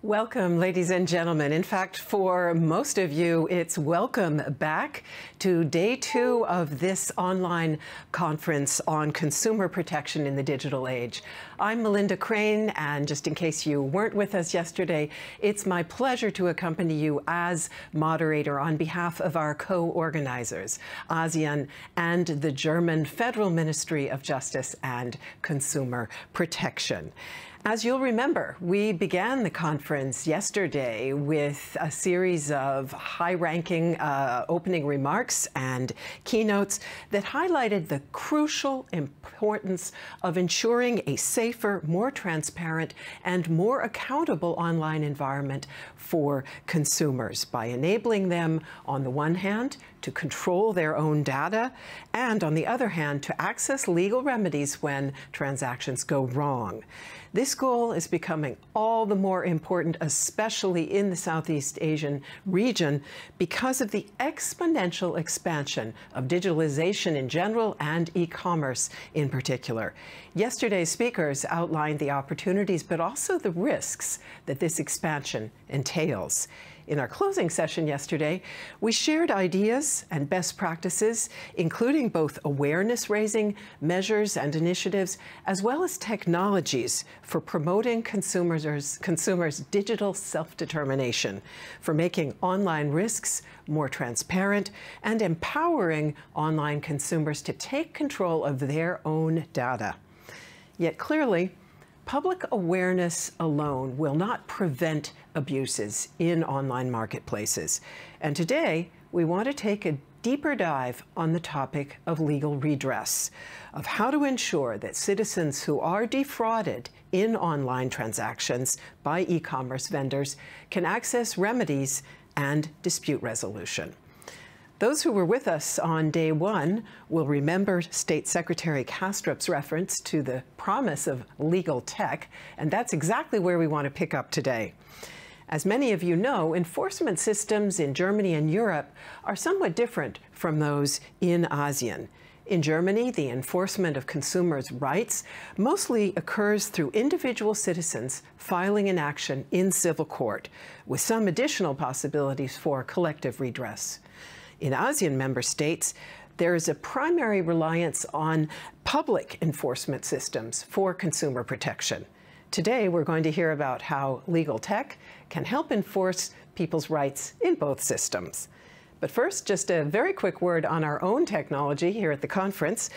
Welcome, ladies and gentlemen. In fact, for most of you, it's welcome back to day 2 of this online conference on consumer protection in the digital age. I'm Melinda Crane, and just in case you weren't with us yesterday, it's my pleasure to accompany you as moderator on behalf of our co-organizers, ASEAN and the German Federal Ministry of Justice and Consumer Protection. As you'll remember, we began the conference yesterday with a series of high-ranking opening remarks and keynotes that highlighted the crucial importance of ensuring a safer, more transparent, and more accountable online environment for consumers by enabling them, on the one hand, to control their own data, and on the other hand, to access legal remedies when transactions go wrong. This goal is becoming all the more important, especially in the Southeast Asian region, because of the exponential expansion of digitalization in general and e-commerce in particular. Yesterday's speakers outlined the opportunities, but also the risks that this expansion entails. In our closing session yesterday, we shared ideas and best practices, including both awareness-raising measures and initiatives, as well as technologies for promoting consumers' digital self-determination, for making online risks more transparent, and empowering online consumers to take control of their own data. Yet clearly, public awareness alone will not prevent abuses in online marketplaces. And today, we want to take a deeper dive on the topic of legal redress, of how to ensure that citizens who are defrauded in online transactions by e-commerce vendors can access remedies and dispute resolution. Those who were with us on day 1 will remember State Secretary Kastrup's reference to the promise of legal tech, and that's exactly where we want to pick up today. As many of you know, enforcement systems in Germany and Europe are somewhat different from those in ASEAN. In Germany, the enforcement of consumers' rights mostly occurs through individual citizens filing an action in civil court, with some additional possibilities for collective redress. In ASEAN member states, there is a primary reliance on public enforcement systems for consumer protection. Today, we're going to hear about how legal tech can help enforce people's rights in both systems. But first, just a very quick word on our own technology here at the conference.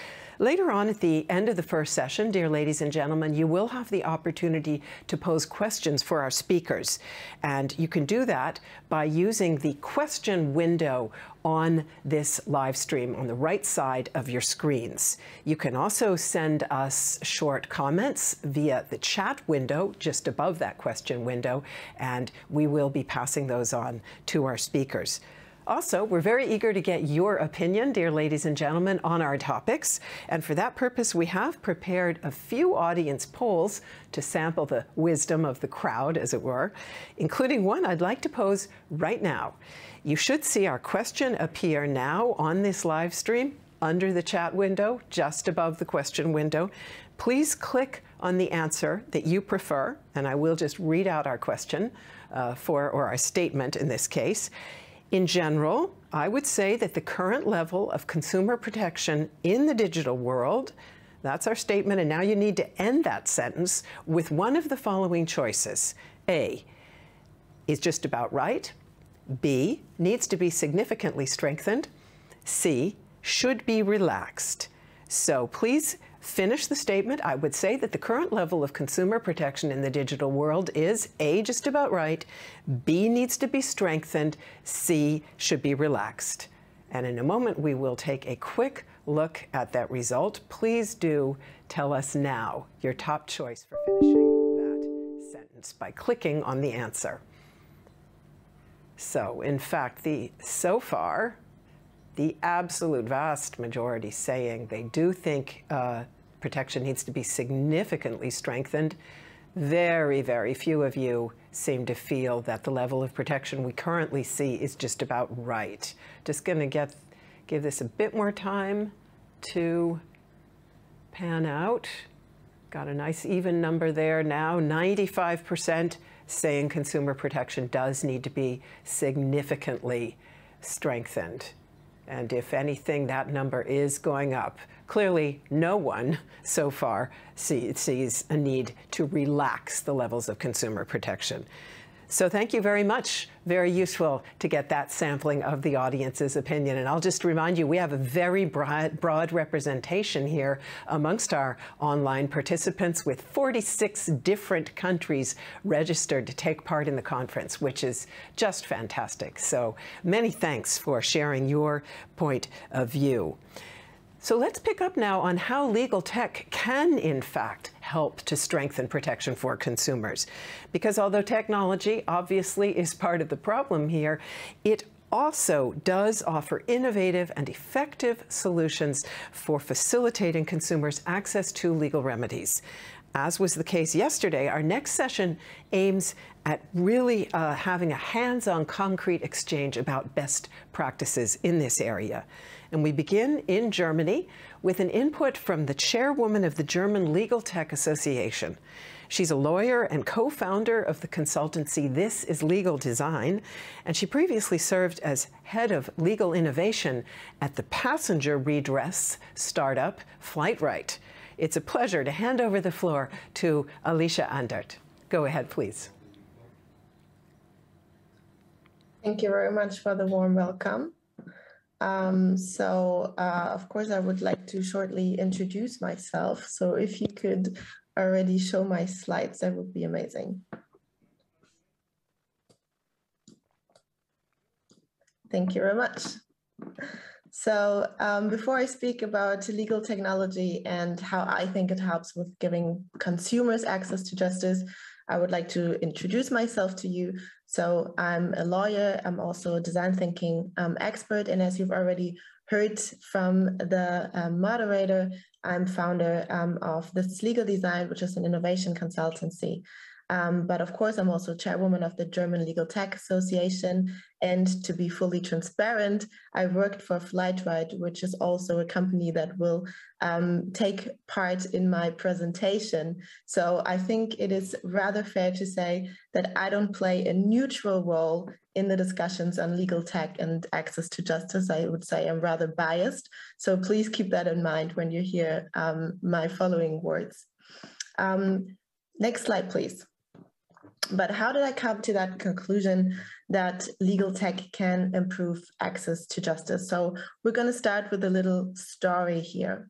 Later on at the end of the first session, dear ladies and gentlemen, you will have the opportunity to pose questions for our speakers. And you can do that by using the question window on this live stream on the right side of your screens. You can also send us short comments via the chat window just above that question window, and we will be passing those on to our speakers. Also, we're very eager to get your opinion, dear ladies and gentlemen, on our topics. And for that purpose, we have prepared a few audience polls to sample the wisdom of the crowd, as it were, including one I'd like to pose right now. You should see our question appear now on this live stream under the chat window, just above the question window. Please click on the answer that you prefer, and I will just read out our question or our statement in this case. In general, I would say that the current level of consumer protection in the digital world, that's our statement, and now you need to end that sentence with one of the following choices. A, is just about right. B, needs to be significantly strengthened. C, should be relaxed. So please finish the statement. I would say that the current level of consumer protection in the digital world is A, just about right, B, needs to be strengthened, C, should be relaxed. And in a moment, we will take a quick look at that result. Please do tell us now your top choice for finishing that sentence by clicking on the answer. So, in fact, so far, the absolute vast majority saying they do think protection needs to be significantly strengthened. Very, very few of you seem to feel that the level of protection we currently see is just about right. Just going to give this a bit more time to pan out. Got a nice even number there now. 95% saying consumer protection does need to be significantly strengthened. And if anything, that number is going up. Clearly, no one so far sees a need to relax the levels of consumer protection. So thank you very much. Very useful to get that sampling of the audience's opinion. And I'll just remind you, we have a very broad representation here amongst our online participants, with 46 different countries registered to take part in the conference, which is just fantastic. So many thanks for sharing your point of view. So let's pick up now on how legal tech can, in fact, help to strengthen protection for consumers. Because although technology obviously is part of the problem here, it also does offer innovative and effective solutions for facilitating consumers' access to legal remedies. As was the case yesterday, our next session aims at really having a hands-on concrete exchange about best practices in this area. And we begin in Germany with an input from the chairwoman of the German Legal Tech Association. She's a lawyer and co-founder of the consultancy This is Legal Design, and she previously served as head of legal innovation at the passenger redress startup Flightright. It's a pleasure to hand over the floor to Alicia Andert. Go ahead, please. Thank you very much for the warm welcome. Of course, I would like to shortly introduce myself. So if you could already show my slides, that would be amazing. Thank you very much. So before I speak about legal technology and how I think it helps with giving consumers access to justice, I would like to introduce myself to you. So I'm a lawyer. I'm also a design thinking expert. And as you've already heard from the moderator, I'm founder of This Legal Design, which is an innovation consultancy. But of course, I'm also chairwoman of the German Legal Tech Association. And to be fully transparent, I worked for Flightright, which is also a company that will take part in my presentation. So I think it is rather fair to say that I don't play a neutral role in the discussions on legal tech and access to justice. I would say I'm rather biased. So please keep that in mind when you hear my following words. Next slide, please. But how did I come to that conclusion that legal tech can improve access to justice? So we're going to start with a little story here.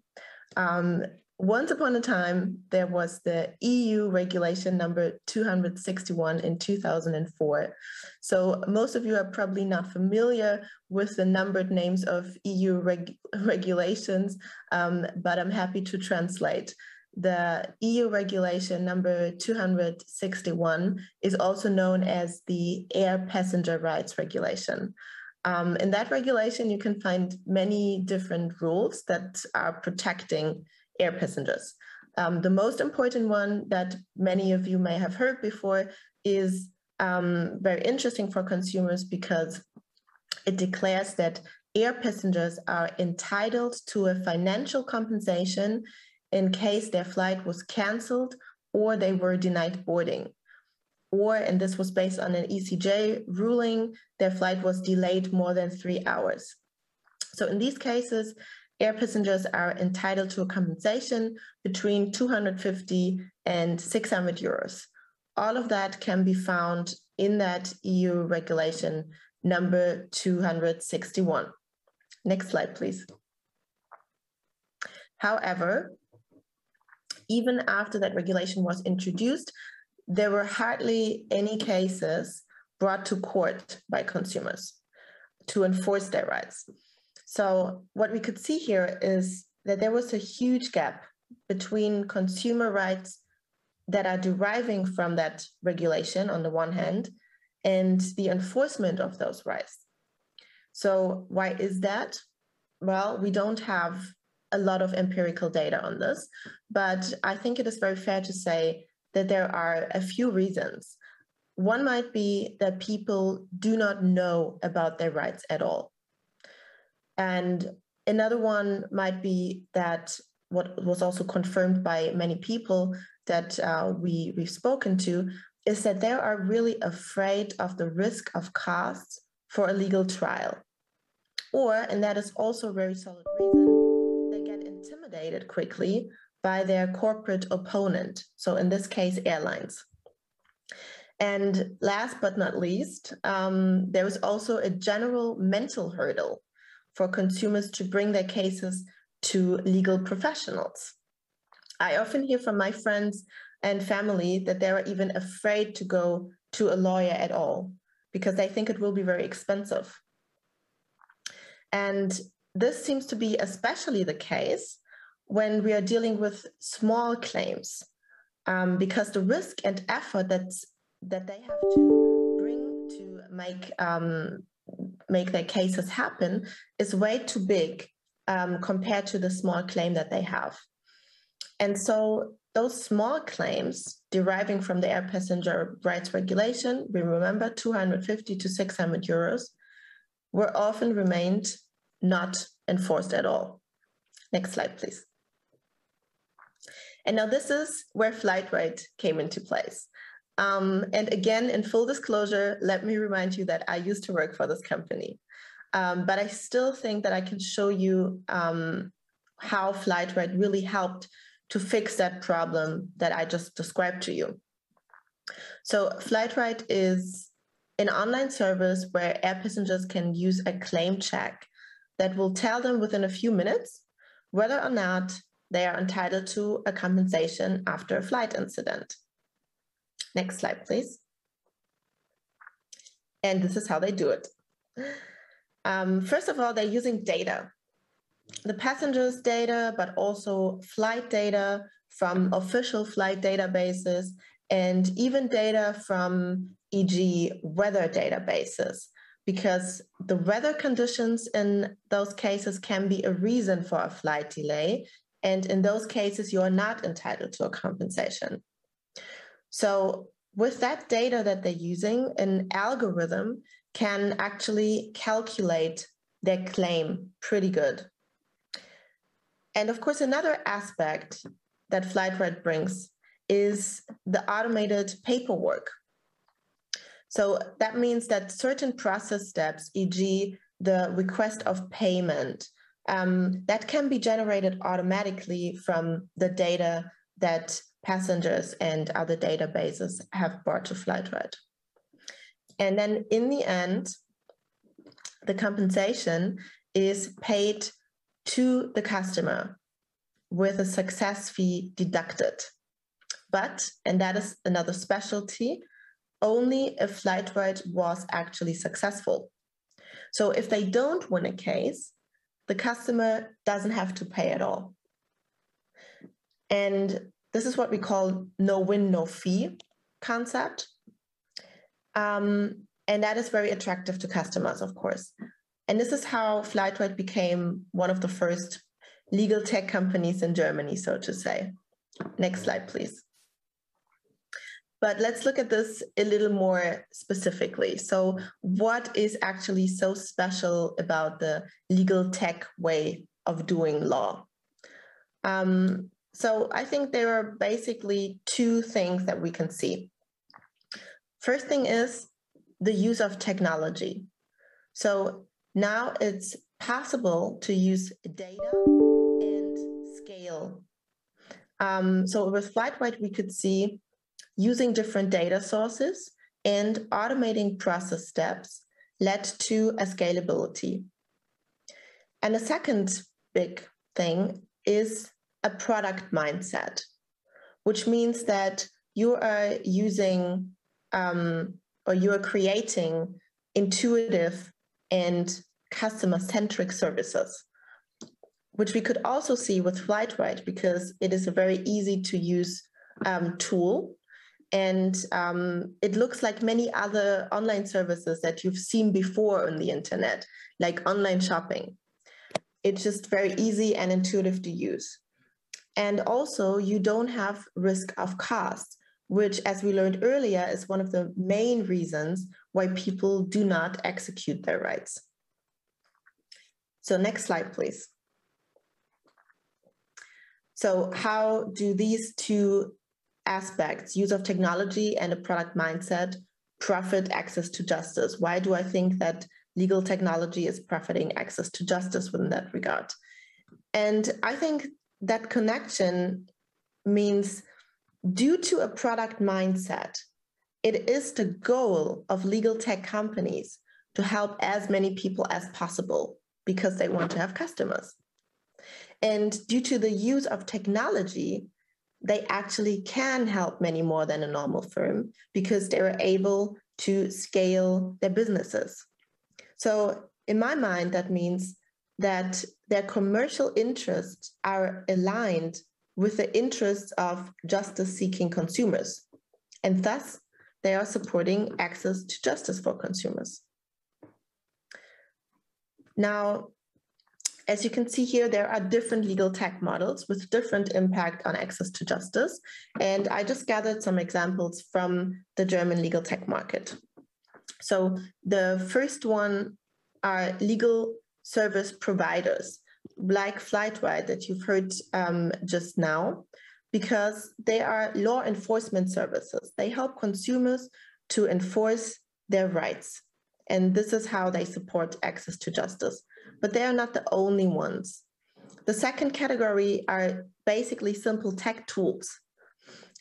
Once upon a time, there was the EU regulation number 261 in 2004. So most of you are probably not familiar with the numbered names of EU regulations, but I'm happy to translate. The EU regulation number 261 is also known as the Air Passenger Rights Regulation. In that regulation, you can find many different rules that are protecting air passengers. The most important one that many of you may have heard before is very interesting for consumers because it declares that air passengers are entitled to a financial compensation in case their flight was canceled or they were denied boarding. Or, and this was based on an ECJ ruling, their flight was delayed more than 3 hours. So in these cases, air passengers are entitled to a compensation between 250 and 600 euros. All of that can be found in that EU regulation number 261. Next slide, please. However, even after that regulation was introduced, there were hardly any cases brought to court by consumers to enforce their rights. So what we could see here is that there was a huge gap between consumer rights that are deriving from that regulation on the one hand, and the enforcement of those rights. So why is that? Well, we don't have a lot of empirical data on this, but I think it is very fair to say that there are a few reasons. One might be that people do not know about their rights at all. And another one might be that what was also confirmed by many people that we've spoken to, is that they are really afraid of the risk of costs for a legal trial. Or, and that is also a very solid reason, they get intimidated quickly by their corporate opponent. So in this case, airlines. And last but not least, there is also a general mental hurdle for consumers to bring their cases to legal professionals. I often hear from my friends and family that they are even afraid to go to a lawyer at all because they think it will be very expensive. And this seems to be especially the case when we are dealing with small claims, because the risk and effort that they have to bring to make their cases happen is way too big compared to the small claim that they have. And so those small claims deriving from the air passenger rights regulation, we remember 250 to 600 euros, were often remained not enforced at all. Next slide, please. And now this is where Flightrate came into place. And again, in full disclosure, let me remind you that I used to work for this company. But I still think that I can show you how Flightrate really helped to fix that problem that I just described to you. So Flightrate is an online service where air passengers can use a claim check that will tell them within a few minutes whether or not they are entitled to a compensation after a flight incident. Next slide, please. And this is how they do it. First of all, they're using data. The passengers' data, but also flight data from official flight databases, and even data from, e.g., weather databases, because the weather conditions in those cases can be a reason for a flight delay, and in those cases, you are not entitled to a compensation. So with that data that they're using, an algorithm can actually calculate their claim pretty good. And of course, another aspect that Flightrate brings is the automated paperwork. So that means that certain process steps, e.g. the request of payment, that can be generated automatically from the data that passengers and other databases have brought to Flightrate. And then in the end, the compensation is paid to the customer with a success fee deducted. But, and that is another specialty, only if Flightrate was actually successful. So if they don't win a case, the customer doesn't have to pay at all. And this is what we call no win, no fee concept. And that is very attractive to customers, of course. And this is how Flightrate became one of the first legal tech companies in Germany, so to say. Next slide, please. But let's look at this a little more specifically. So what is actually so special about the legal tech way of doing law? So I think there are basically two things that we can see. First thing is the use of technology. So now it's possible to use data and scale. So with Flightrate, we could see using different data sources and automating process steps led to a scalability. And the second big thing is a product mindset, which means that you are using or you are creating intuitive and customer-centric services, which we could also see with Flightrate because it is a very easy to use tool. And it looks like many other online services that you've seen before on the internet, like online shopping. It's just very easy and intuitive to use. And also, you don't have risk of cost, which, as we learned earlier, is one of the main reasons why people do not execute their rights. So next slide, please. So how do these two aspects, use of technology and a product mindset, profit access to justice? Why do I think that legal technology is profiting access to justice within that regard? And I think that connection means, due to a product mindset, it is the goal of legal tech companies to help as many people as possible because they want to have customers. And due to the use of technology, they actually can help many more than a normal firm because they are able to scale their businesses. So in my mind, that means that their commercial interests are aligned with the interests of justice-seeking consumers. And thus, they are supporting access to justice for consumers. Now, as you can see here, there are different legal tech models with different impact on access to justice. And I just gathered some examples from the German legal tech market. So the first one are legal service providers, like Flightwide that you've heard just now, because they are law enforcement services. They help consumers to enforce their rights. And this is how they support access to justice. But they are not the only ones. The second category are basically simple tech tools.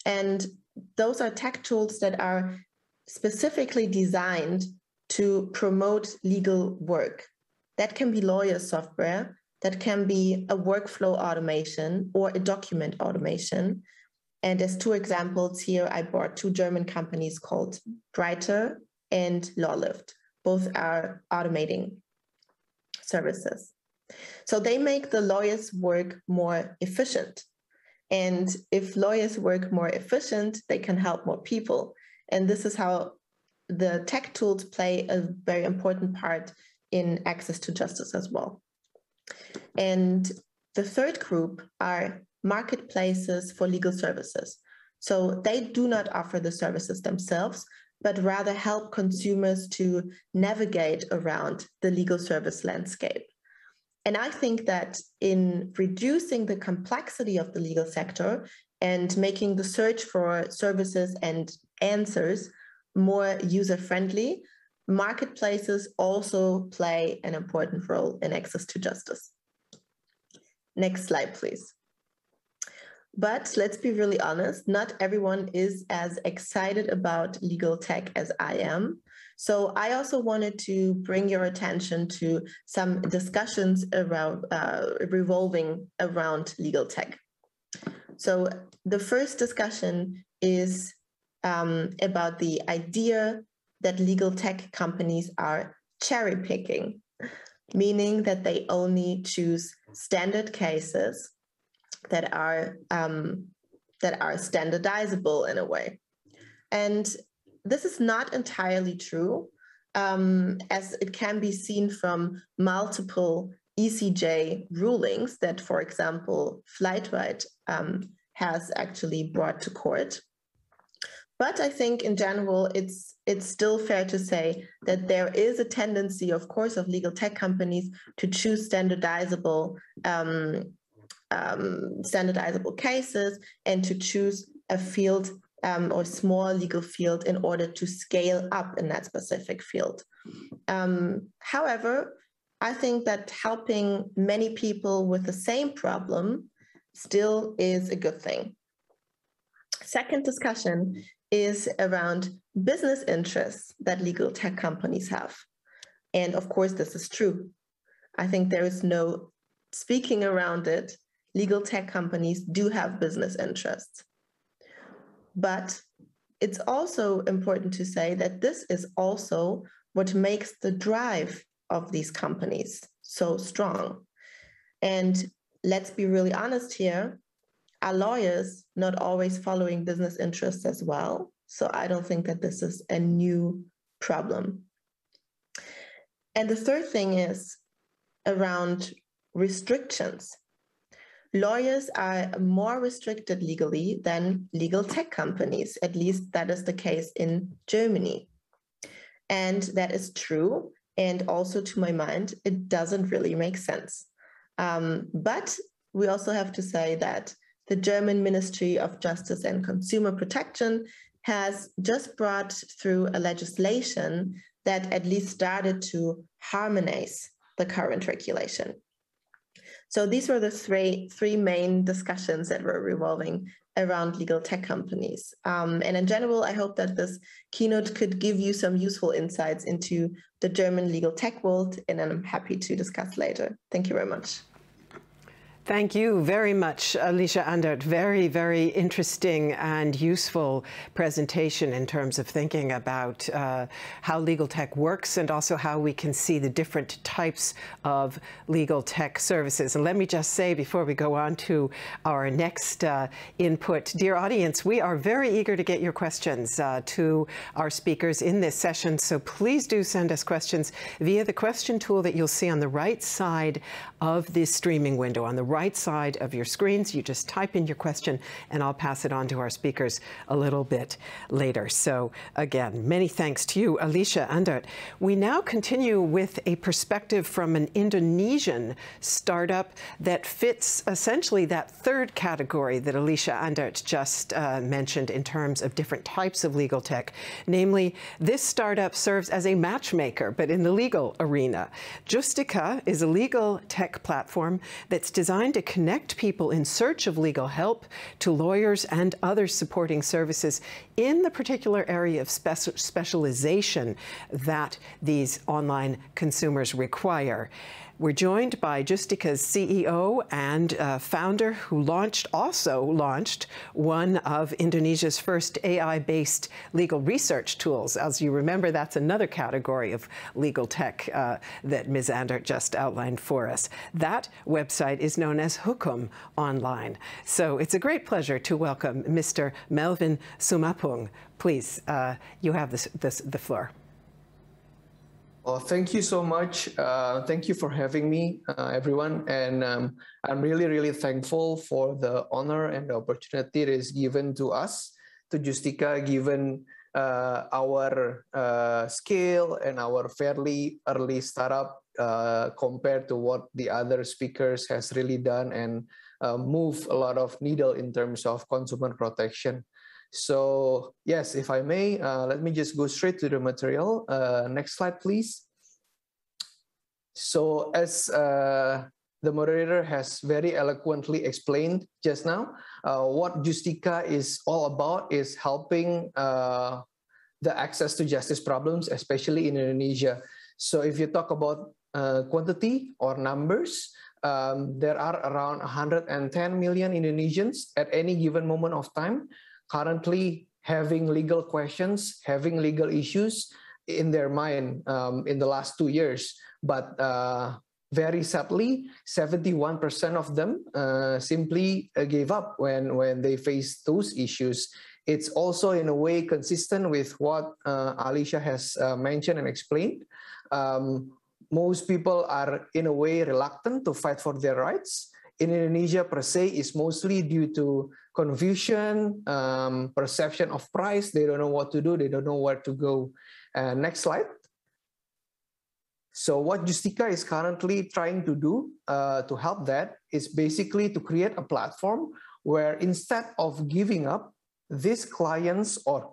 And those are tech tools that are specifically designed to promote legal work. That can be lawyer software, that can be a workflow automation or a document automation. And as two examples here, I brought two German companies called Breiter and Lawlift. Both are automating services. So they make the lawyers' work more efficient. And if lawyers work more efficient, they can help more people. And this is how the tech tools play a very important part in access to justice as well. And the third group are marketplaces for legal services. So they do not offer the services themselves, but rather help consumers to navigate around the legal service landscape. And I think that in reducing the complexity of the legal sector and making the search for services and answers more user-friendly, marketplaces also play an important role in access to justice. Next slide, please. But let's be really honest, not everyone is as excited about legal tech as I am. So I also wanted to bring your attention to some discussions around revolving around legal tech. So the first discussion is about the idea that legal tech companies are cherry picking, meaning that they only choose standard cases that are standardizable in a way. And this is not entirely true, as it can be seen from multiple ECJ rulings that, for example, Flightwide has actually brought to court. But I think in general, it's still fair to say that there is a tendency, of course, of legal tech companies to choose standardizable cases and to choose a field or small legal field in order to scale up in that specific field. However, I think that helping many people with the same problem still is a good thing. Second discussion is around business interests that legal tech companies have. And of course, this is true. I think there is no speaking around it. Legal tech companies do have business interests. But it's also important to say that this is also what makes the drive of these companies so strong. And let's be really honest here, are lawyers not always following business interests as well? So I don't think that this is a new problem. And the third thing is around restrictions. Lawyers are more restricted legally than legal tech companies. At least that is the case in Germany. And that is true. And also, to my mind, it doesn't really make sense. But we also have to say that the German Ministry of Justice and Consumer Protection has just brought through a legislation that at least started to harmonize the current regulation. So these were the three main discussions that were revolving around legal tech companies. And in general, I hope that this keynote could give you some useful insights into the German legal tech world, and I'm happy to discuss later. Thank you very much. Thank you very much, Alicia Andert. Very, very interesting and useful presentation in terms of thinking about how legal tech works and also how we can see the different types of legal tech services. And let me just say before we go on to our next input, dear audience, we are very eager to get your questions to our speakers in this session. So please do send us questions via the question tool that you'll see on the right side of this streaming window. On the right side of your screens, you just type in your question and I'll pass it on to our speakers a little bit later. So again, many thanks to you, Alicia Andert. We now continue with a perspective from an Indonesian startup that fits essentially that third category that Alicia Andert just mentioned in terms of different types of legal tech. Namely, this startup serves as a matchmaker, but in the legal arena. Justica is a legal tech platform that's designed to connect people in search of legal help to lawyers and other supporting services in the particular area of specialization that these online consumers require. We're joined by Justica's CEO and founder, who also launched one of Indonesia's first AI-based legal research tools. As you remember, that's another category of legal tech that Ms. Andert just outlined for us. That website is known as Hukum Online. So it's a great pleasure to welcome Mr. Melvin Sumapung. Please, you have the floor. Well, thank you so much. Thank you for having me, everyone. And I'm really, really thankful for the honor and the opportunity that is given to us, to Justica, given our scale and our fairly early startup compared to what the other speakers has really done and move a lot of needle in terms of consumer protection. So yes, if I may, let me just go straight to the material. Next slide, please. So as the moderator has very eloquently explained just now, what Justica is all about is helping the access to justice problems, especially in Indonesia. So if you talk about quantity or numbers, there are around 110 million Indonesians at any given moment of time currently having legal questions, having legal issues in their mind in the last 2 years. But very sadly, 71% of them simply gave up when they faced those issues. It's also in a way consistent with what Alicia has mentioned and explained. Most people are in a way reluctant to fight for their rights. In Indonesia per se is mostly due to confusion, perception of price. They don't know what to do. They don't know where to go. Next slide. So what Justica is currently trying to do to help that is basically to create a platform where instead of giving up, these clients or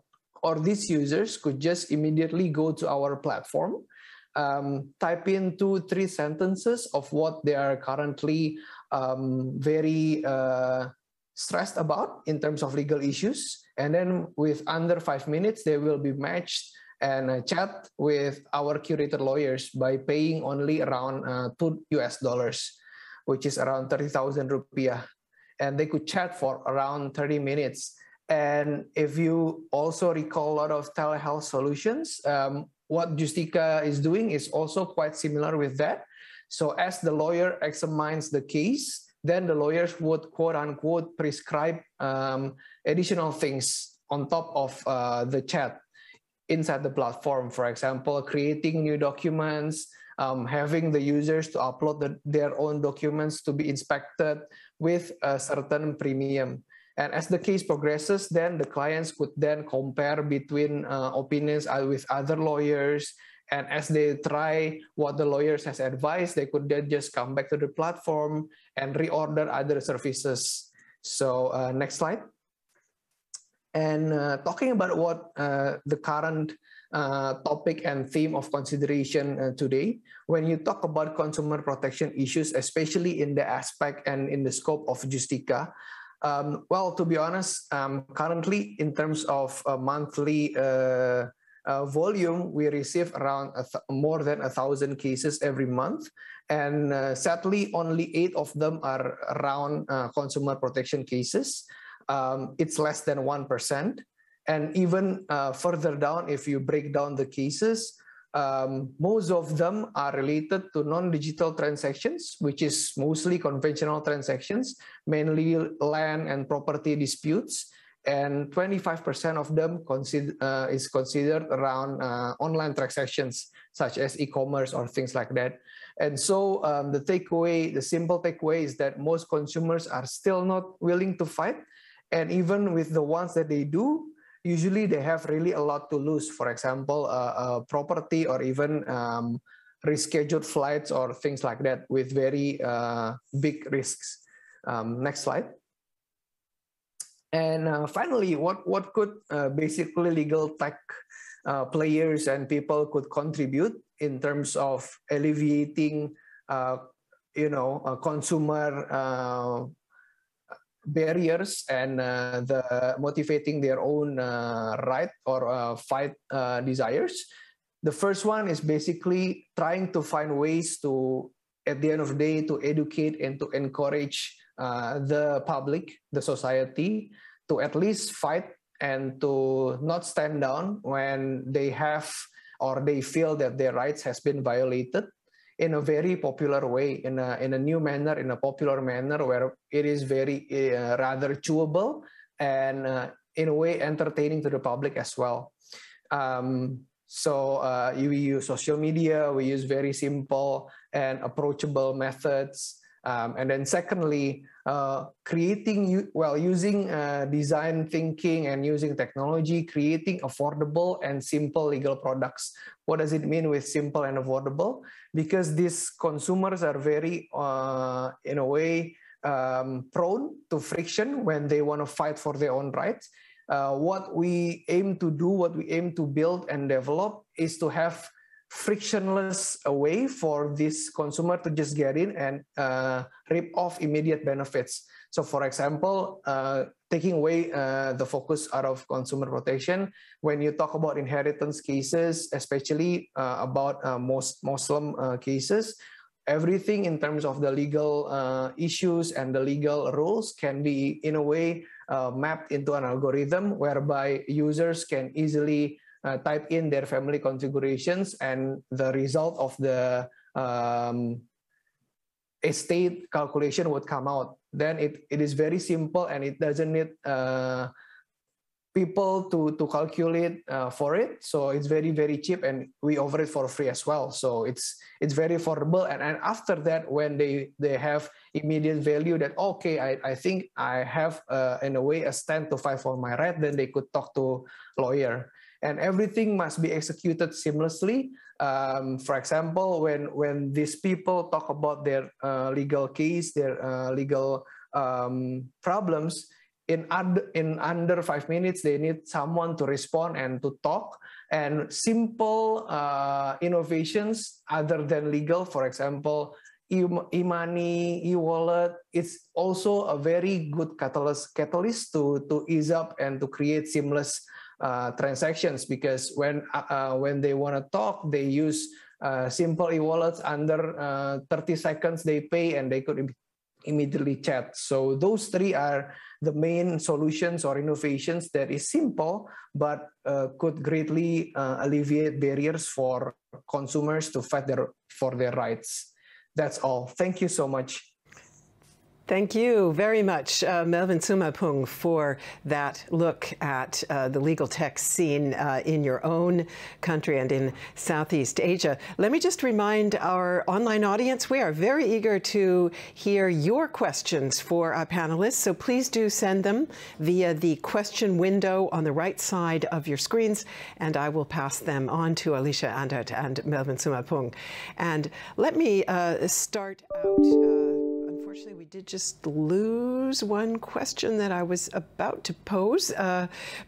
these users could just immediately go to our platform, type in 2-3 sentences of what they are currently very stressed about in terms of legal issues. And then with under 5 minutes, they will be matched and chat with our curated lawyers by paying only around $2, which is around 30,000 rupiah. And they could chat for around 30 minutes. And if you also recall a lot of telehealth solutions, what Justica is doing is also quite similar with that. So as the lawyer examines the case, then the lawyers would quote unquote prescribe additional things on top of the chat inside the platform. For example, creating new documents, having the users to upload their own documents to be inspected with a certain premium. And as the case progresses, then the clients could then compare between opinions with other lawyers. And as they try what the lawyers has advised, they could then just come back to the platform and reorder other services. So next slide. And talking about what the current topic and theme of consideration today, when you talk about consumer protection issues, especially in the aspect and in the scope of Justika, well, to be honest, currently in terms of monthly volume, we receive around more than 1,000 cases every month. And sadly, only 8 of them are around consumer protection cases. It's less than 1%. And even further down, if you break down the cases, most of them are related to non-digital transactions, which is mostly conventional transactions, mainly land and property disputes. And 25% of them is considered around online transactions, such as e-commerce or things like that. And so the simple takeaway is that most consumers are still not willing to fight. And even with the ones that they do, usually they have really a lot to lose. For example, property or even rescheduled flights or things like that with very big risks. Next slide. And finally, what could basically legal tech players and people could contribute in terms of alleviating, consumer barriers and the motivating their own right or fight desires. The first one is basically trying to find ways to, at the end of the day, to educate and to encourage the public, the society, to at least fight and to not stand down when they have or they feel that their rights has been violated, in a very popular way, in a new manner, in a popular manner, where it is very rather chewable and in a way entertaining to the public as well. So we use social media, we use very simple and approachable methods. And then secondly, using design thinking and using technology, creating affordable and simple legal products. What does it mean with simple and affordable? Because these consumers are very, in a way, prone to friction when they want to fight for their own rights. What we aim to do, what we aim to build and develop is to have frictionless way for this consumer to just get in and rip off immediate benefits. So for example, taking away the focus out of consumer protection, when you talk about inheritance cases, especially about most Muslim cases, everything in terms of the legal issues and the legal rules can be in a way mapped into an algorithm whereby users can easily type in their family configurations, and the result of the estate calculation would come out. Then it is very simple and it doesn't need people to calculate for it. So it's very, very cheap and we offer it for free as well. So it's very affordable. And after that, when they have immediate value that, okay, I think I have in a way a stand to fight for my right, then they could talk to lawyer. And everything must be executed seamlessly. For example, when these people talk about their legal case, their legal problems, in under 5 minutes, they need someone to respond and to talk. And simple innovations other than legal, for example, e-money, e-wallet, it's also a very good catalyst to ease up and to create seamless transactions, because when they want to talk, they use simple e-wallets. Under 30 seconds they pay and they could immediately chat. So those three are the main solutions or innovations that is simple but could greatly alleviate barriers for consumers to fight for their rights. That's all. Thank you so much. Thank you very much, Melvin Sumapung, for that look at the legal tech scene in your own country and in Southeast Asia. Let me just remind our online audience, we are very eager to hear your questions for our panelists, so please do send them via the question window on the right side of your screens, and I will pass them on to Alicia Andert and Melvin Sumapung. And let me start out, unfortunately, Unfortunately, we did just lose one question that I was about to pose,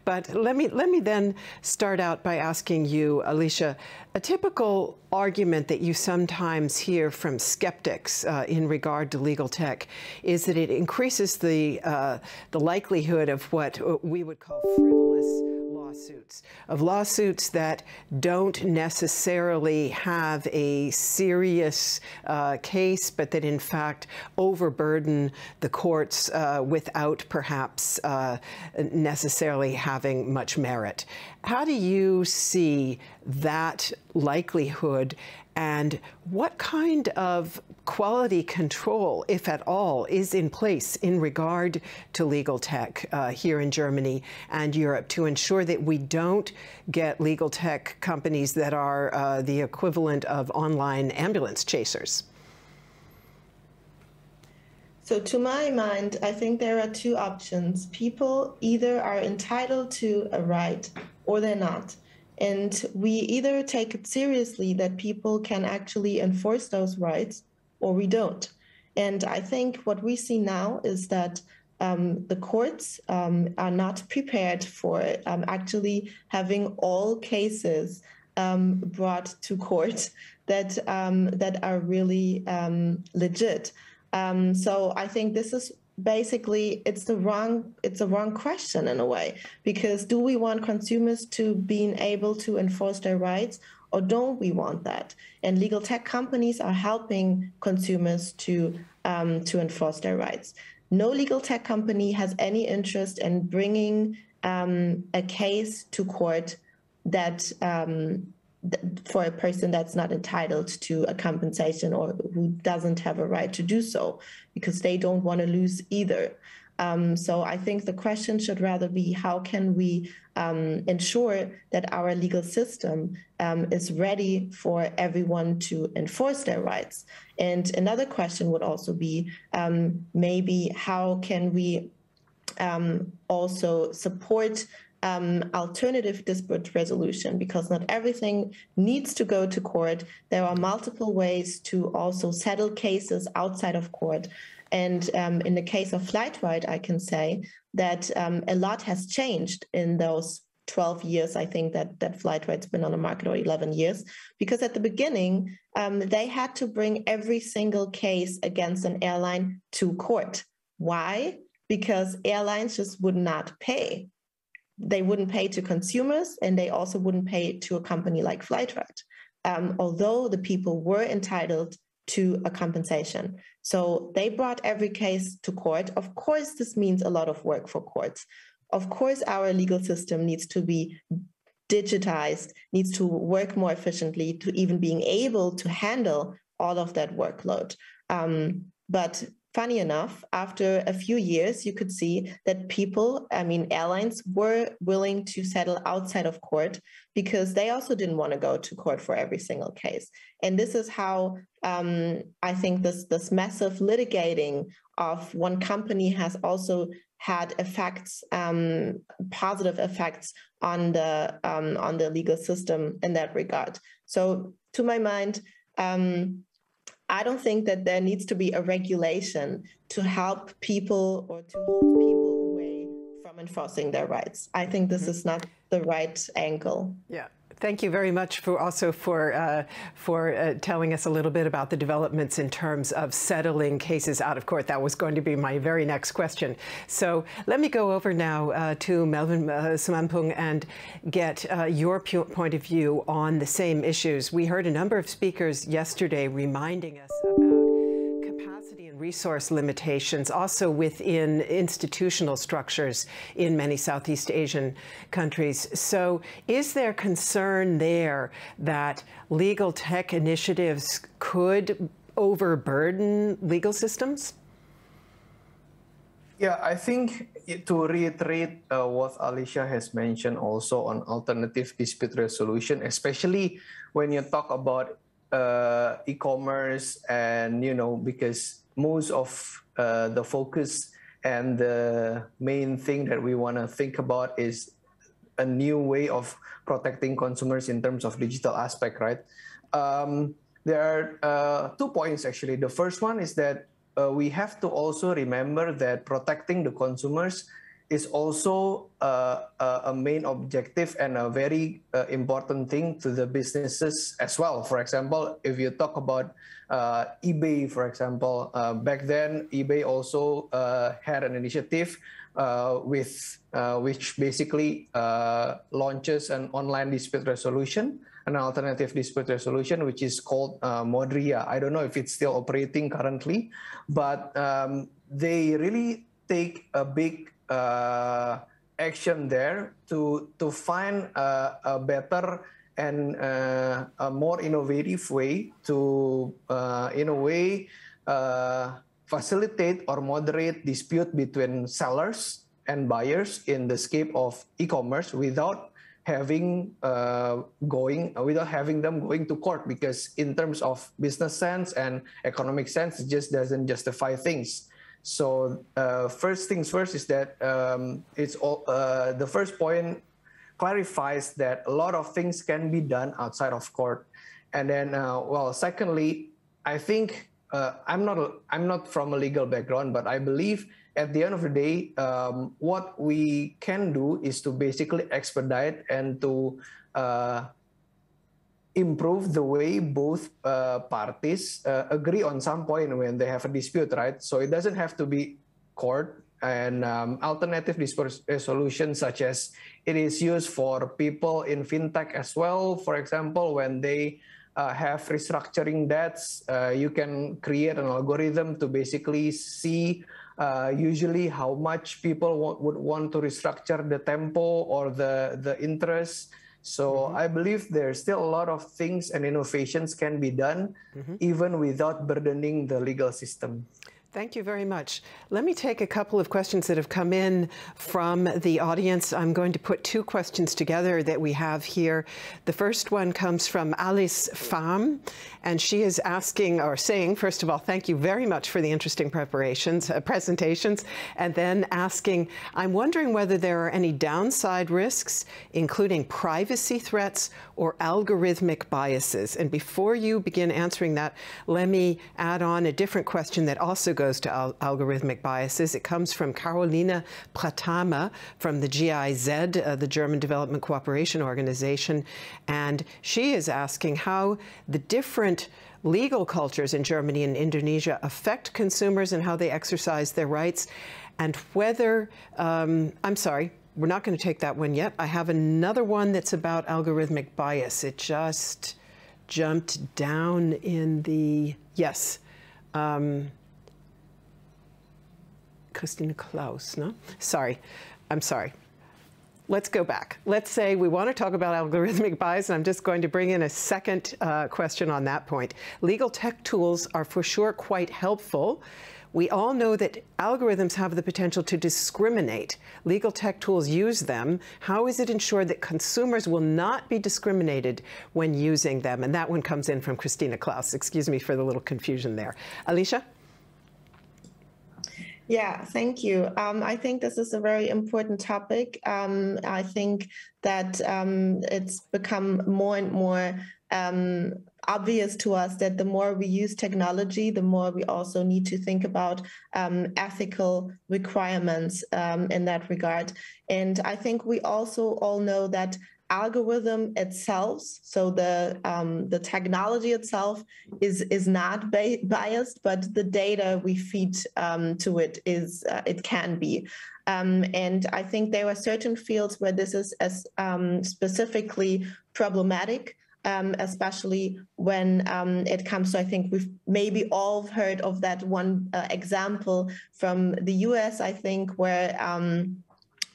but let me then start out by asking you, Alicia, a typical argument that you sometimes hear from skeptics in regard to legal tech is that it increases the likelihood of what we would call frivolous lawsuits, of lawsuits that don't necessarily have a serious case, but that in fact overburden the courts without perhaps necessarily having much merit. How do you see that likelihood, and what kind of quality control, if at all, is in place in regard to legal tech here in Germany and Europe to ensure that we don't get legal tech companies that are the equivalent of online ambulance chasers? So to my mind, I think there are two options. People either are entitled to a right or they're not. And we either take it seriously that people can actually enforce those rights, or we don't. And I think what we see now is that the courts are not prepared for actually having all cases brought to court that are really legit. So I think this is basically it's the wrong question in a way, because do we want consumers to being able to enforce their rights, or don't we want that? And legal tech companies are helping consumers to enforce their rights. No legal tech company has any interest in bringing a case to court that for a person that's not entitled to a compensation or who doesn't have a right to do so, because they don't want to lose either. So I think the question should rather be, how can we ensure that our legal system is ready for everyone to enforce their rights? And another question would also be, maybe how can we also support alternative dispute resolution, because not everything needs to go to court. There are multiple ways to also settle cases outside of court. And in the case of Flightright, I can say that a lot has changed in those 12 years, I think, that Flightright's been on the market, or 11 years, because at the beginning, they had to bring every single case against an airline to court. Why? Because airlines just would not pay. They wouldn't pay to consumers, and they also wouldn't pay to a company like Flightright, although the people were entitled to a compensation. So they brought every case to court. Of course, this means a lot of work for courts. Of course, our legal system needs to be digitized, needs to work more efficiently to even being able to handle all of that workload. But funny enough, after a few years, you could see that airlines were willing to settle outside of court, because they also didn't want to go to court for every single case. And this is how I think this massive litigating of one company has also had effects, positive effects on the legal system in that regard. So to my mind, I don't think that there needs to be a regulation to help people or to hold people away from enforcing their rights. I think this is not the right angle. Yeah. Thank you very much for telling us a little bit about the developments in terms of settling cases out of court. That was going to be my very next question. So let me go over now to Melvin Sumampung and get your point of view on the same issues. We heard a number of speakers yesterday reminding us about capacity and resource limitations also within institutional structures in many Southeast Asian countries. So is there concern there that legal tech initiatives could overburden legal systems? Yeah, I think to reiterate what Alicia has mentioned also on alternative dispute resolution, especially when you talk about e-commerce, and because most of the focus and the main thing that we want to think about is a new way of protecting consumers in terms of digital aspect, right? There are 2 points actually. The first one is that we have to also remember that protecting the consumers is also a main objective and a very important thing to the businesses as well. For example, if you talk about eBay, for example, back then eBay also had an initiative which basically launches an online dispute resolution, an alternative dispute resolution, which is called Modria. I don't know if it's still operating currently, but they really take a big action there to find a better and a more innovative way to, in a way, facilitate or moderate dispute between sellers and buyers in the scope of e-commerce without having them going to court, because in terms of business sense and economic sense, it just doesn't justify things. So first things first is that the first point clarifies that a lot of things can be done outside of court. And then, well, secondly, I think I'm not from a legal background, but I believe at the end of the day, what we can do is to basically expedite and to improve the way both parties agree on some point when they have a dispute, right? So it doesn't have to be court, and alternative dispute resolution, such as it is used for people in fintech as well. For example, when they have restructuring debts, you can create an algorithm to basically see usually how much people would want to restructure the tempo or the interest. So I believe there's still a lot of things and innovations can be done even without burdening the legal system. Thank you very much. Let me take a couple of questions that have come in from the audience. I'm going to put two questions together that we have here. The first one comes from Alice Pham, and she is asking, or saying, first of all, thank you very much for the interesting presentations, and then asking, I'm wondering whether there are any downside risks, including privacy threats or algorithmic biases. And before you begin answering that, let me add on a different question that also goes to algorithmic biases. It comes from Carolina Pratama from the GIZ, the German Development Cooperation Organization, and she is asking how the different legal cultures in Germany and Indonesia affect consumers and how they exercise their rights, and whether, I'm sorry, we're not going to take that one yet. I have another one that's about algorithmic bias. It just jumped down in the, yes. Christina Klaus, no? Sorry, I'm sorry. Let's go back. Let's say we want to talk about algorithmic bias, and I'm just going to bring in a second question on that point. Legal tech tools are for sure quite helpful. We all know that algorithms have the potential to discriminate. Legal tech tools use them. How is it ensured that consumers will not be discriminated when using them? And that one comes in from Christina Klaus. Excuse me for the little confusion there. Alicia? Yeah, thank you. I think this is a very important topic. I think that it's become more and more obvious to us that the more we use technology, the more we also need to think about ethical requirements in that regard. And I think we also all know that algorithm itself, so the technology itself is not biased, but the data we feed to it is it can be. And I think there are certain fields where this is as specifically problematic, especially when it comes to, I think we've maybe all heard of that one example from the US, I think, where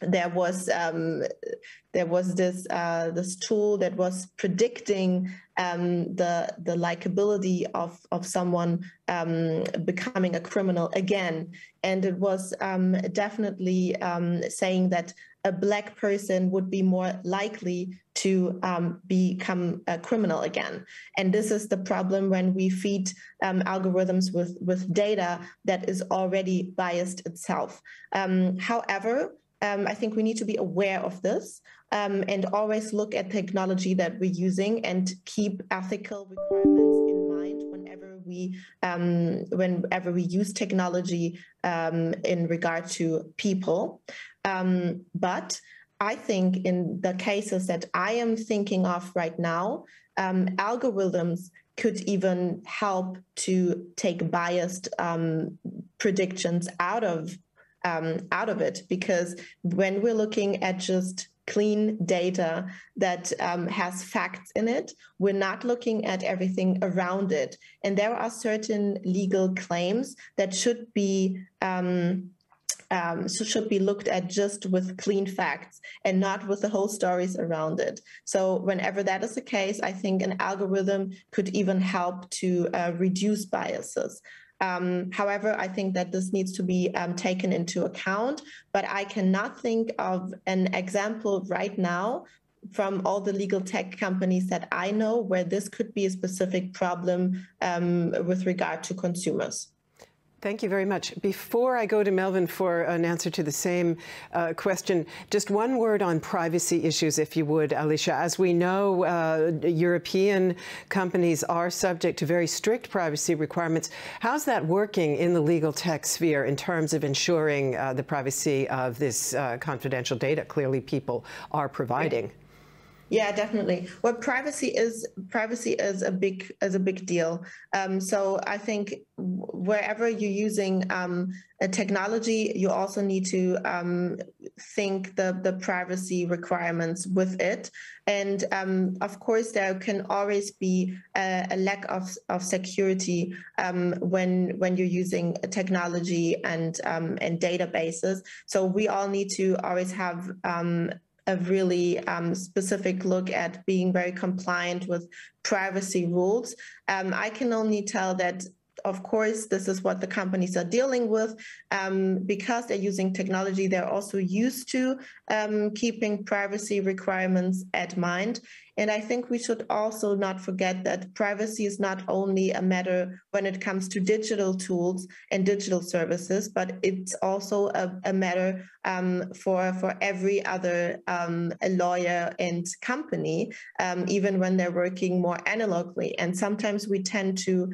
there was this tool that was predicting the likability of someone becoming a criminal again, and it was definitely saying that a Black person would be more likely to become a criminal again. And this is the problem when we feed algorithms with data that is already biased itself. However, I think we need to be aware of this and always look at technology that we're using and keep ethical requirements in mind when whenever we use technology in regard to people. But I think in the cases that I am thinking of right now, algorithms could even help to take biased predictions out of it, because when we're looking at just clean data that has facts in it, we're not looking at everything around it, and there are certain legal claims that should be looked at just with clean facts and not with the whole stories around it. So whenever that is the case, I think an algorithm could even help to reduce biases. However, I think that this needs to be taken into account, but I cannot think of an example right now from all the legal tech companies that I know where this could be a specific problem with regard to consumers. Thank you very much. Before I go to Melvin for an answer to the same question, just one word on privacy issues, if you would, Alicia. As we know, European companies are subject to very strict privacy requirements. How's that working in the legal tech sphere in terms of ensuring the privacy of this confidential data clearly people are providing? Yeah, definitely. Well, privacy is a big deal. So I think wherever you're using a technology, you also need to think the privacy requirements with it. And of course, there can always be a lack of security when you're using technology and databases. So we all need to always have a really specific look at being very compliant with privacy rules. I can only tell that, of course, this is what the companies are dealing with. Because they're using technology, they're also used to keeping privacy requirements at mind. And I think we should also not forget that privacy is not only a matter when it comes to digital tools and digital services, but it's also a matter for every other lawyer and company, even when they're working more analogically. And sometimes we tend to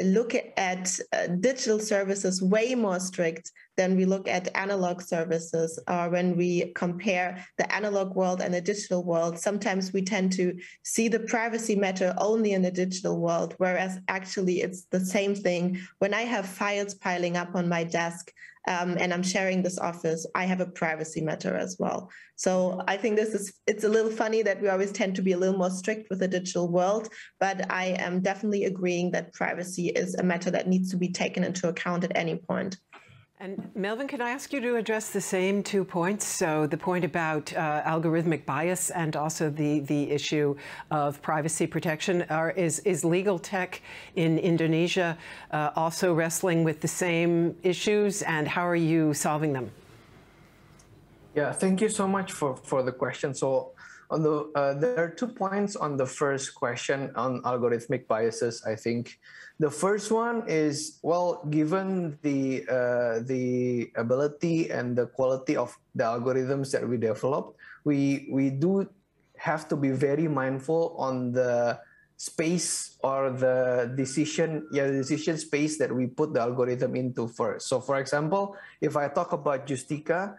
look at digital services way more strict than we look at analog services, or when we compare the analog world and the digital world. Sometimes we tend to see the privacy matter only in the digital world, whereas actually it's the same thing. When I have files piling up on my desk and I'm sharing this office, I have a privacy matter as well. So I think it's a little funny that we always tend to be a little more strict with the digital world, but I am definitely agreeing that privacy is a matter that needs to be taken into account at any point. And Melvin, can I ask you to address the same 2 points? So the point about algorithmic bias and also the issue of privacy protection. Is legal tech in Indonesia also wrestling with the same issues, and how are you solving them? Yeah, thank you so much for the question. So on there are 2 points on the first question on algorithmic biases. I think the first one is, well, given the ability and the quality of the algorithms that we develop, we do have to be very mindful on the space or the decision space that we put the algorithm into first. So for example, if I talk about Justika,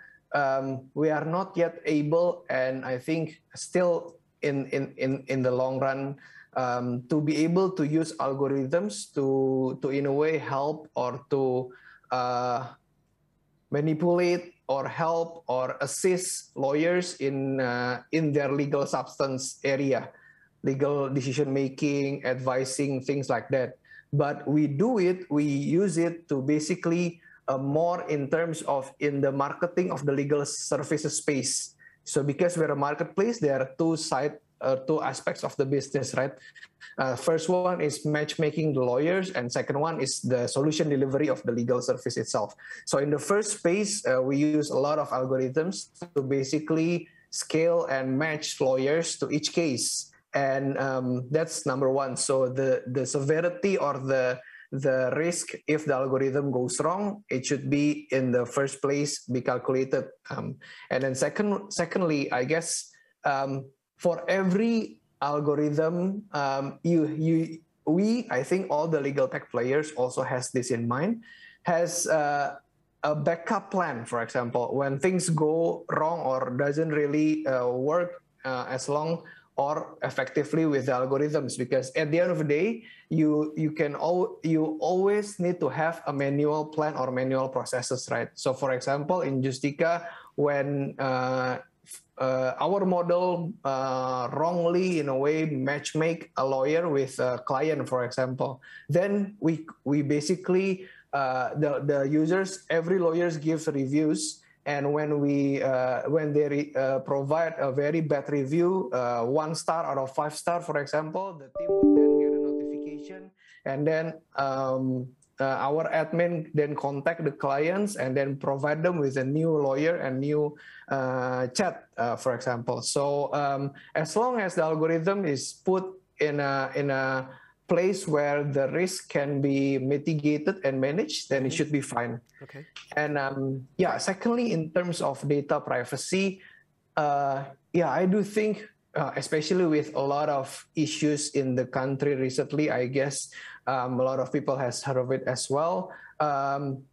we are not yet able, and I think still in the long run, to be able to use algorithms to in a way help or to manipulate or help or assist lawyers in their legal substance area, legal decision making, advising, things like that. But we use it to basically more in terms of in the marketing of the legal services space. So because we're a marketplace, there are two aspects of the business, right? First one is matchmaking the lawyers, and second one is the solution delivery of the legal service itself. So in the first space, we use a lot of algorithms to basically scale and match lawyers to each case. And that's number one. So the severity or the risk, if the algorithm goes wrong, it should be in the first place be calculated. And then secondly, I guess for every algorithm, I think all the legal tech players also has this in mind, has a backup plan, for example, when things go wrong or doesn't really work as long or effectively with the algorithms, because at the end of the day, you always need to have a manual plan or manual processes, right? So, for example, in Justika, when our model wrongly, in a way, matchmake a lawyer with a client, for example, then we basically the users, every lawyers gives reviews. And when they provide a very bad review, 1 star out of 5 star, for example, the team would then get a notification, and then our admin then contact the clients and then provide them with a new lawyer and new chat, for example. So as long as the algorithm is put in a place where the risk can be mitigated and managed, then it should be fine. Okay. And yeah, secondly, in terms of data privacy, yeah, I do think, especially with a lot of issues in the country recently, I guess a lot of people has heard of it as well.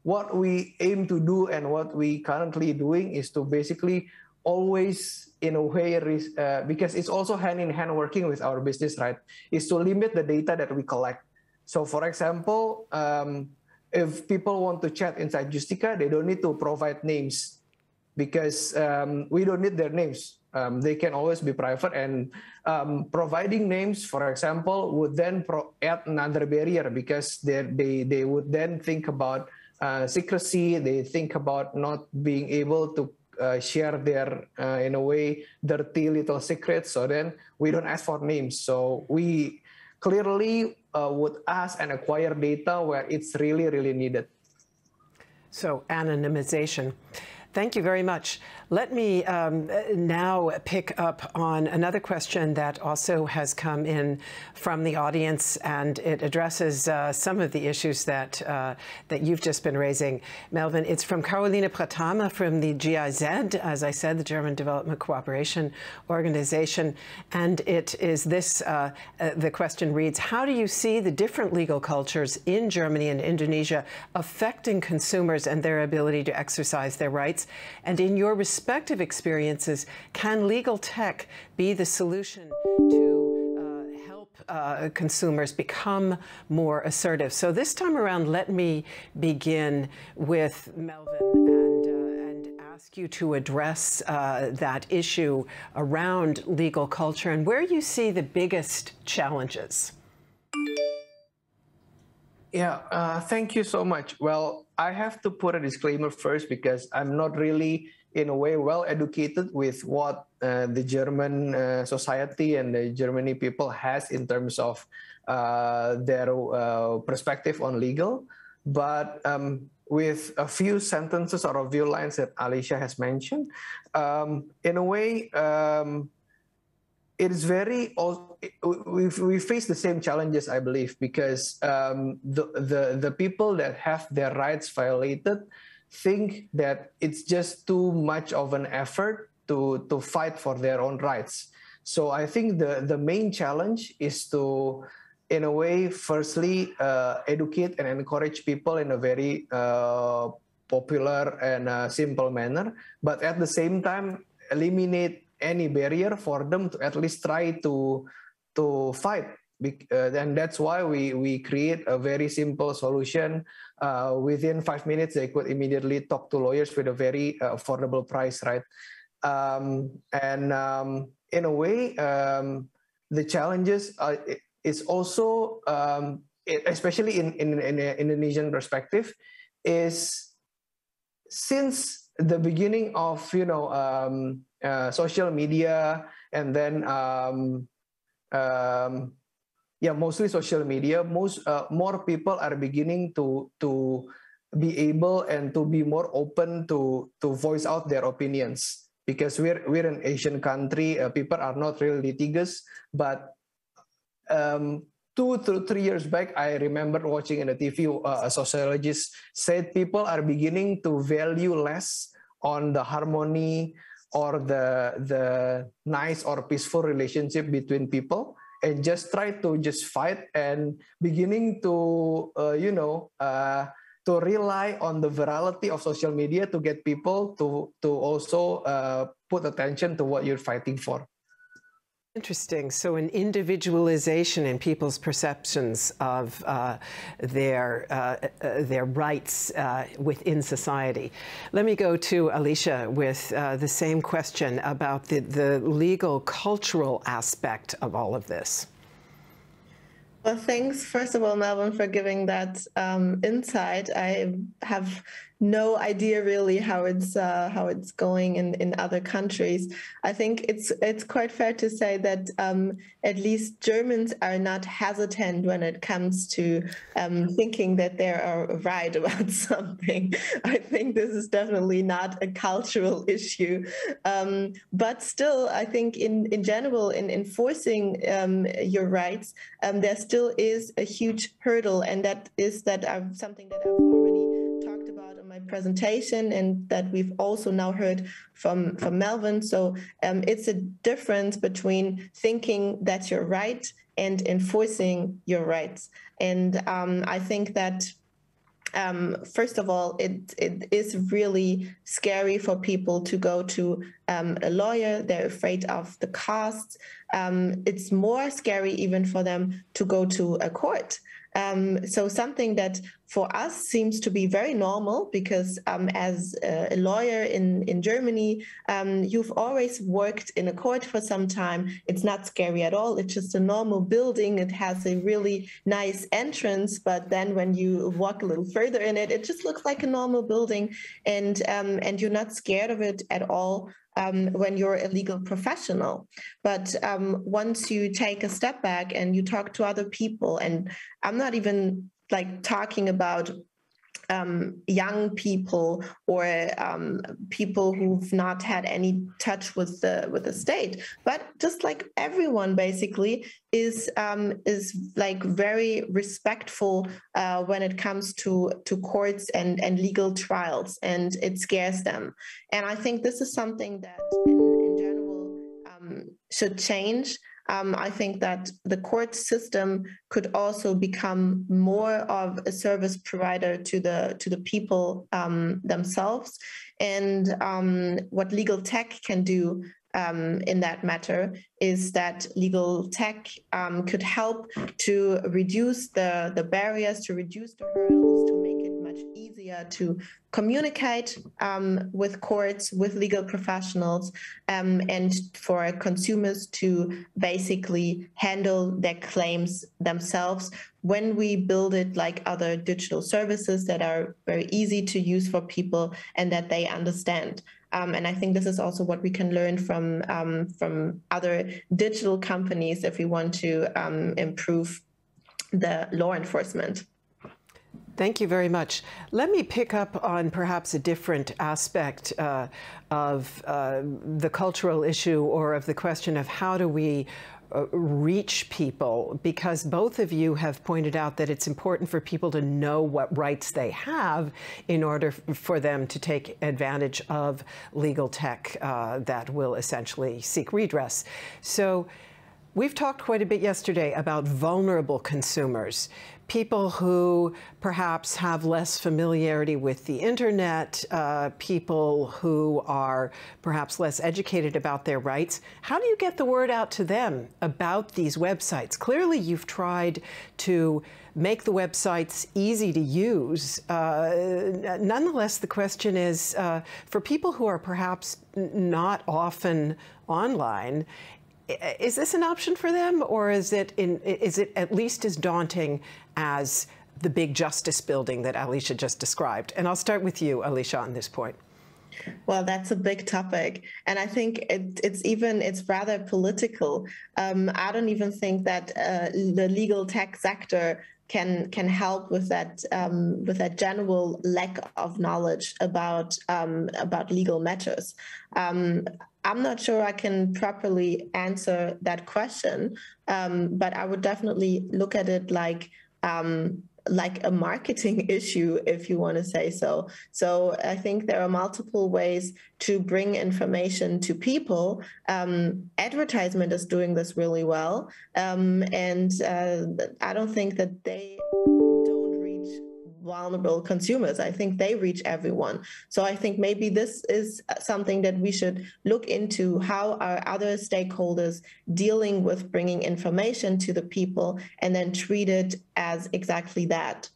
What we aim to do and what we currently doing is to basically always, in a way, because it's also hand in hand working with our business, right, is to limit the data that we collect. So, for example, if people want to chat inside Justika, they don't need to provide names, because we don't need their names. They can always be private, and providing names, for example, would then add another barrier, because they would then think about secrecy. They think about not being able to share their, in a way, dirty little secrets. So then we don't ask for names. So we clearly would ask and acquire data where it's really, really needed. So anonymization. Thank you very much. Let me now pick up on another question that also has come in from the audience, and it addresses some of the issues that you've just been raising, Melvin. It's from Carolina Pratama from the GIZ, as I said, the German Development Cooperation Organization. And it is this, the question reads, how do you see the different legal cultures in Germany and Indonesia affecting consumers and their ability to exercise their rights? And in your respective experiences, can legal tech be the solution to help consumers become more assertive? So this time around, let me begin with Melvin and ask you to address that issue around legal culture and where you see the biggest challenges. Yeah, thank you so much. Well, I have to put a disclaimer first, because I'm not really, in a way, well educated with what the German society and the Germany people has in terms of their perspective on legal. But with a few sentences or a few lines that Alicia has mentioned, in a way, it is very, we face the same challenges, I believe, because the people that have their rights violated think that it's just too much of an effort to fight for their own rights. So I think the main challenge is to, in a way, firstly, educate and encourage people in a very popular and simple manner, but at the same time, eliminate any barrier for them to at least try to fight. And that's why we create a very simple solution. Within 5 minutes, they could immediately talk to lawyers with a very affordable price, right? In a way, the challenges is also, especially in an Indonesian perspective, is since the beginning of social media, and then yeah, mostly social media, more people are beginning to be able and to be more open to voice out their opinions, because we're an Asian country. People are not really litigious, but 2 to 3 years back, I remember watching in the TV, a sociologist said people are beginning to value less on the harmony or the nice or peaceful relationship between people, and just try to just fight and beginning to to rely on the virality of social media to get people to also put attention to what you're fighting for. Interesting. So an individualization in people's perceptions of their rights within society. Let me go to Alicia with the same question about the legal, cultural aspect of all of this. Well, thanks, first of all, Melvin, for giving that insight. I have no idea really how it's going in other countries. I think it's quite fair to say that at least Germans are not hesitant when it comes to thinking that they are right about something. I think this is definitely not a cultural issue, but still, I think in general, in enforcing your rights, there still is a huge hurdle, and that is something that I've already talked about in my presentation, and that we've also now heard from Melvin. So it's a difference between thinking that you're right and enforcing your rights. And I think that first of all, it is really scary for people to go to a lawyer. They're afraid of the costs. It's more scary even for them to go to a court. So something that for us seems to be very normal, because as a lawyer in Germany, you've always worked in a court for some time. It's not scary at all. It's just a normal building. It has a really nice entrance, but then when you walk a little further in it, it just looks like a normal building, and you're not scared of it at all. When you're a legal professional. But once you take a step back and you talk to other people, and I'm not even like talking about young people or people who've not had any touch with the state, but just like everyone basically is like very respectful when it comes to courts and legal trials, and it scares them. And I think this is something that in general should change. I think that the court system could also become more of a service provider to the people themselves. And what legal tech can do in that matter is that legal tech could help to reduce the barriers, to reduce the hurdles, to make it much easier to communicate with courts, with legal professionals, and for consumers to basically handle their claims themselves when we build it like other digital services that are very easy to use for people and that they understand. And I think this is also what we can learn from other digital companies if we want to improve the law enforcement. Thank you very much. Let me pick up on perhaps a different aspect of the cultural issue, or of the question of how do we reach people, because both of you have pointed out that it's important for people to know what rights they have in order for them to take advantage of legal tech that will essentially seek redress. So we've talked quite a bit yesterday about vulnerable consumers, people who perhaps have less familiarity with the internet, people who are perhaps less educated about their rights. How do you get the word out to them about these websites? Clearly, you've tried to make the websites easy to use. Nonetheless, the question is, for people who are perhaps not often online, is this an option for them, or is it at least as daunting as the big justice building that Alicia just described? And I'll start with you, Alicia, on this point. Well, that's a big topic, and I think it's rather political. I don't even think that the legal tech sector can help with that general lack of knowledge about legal matters. I'm not sure I can properly answer that question, but I would definitely look at it like like a marketing issue, if you want to say so. So I think there are multiple ways to bring information to people. Advertisement is doing this really well. And I don't think that they don't reach vulnerable consumers. I think they reach everyone. So I think maybe this is something that we should look into. How are other stakeholders dealing with bringing information to the people and then treat it as exactly that?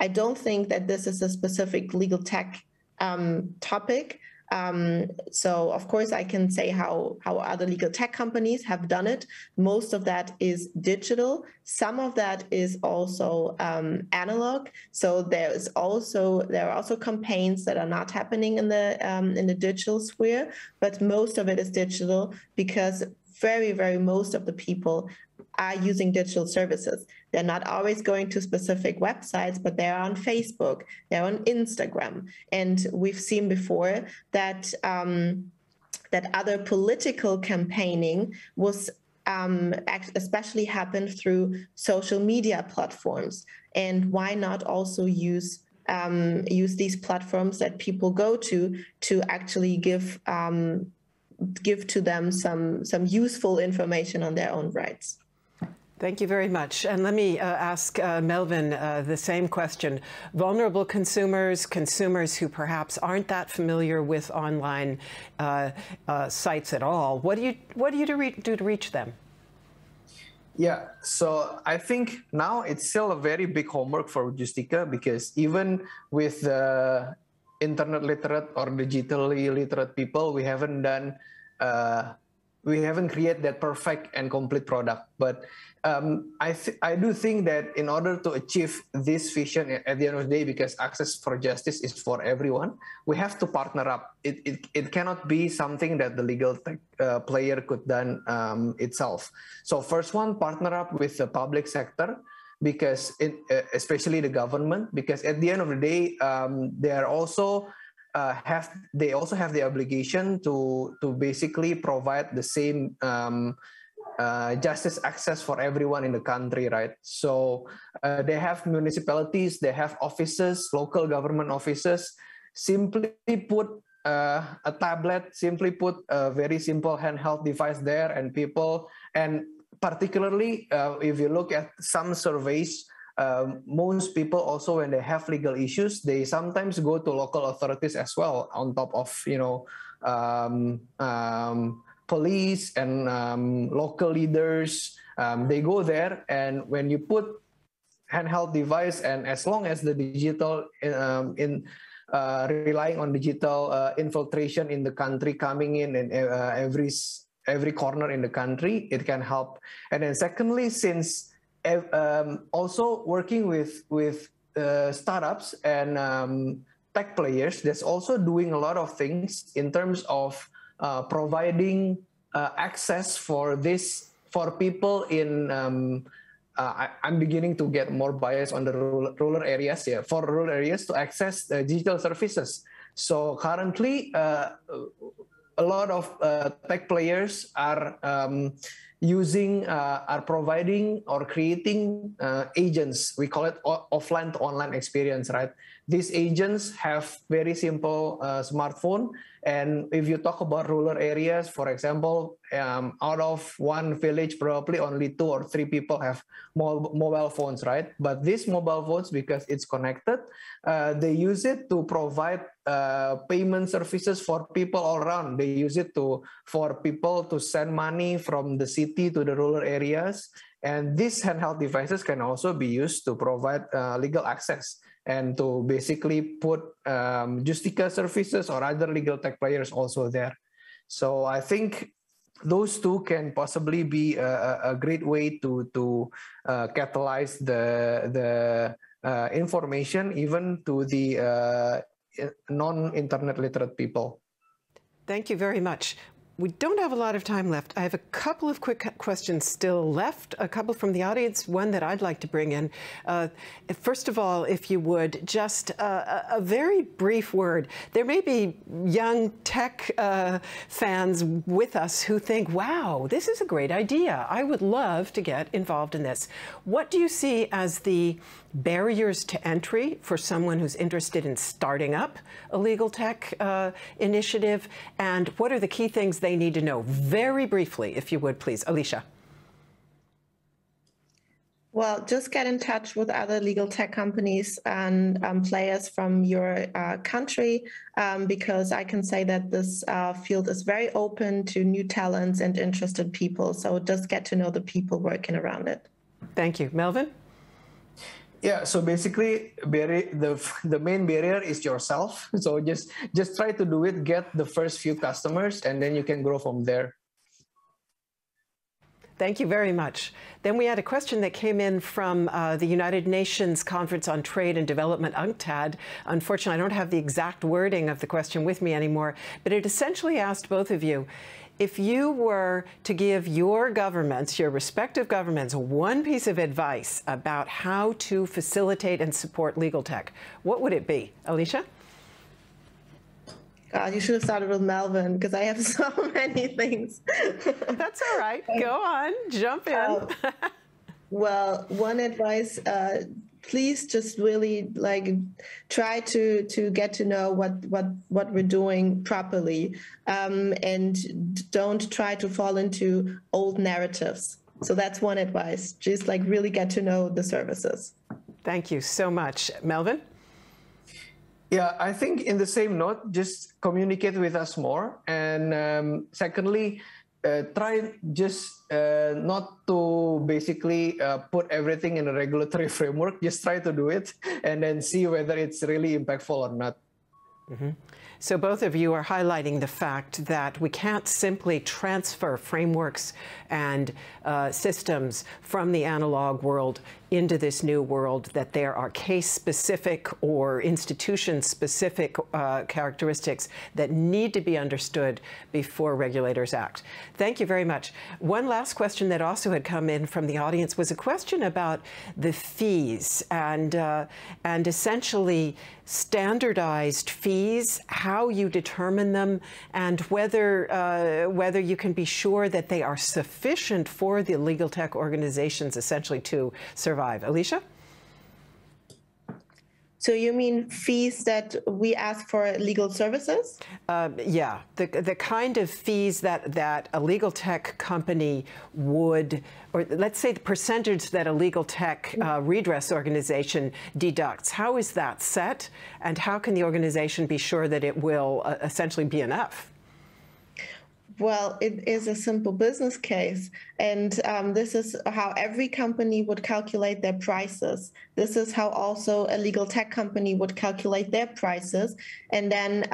I don't think that this is a specific legal tech topic. So of course I can say how other legal tech companies have done it. Most of that is digital. Some of that is also analog. So there are also campaigns that are not happening in the digital sphere, but most of it is digital because very most of the people are using digital services. They're not always going to specific websites, but they're on Facebook, they're on Instagram. And we've seen before that that other political campaigning was especially happened through social media platforms. And why not also use these platforms that people go to actually give to them some useful information on their own rights. Thank you very much. And let me ask Melvin the same question. Vulnerable consumers, consumers who perhaps aren't that familiar with online sites at all, what do you do to reach them? Yeah, so I think now it's still a very big homework for Justika, because even with the internet literate or digitally literate people, we haven't created that perfect and complete product. But I do think that in order to achieve this vision at the end of the day, because access for justice is for everyone, we have to partner up. It cannot be something that the legal tech player could done itself. So first one, partner up with the public sector, because especially the government, because at the end of the day, they are also have the obligation to basically provide the same justice access for everyone in the country, right? So they have municipalities, they have offices, local government offices. Simply put a tablet, simply put a very simple handheld device there, and people, and particularly if you look at some surveys, most people also, when they have legal issues, they sometimes go to local authorities as well, on top of, police and local leaders. They go there, and when you put handheld device, and as long as the digital relying on digital infiltration in the country, coming in every corner in the country, it can help. And then secondly, since also working with startups and tech players, that's also doing a lot of things in terms of providing access for people in I'm beginning to get more bias on the rural areas, for rural areas to access digital services. So currently a lot of tech players are providing or creating agents. We call it offline to online experience, right? These agents have very simple smartphone. And if you talk about rural areas, for example, out of one village, probably only 2 or 3 people have mobile phones, right? But these mobile phones, because it's connected, they use it to provide payment services for people all around. They use it for people to send money from the city to the rural areas. And these handheld devices can also be used to provide legal access and to basically put Justika services or other legal tech players also there. So I think those two can possibly be a great way to catalyze the information even to the non-internet literate people. Thank you very much. We don't have a lot of time left. I have a couple of quick questions still left, a couple from the audience, one that I'd like to bring in. First of all, if you would, just a very brief word. There may be young tech fans with us who think, wow, this is a great idea. I would love to get involved in this. What do you see as the barriers to entry for someone who's interested in starting up a legal tech initiative, and what are the key things they need to know? Very briefly, if you would, please. Alicia. Well, just get in touch with other legal tech companies and players from your country, because I can say that this field is very open to new talents and interested people. So just get to know the people working around it. Thank you. Melvin? Yeah, so basically, the main barrier is yourself. So just try to do it, get the first few customers, and then you can grow from there. Thank you very much. Then we had a question that came in from the United Nations Conference on Trade and Development, UNCTAD. Unfortunately, I don't have the exact wording of the question with me anymore, but it essentially asked both of you, if you were to give your governments, your respective governments, one piece of advice about how to facilitate and support legal tech, what would it be? Alicia? God, you should have started with Melvin, because I have so many things. That's all right. Go on. Jump in. Well, one advice, please just really try to get to know what we're doing properly, and don't try to fall into old narratives. So that's one advice. Just really get to know the services. Thank you so much. Melvin? Yeah, I think in the same note, just communicate with us more. And secondly, try just not to basically put everything in a regulatory framework. Just try to do it and then see whether it's really impactful or not. Mm-hmm. So both of you are highlighting the fact that we can't simply transfer frameworks and systems from the analog world into this new world, that there are case-specific or institution-specific characteristics that need to be understood before regulators act. Thank you very much. One last question that also had come in from the audience was a question about the fees and essentially standardized fees, how you determine them, and whether you can be sure that they are sufficient for the legal tech organizations essentially to survive. Alicia? So you mean fees that we ask for legal services? Yeah, the kind of fees that a legal tech company would, or let's say the percentage that a legal tech redress organization deducts. How is that set, and how can the organization be sure that it will essentially be enough? Well, it is a simple business case, and this is how every company would calculate their prices. This is how also a legal tech company would calculate their prices, and then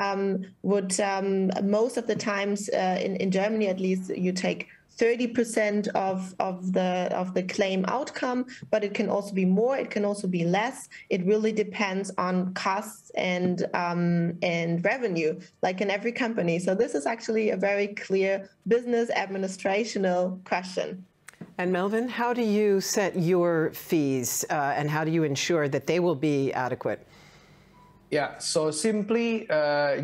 most of the times in Germany at least, you take 30% of the claim outcome, but it can also be more, it can also be less. It really depends on costs and revenue, like in every company. So this is actually a very clear business administrational question. And Melvin, how do you set your fees and how do you ensure that they will be adequate? Yeah, so simply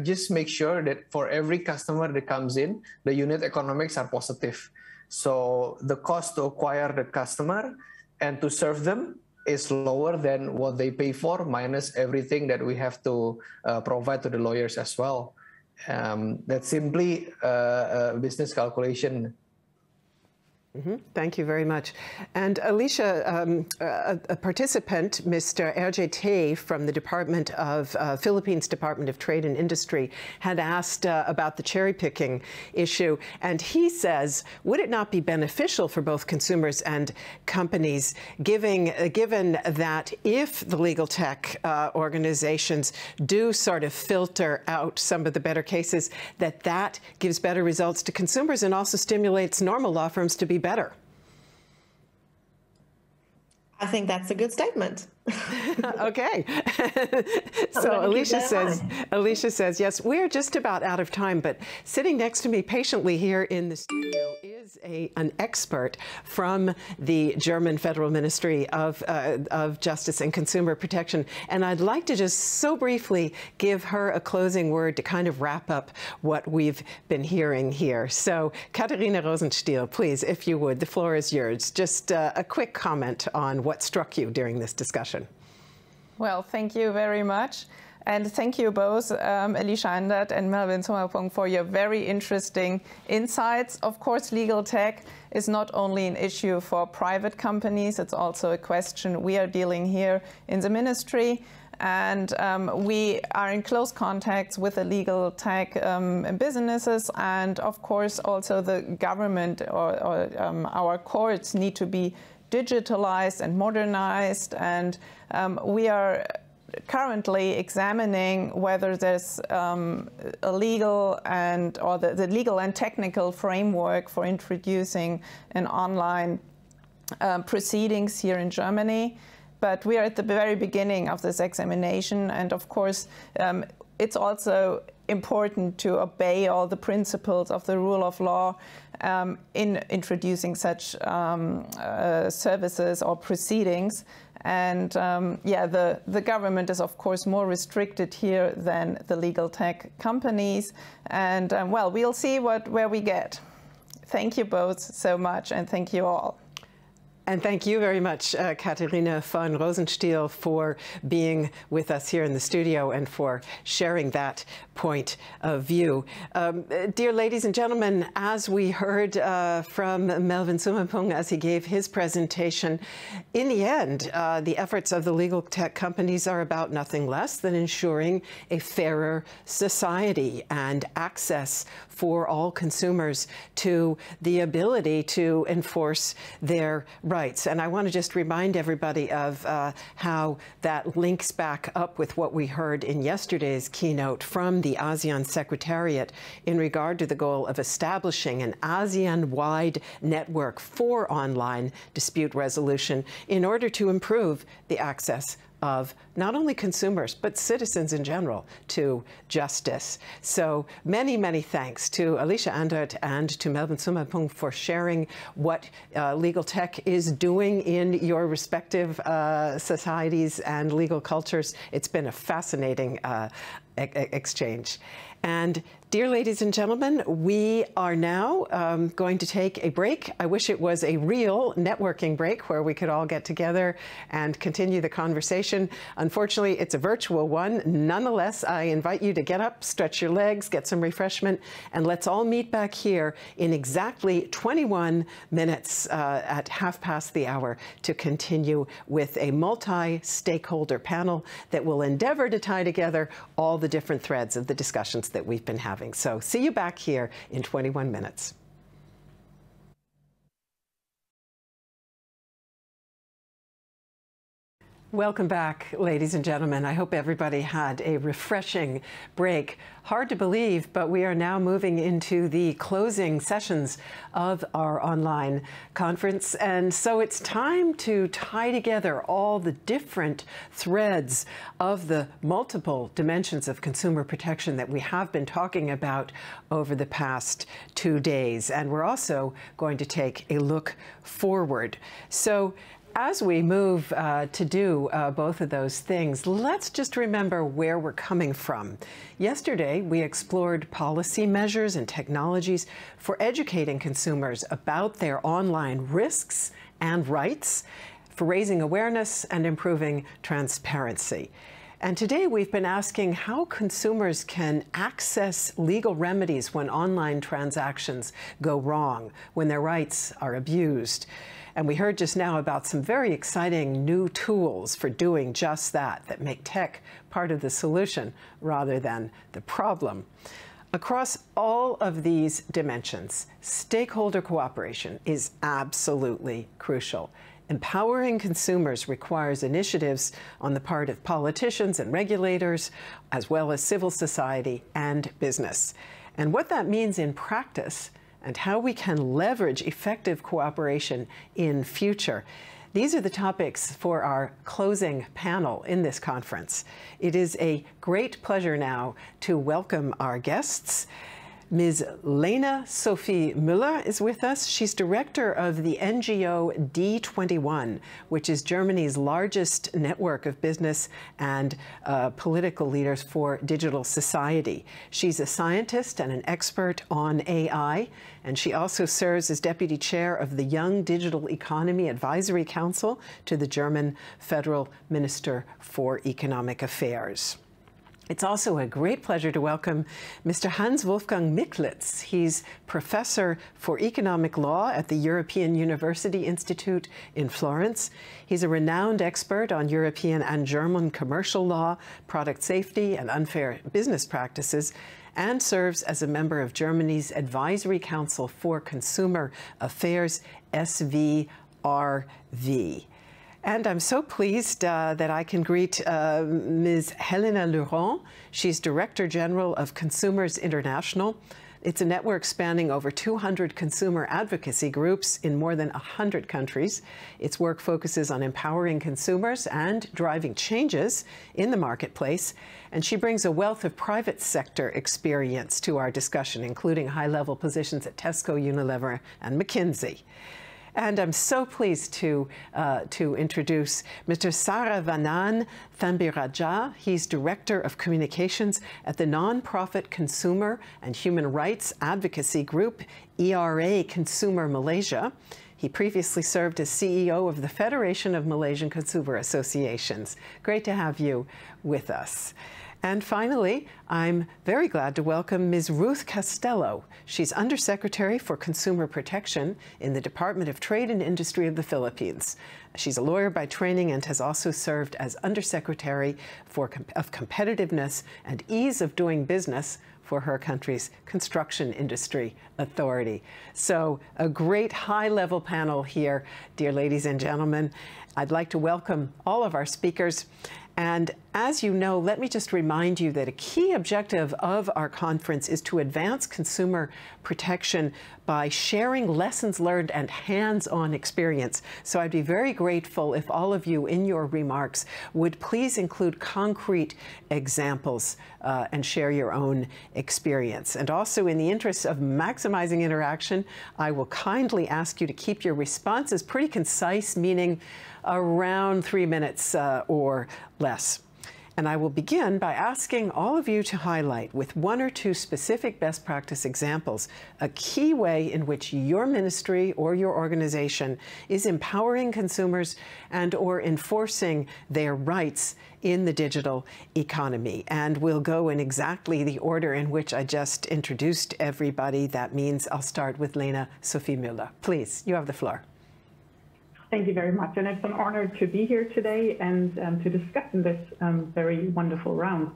just make sure that for every customer that comes in, the unit economics are positive. So the cost to acquire the customer and to serve them is lower than what they pay for, minus everything that we have to provide to the lawyers as well. That's simply a business calculation. Mm-hmm. Thank you very much. And Alicia, a participant, Mr. RJT from the Philippines Department of Trade and Industry, had asked about the cherry picking issue. And he says, would it not be beneficial for both consumers and companies, given that if the legal tech organizations do sort of filter out some of the better cases, that gives better results to consumers and also stimulates normal law firms to be better? I think that's a good statement. Okay. So Alicia says, yes, we're just about out of time, but sitting next to me patiently here in the studio is an expert from the German Federal Ministry of Justice and Consumer Protection. And I'd like to just so briefly give her a closing word to kind of wrap up what we've been hearing here. So Katharina Rosenstiel, please, if you would, the floor is yours. Just a quick comment on what struck you during this discussion. Well, thank you very much. And thank you both, Alicia Andert and Melvin Sommerpong, for your very interesting insights. Of course, legal tech is not only an issue for private companies, it's also a question we are dealing here in the ministry. And we are in close contact with the legal tech businesses, and of course also the government or our courts need to be digitalized and modernized, and we are currently examining whether there's a legal and or the legal and technical framework for introducing an online proceedings here in Germany. But we are at the very beginning of this examination, and of course it's also important to obey all the principles of the rule of law in introducing such services or proceedings. And yeah, the government is of course more restricted here than the legal tech companies. And well, we'll see where we get. Thank you both so much, and thank you all. And thank you very much, Katharina von Rosenstiel, for being with us here in the studio and for sharing that point of view. Dear ladies and gentlemen, as we heard from Melvin Sommerpong as he gave his presentation, in the end, the efforts of the legal tech companies are about nothing less than ensuring a fairer society and access for all consumers to the ability to enforce their rights. And I want to just remind everybody of how that links back up with what we heard in yesterday's keynote from the ASEAN Secretariat in regard to the goal of establishing an ASEAN-wide network for online dispute resolution in order to improve the access of not only consumers, but citizens in general to justice. So many, many thanks to Alicia Andert and to Melvin Sommerpong for sharing what legal tech is doing in your respective societies and legal cultures. It's been a fascinating exchange. And dear ladies and gentlemen, we are now going to take a break. I wish it was a real networking break where we could all get together and continue the conversation. Unfortunately, it's a virtual one. Nonetheless, I invite you to get up, stretch your legs, get some refreshment, and let's all meet back here in exactly 21 minutes at 1:30 to continue with a multi-stakeholder panel that will endeavor to tie together all the different threads of the discussions that we've been having. So see you back here in 21 minutes. Welcome back, ladies and gentlemen. I hope everybody had a refreshing break. Hard to believe, but we are now moving into the closing sessions of our online conference. And so it's time to tie together all the different threads of the multiple dimensions of consumer protection that we have been talking about over the past 2 days. And we're also going to take a look forward. So as we move to do both of those things, let's just remember where we're coming from. Yesterday, we explored policy measures and technologies for educating consumers about their online risks and rights, for raising awareness and improving transparency. And today we've been asking how consumers can access legal remedies when online transactions go wrong, when their rights are abused. And we heard just now about some very exciting new tools for doing just that, that make tech part of the solution rather than the problem. Across all of these dimensions, stakeholder cooperation is absolutely crucial. Empowering consumers requires initiatives on the part of politicians and regulators, as well as civil society and business. And what that means in practice and how we can leverage effective cooperation in future, These are the topics for our closing panel in this conference. It is a great pleasure now to welcome our guests. Ms. Lena Sophie Müller is with us. She's director of the NGO D21, which is Germany's largest network of business and political leaders for digital society. She's a scientist and an expert on AI, and she also serves as deputy chair of the Young Digital Economy Advisory Council to the German Federal Minister for Economic Affairs. It's also a great pleasure to welcome Mr. Hans Wolfgang Michlitz. He's professor for economic law at the European University Institute in Florence. He's a renowned expert on European and German commercial law, product safety, and unfair business practices, and serves as a member of Germany's Advisory Council for Consumer Affairs, SVRV. And I'm so pleased that I can greet Ms. Helena Laurent. She's Director General of Consumers International. It's a network spanning over 200 consumer advocacy groups in more than 100 countries. Its work focuses on empowering consumers and driving changes in the marketplace. And she brings a wealth of private sector experience to our discussion, including high-level positions at Tesco, Unilever, and McKinsey. And I'm so pleased to introduce Mr. Sara Vanan Thambiraja. He's Director of Communications at the nonprofit Consumer and Human Rights Advocacy Group, ERA Consumer Malaysia. He previously served as CEO of the Federation of Malaysian Consumer Associations. Great to have you with us. And finally, I'm very glad to welcome Ms. Ruth Castello. She's Undersecretary for Consumer Protection in the Department of Trade and Industry of the Philippines. She's a lawyer by training and has also served as Undersecretary of Competitiveness and Ease of Doing Business for her country's Construction Industry Authority. So a great high-level panel here, dear ladies and gentlemen. I'd like to welcome all of our speakers. And as you know, let me just remind you that a key objective of our conference is to advance consumer protection by sharing lessons learned and hands-on experience. So I'd be very grateful if all of you in your remarks would please include concrete examples and share your own experience. And also, in the interest of maximizing interaction, I will kindly ask you to keep your responses pretty concise, meaning around 3 minutes or less. And I will begin by asking all of you to highlight with 1 or 2 specific best practice examples a key way in which your ministry or your organization is empowering consumers and or enforcing their rights in the digital economy. And we'll go in exactly the order in which I just introduced everybody. That means I'll start with Lena Sophie Müller. Please, you have the floor. Thank you very much. And it's an honor to be here today and to discuss in this very wonderful round.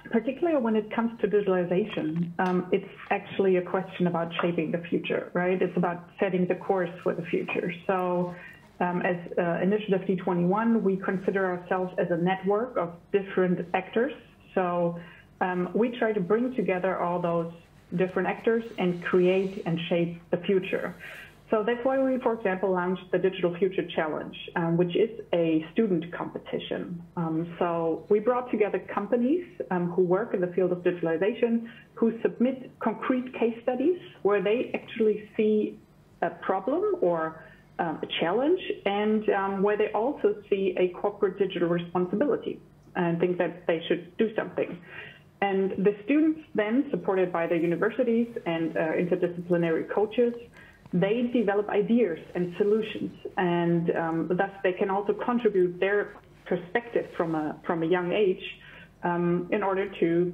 Particularly when it comes to digitalization, it's actually a question about shaping the future, right? It's about setting the course for the future. So as Initiative D21, we consider ourselves as a network of different actors. So we try to bring together all those different actors and create and shape the future. So that's why we, for example, launched the Digital Future Challenge, which is a student competition. So we brought together companies who work in the field of digitalization, who submit concrete case studies where they actually see a problem or a challenge, and where they also see a corporate digital responsibility and think that they should do something. And the students then, supported by the universities and interdisciplinary coaches, they develop ideas and solutions, and thus they can also contribute their perspective from a young age in order to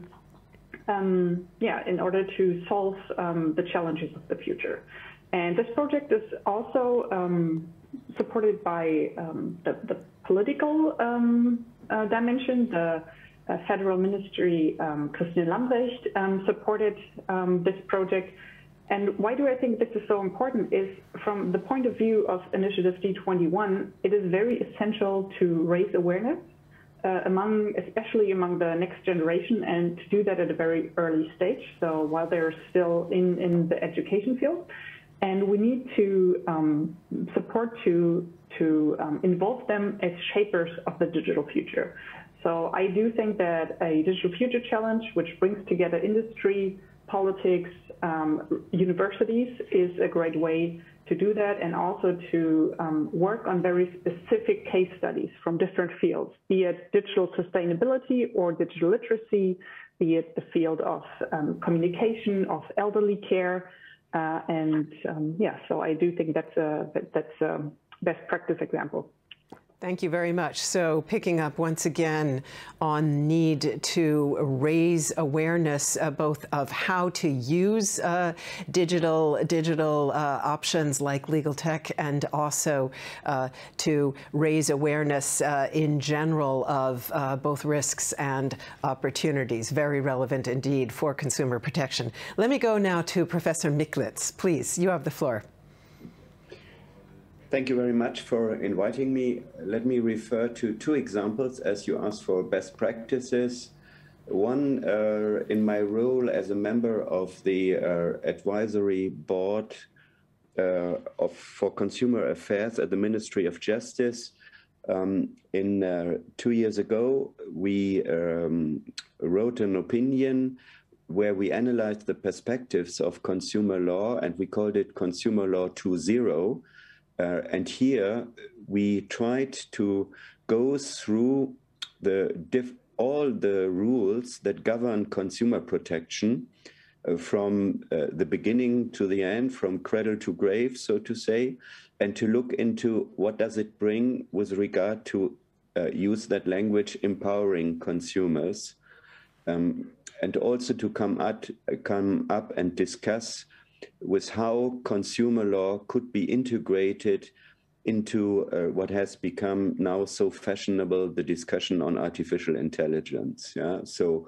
solve the challenges of the future. And this project is also supported by the political dimension. The Federal Ministry, Christine Lambrecht, supported this project. And why do I think this is so important is from the point of view of Initiative D21, it is very essential to raise awareness especially among the next generation, and to do that at a very early stage. So while they're still in the education field, And we need to support to involve them as shapers of the digital future. So I do think that a digital future challenge, which brings together industry, politics, universities, is a great way to do that, and also to work on very specific case studies from different fields, be it digital sustainability or digital literacy, be it the field of communication, of elderly care, yeah, so I do think that's a best practice example. Thank you very much. So picking up once again on need to raise awareness both of how to use digital options like legal tech, and also to raise awareness in general of both risks and opportunities. Very relevant indeed for consumer protection. Let me go now to Professor Miklitz. Please, you have the floor. Thank you very much for inviting me. Let me refer to two examples as you asked for best practices. One, in my role as a member of the advisory board for consumer affairs at the Ministry of Justice. 2 years ago, we wrote an opinion where we analyzed the perspectives of consumer law, and we called it Consumer Law 2.0. And here we tried to go through all the rules that govern consumer protection from the beginning to the end, from cradle to grave, so to say, and to look into what does it bring with regard to use that language, empowering consumers, and also to come up and discuss with how consumer law could be integrated into what has become now so fashionable, the discussion on artificial intelligence. Yeah? So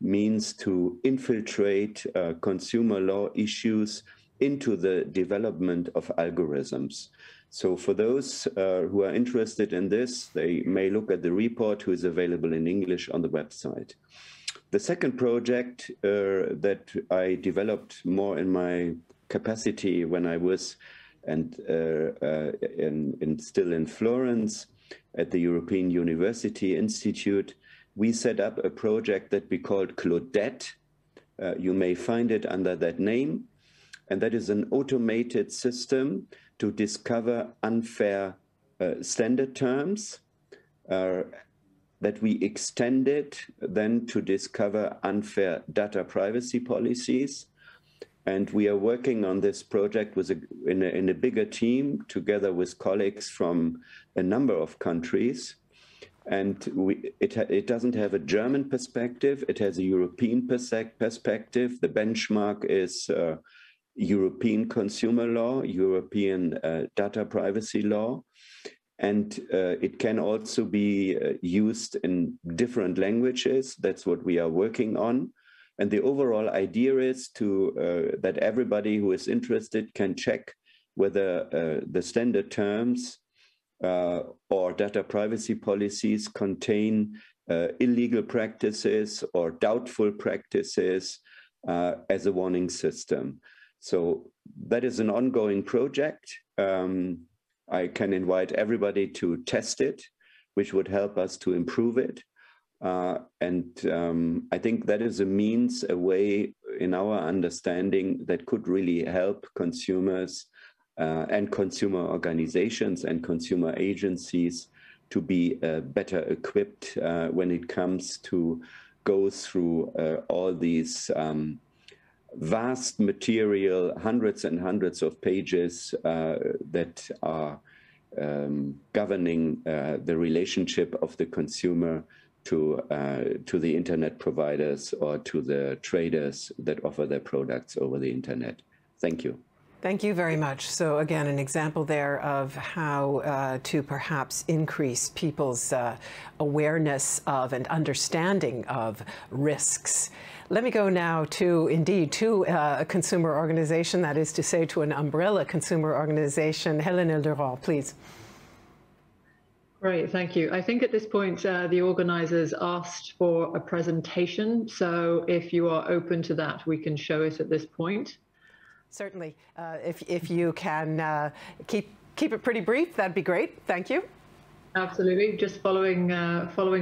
means to infiltrate consumer law issues into the development of algorithms. So for those who are interested in this, they may look at the report, who is available in English on the website. The second project that I developed more in my capacity when I was still in Florence at the European University Institute, we set up a project that we called Claudette. You may find it under that name. And that is an automated system to discover unfair standard terms that we extended then to discover unfair data privacy policies. And we are working on this project in a bigger team together with colleagues from a number of countries. And it doesn't have a German perspective, it has a European perspective. The benchmark is European consumer law, European data privacy law. And it can also be used in different languages. That's what we are working on. And the overall idea is that everybody who is interested can check whether the standard terms or data privacy policies contain illegal practices or doubtful practices as a warning system. So that is an ongoing project. I can invite everybody to test it, which would help us to improve it. I think that is a way in our understanding that could really help consumers and consumer organizations and consumer agencies to be better equipped when it comes to go through all these vast material, hundreds and hundreds of pages that are governing the relationship of the consumer to the internet providers or to the traders that offer their products over the internet. Thank you. Thank you very much. So again, an example there of how to perhaps increase people's awareness of and understanding of risks. Let me go now to a consumer organization, that is to say to an umbrella consumer organization. Helena Leroy, please. Great, thank you. I think at this point, the organizers asked for a presentation. So if you are open to that, we can show it at this point. Certainly. If you can keep it pretty brief, that'd be great. Thank you. Absolutely, just following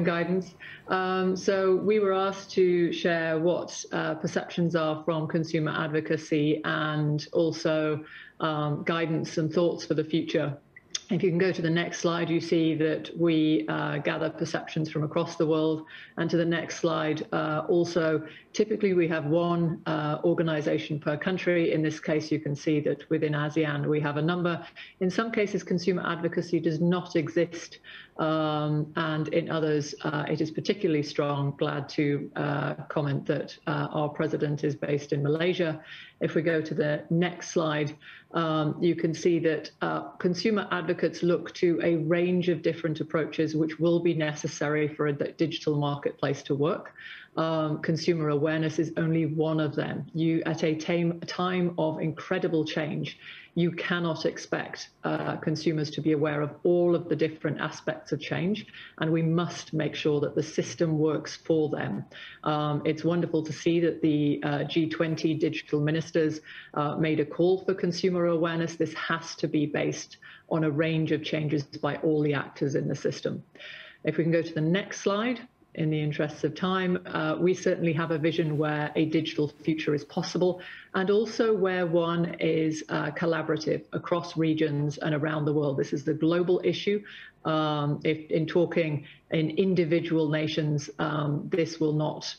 guidance. So we were asked to share what perceptions are from consumer advocacy and also guidance and thoughts for the future. If you can go to the next slide, you see that we gather perceptions from across the world. And to the next slide, also, typically we have one organization per country. In this case, you can see that within ASEAN, we have a number. In some cases, consumer advocacy does not exist. And in others, it is particularly strong. Glad to comment that our president is based in Malaysia. If we go to the next slide, you can see that consumer advocates look to a range of different approaches which will be necessary for a digital marketplace to work. Consumer awareness is only one of them. At a time of incredible change, you cannot expect consumers to be aware of all of the different aspects of change, and we must make sure that the system works for them. It's wonderful to see that the G20 digital ministers made a call for consumer awareness. This has to be based on a range of changes by all the actors in the system. If we can go to the next slide. In the interests of time, we certainly have a vision where a digital future is possible, and also where one is collaborative across regions and around the world. This is the global issue. If in talking in individual nations, this will not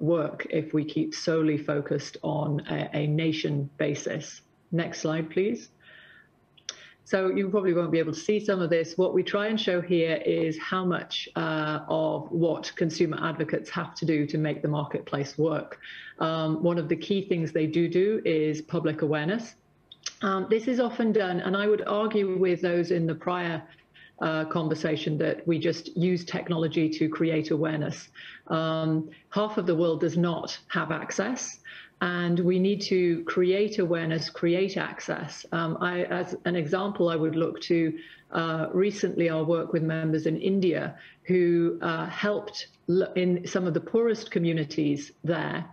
work if we keep solely focused on a nation basis. Next slide, please. So you probably won't be able to see some of this. What we try and show here is how much of what consumer advocates have to do to make the marketplace work. One of the key things they do is public awareness. This is often done, and I would argue with those in the prior conversation that we just use technology to create awareness. Half of the world does not have access. And we need to create awareness, create access. As an example, I would look to recently our work with members in India who helped in some of the poorest communities there,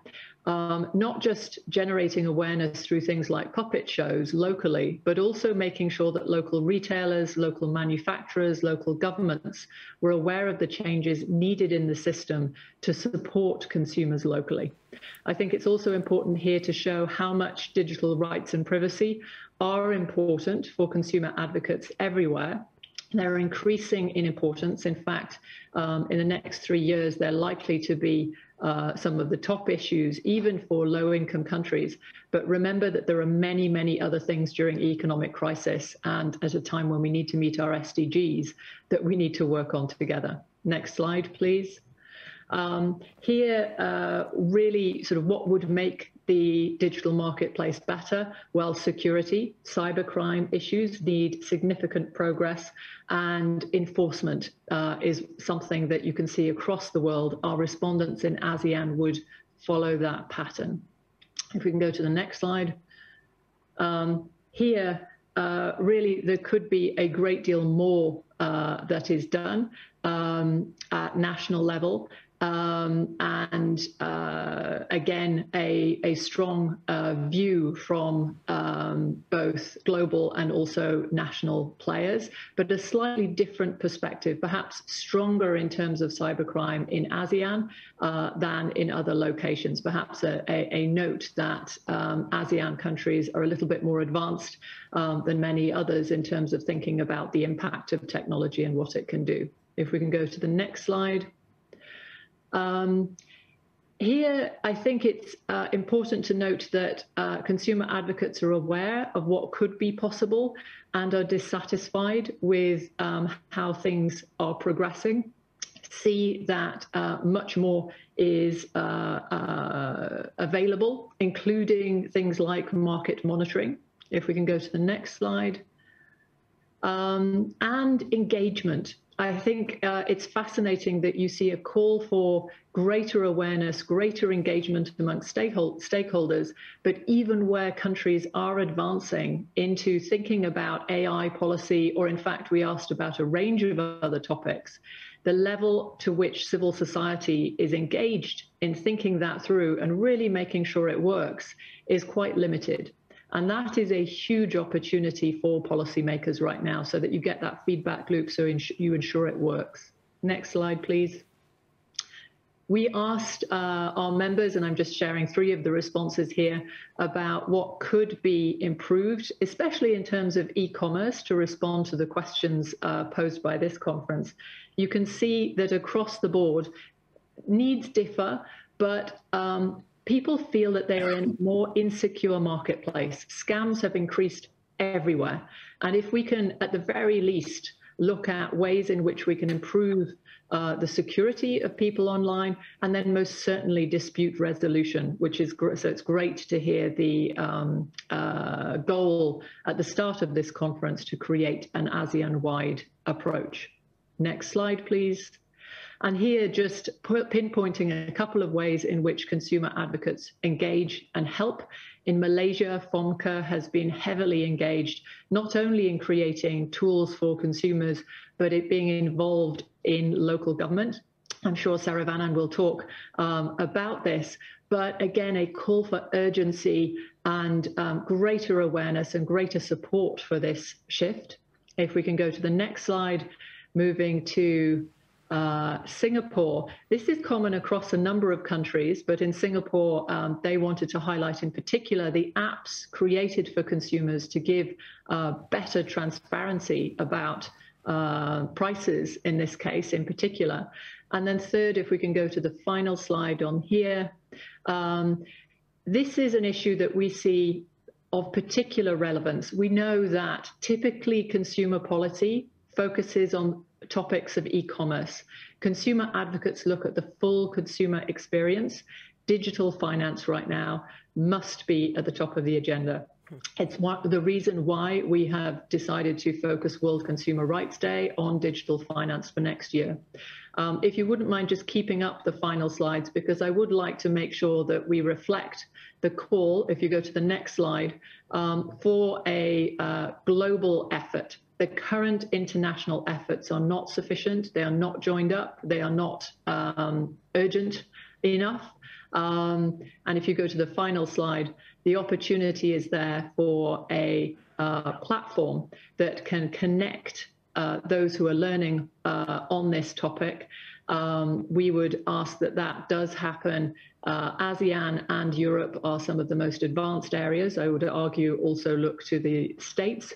not just generating awareness through things like puppet shows locally, but also making sure that local retailers, local manufacturers, local governments were aware of the changes needed in the system to support consumers locally. I think it's also important here to show how much digital rights and privacy are important for consumer advocates everywhere. They're increasing in importance. In fact, in the next 3 years, they're likely to be some of the top issues, even for low-income countries. But remember that there are many, many other things during economic crisis and at a time when we need to meet our SDGs that we need to work on together. Next slide, please. Here, really sort of what would make the digital marketplace better? Well, security, cybercrime issues need significant progress, and enforcement is something that you can see across the world. Our respondents in ASEAN would follow that pattern. If we can go to the next slide. Here, really, there could be a great deal more that is done at national level. Again, a strong view from both global and also national players, but a slightly different perspective, perhaps stronger in terms of cybercrime in ASEAN than in other locations. Perhaps a note that ASEAN countries are a little bit more advanced than many others in terms of thinking about the impact of technology and what it can do. If we can go to the next slide. Here, I think it's important to note that consumer advocates are aware of what could be possible and are dissatisfied with how things are progressing, see that much more is available, including things like market monitoring. If we can go to the next slide. And engagement. I think it's fascinating that you see a call for greater awareness, greater engagement amongst stakeholders, but even where countries are advancing into thinking about AI policy, or in fact, we asked about a range of other topics, the level to which civil society is engaged in thinking that through and really making sure it works is quite limited. And that is a huge opportunity for policymakers right now, so that you get that feedback loop, so you ensure it works. Next slide, please. We asked our members, and I'm just sharing 3 of the responses here, about what could be improved, especially in terms of e-commerce, to respond to the questions posed by this conference. You can see that across the board, needs differ, but people feel that they are in a more insecure marketplace. Scams have increased everywhere. And if we can, at the very least, look at ways in which we can improve the security of people online, and then most certainly dispute resolution, which is so it's great to hear the goal at the start of this conference to create an ASEAN-wide approach. Next slide, please. And here, just pinpointing a couple of ways in which consumer advocates engage and help. In Malaysia, FOMCA has been heavily engaged, not only in creating tools for consumers, but it being involved in local government. I'm sure Sarah Vanan will talk about this, but again, a call for urgency and greater awareness and greater support for this shift. If we can go to the next slide, moving to Singapore. This is common across a number of countries, but in Singapore, they wanted to highlight in particular the apps created for consumers to give better transparency about prices, in this case in particular. And then third, if we can go to the final slide on here, this is an issue that we see of particular relevance. We know that typically consumer policy focuses on topics of e-commerce. Consumer advocates look at the full consumer experience. Digital finance right now must be at the top of the agenda. It's the reason why we have decided to focus World Consumer Rights Day on digital finance for next year. If you wouldn't mind just keeping up the final slides, because I would like to make sure that we reflect the call, if you go to the next slide, for a global effort. The current international efforts are not sufficient. They are not joined up. They are not urgent enough. And if you go to the final slide, the opportunity is there for a platform that can connect those who are learning on this topic. We would ask that that does happen. ASEAN and Europe are some of the most advanced areas. I would argue also look to the States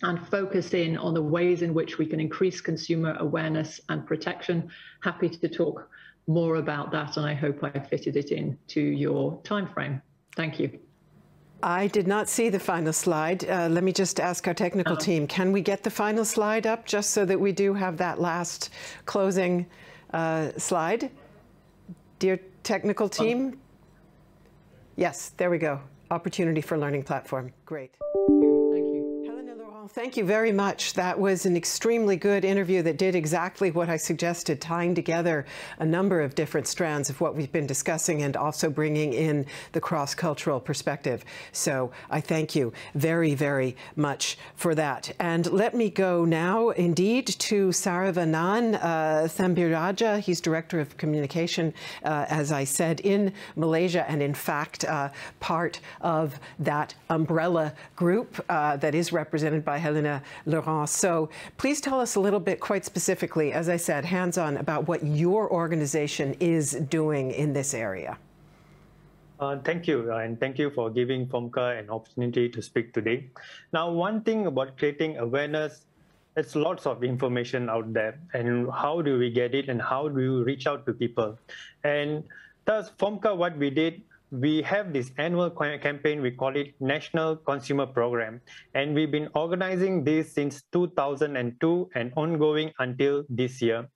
and focus in on the ways in which we can increase consumer awareness and protection. Happy to talk more about that, and I hope I fitted it in to your time frame. Thank you. I did not see the final slide. Let me just ask our technical team, can we get the final slide up just so that we do have that last closing slide? Dear technical team? Yes, there we go. Opportunity for Learning platform. Great. Thank you very much. That was an extremely good interview that did exactly what I suggested, tying together a number of different strands of what we've been discussing and also bringing in the cross-cultural perspective. So I thank you very, very much for that. And let me go now, indeed, to Sarah Vanan Thambiraja. He's Director of Communication, as I said, in Malaysia, and in fact, part of that umbrella group that is represented by Helena Laurent. So please tell us a little bit, quite specifically, as I said, hands-on, about what your organization is doing in this area. Thank you, and thank you for giving FOMCA an opportunity to speak today. Now, one thing about creating awareness, there's lots of information out there, and how do we get it, and how do you reach out to people? And thus, FOMCA, what we did, we have this annual campaign, we call it National Consumer Program, and we've been organizing this since 2002 and ongoing until this year.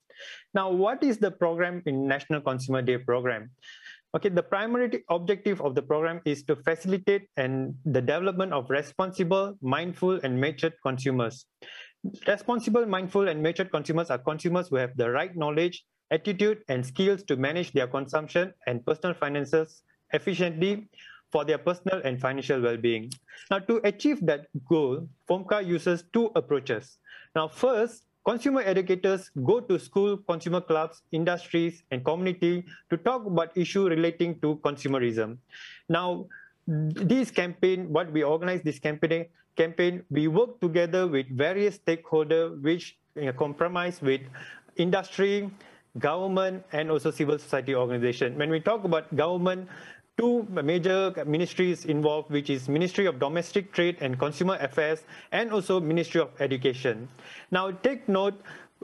Now, what is the program in National Consumer Day program? Okay, the primary objective of the program is to facilitate the development of responsible, mindful, and matured consumers. Responsible, mindful, and matured consumers are consumers who have the right knowledge, attitude, and skills to manage their consumption and personal finances efficiently for their personal and financial well-being. Now, to achieve that goal, FOMCA uses 2 approaches. Now, first, consumer educators go to school, consumer clubs, industries, and community to talk about issues relating to consumerism. Now, this campaign, what we organize this campaign, we work together with various stakeholders, which compromise with industry, government, and also civil society organization. When we talk about government, two major ministries involved, which is Ministry of Domestic Trade and Consumer Affairs, and also Ministry of Education. Now, take note,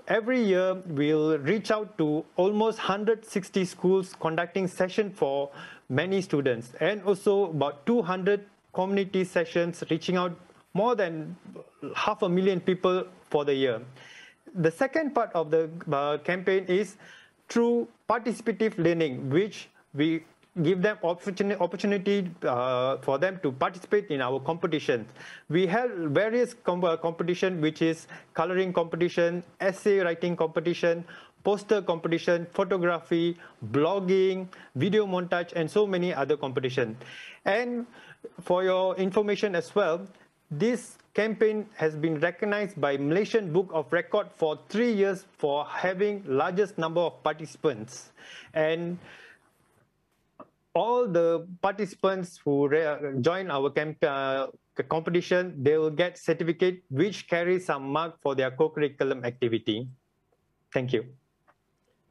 every year we'll reach out to almost 160 schools conducting sessions for many students, and also about 200 community sessions reaching out more than 500,000 people for the year. The second part of the campaign is through participative learning, which we give them opportunity for them to participate in our competitions. We have various competition, which is coloring competition, essay writing competition, poster competition, photography, blogging, video montage, and so many other competitions. And for your information as well, this campaign has been recognized by Malaysian Book of Record for 3 years for having largest number of participants. And all the participants who join our competition, they will get certificate which carry some mark for their co-curriculum activity. Thank you.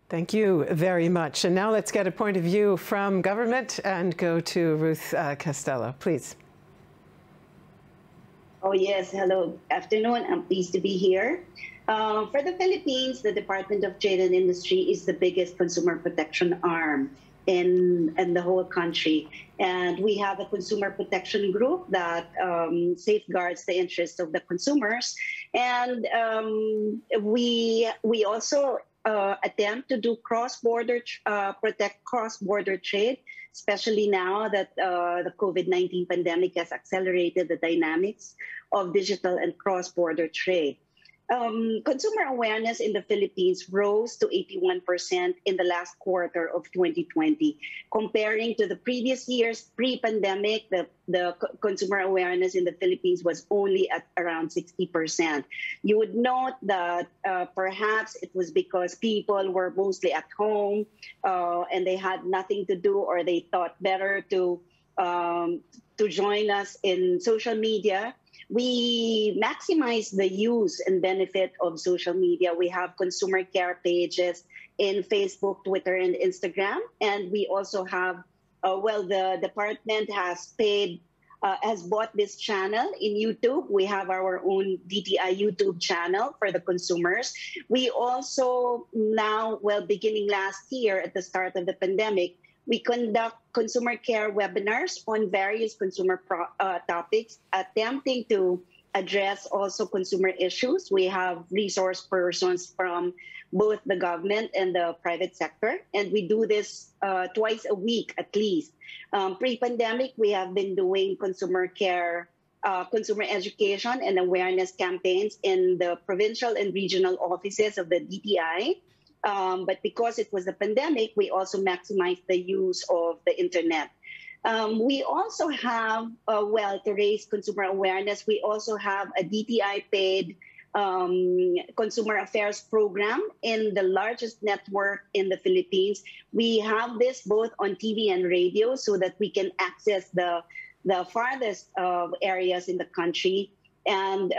Thank you very much. And now let's get a point of view from government and go to Ruth Castello, please. Oh, yes. Hello. Afternoon. I'm pleased to be here. For the Philippines, the Department of Trade and Industry is the biggest consumer protection arm in the whole country. And we have a consumer protection group that safeguards the interests of the consumers. And we also attempt to do cross-border, protect cross-border trade, especially now that the COVID-19 pandemic has accelerated the dynamics of digital and cross-border trade. Consumer awareness in the Philippines rose to 81% in the last quarter of 2020. Comparing to the previous years, pre-pandemic, the consumer awareness in the Philippines was only at around 60%. You would note that perhaps it was because people were mostly at home and they had nothing to do, or they thought better to join us in social media. We maximize the use and benefit of social media. We have consumer care pages in Facebook, Twitter, and Instagram. And we also have, the department has bought this channel in YouTube. We have our own DTI YouTube channel for the consumers. We also now, beginning last year at the start of the pandemic, we conduct consumer care webinars on various consumer topics, attempting to address also consumer issues. We have resource persons from both the government and the private sector, and we do this twice a week at least. Pre-pandemic, we have been doing consumer care, consumer education and awareness campaigns in the provincial and regional offices of the DTI. But because it was a pandemic, we also maximized the use of the internet. We also have, to raise consumer awareness, we also have a DTI paid consumer affairs program in the largest network in the Philippines. We have this both on TV and radio so that we can access the farthest areas in the country. And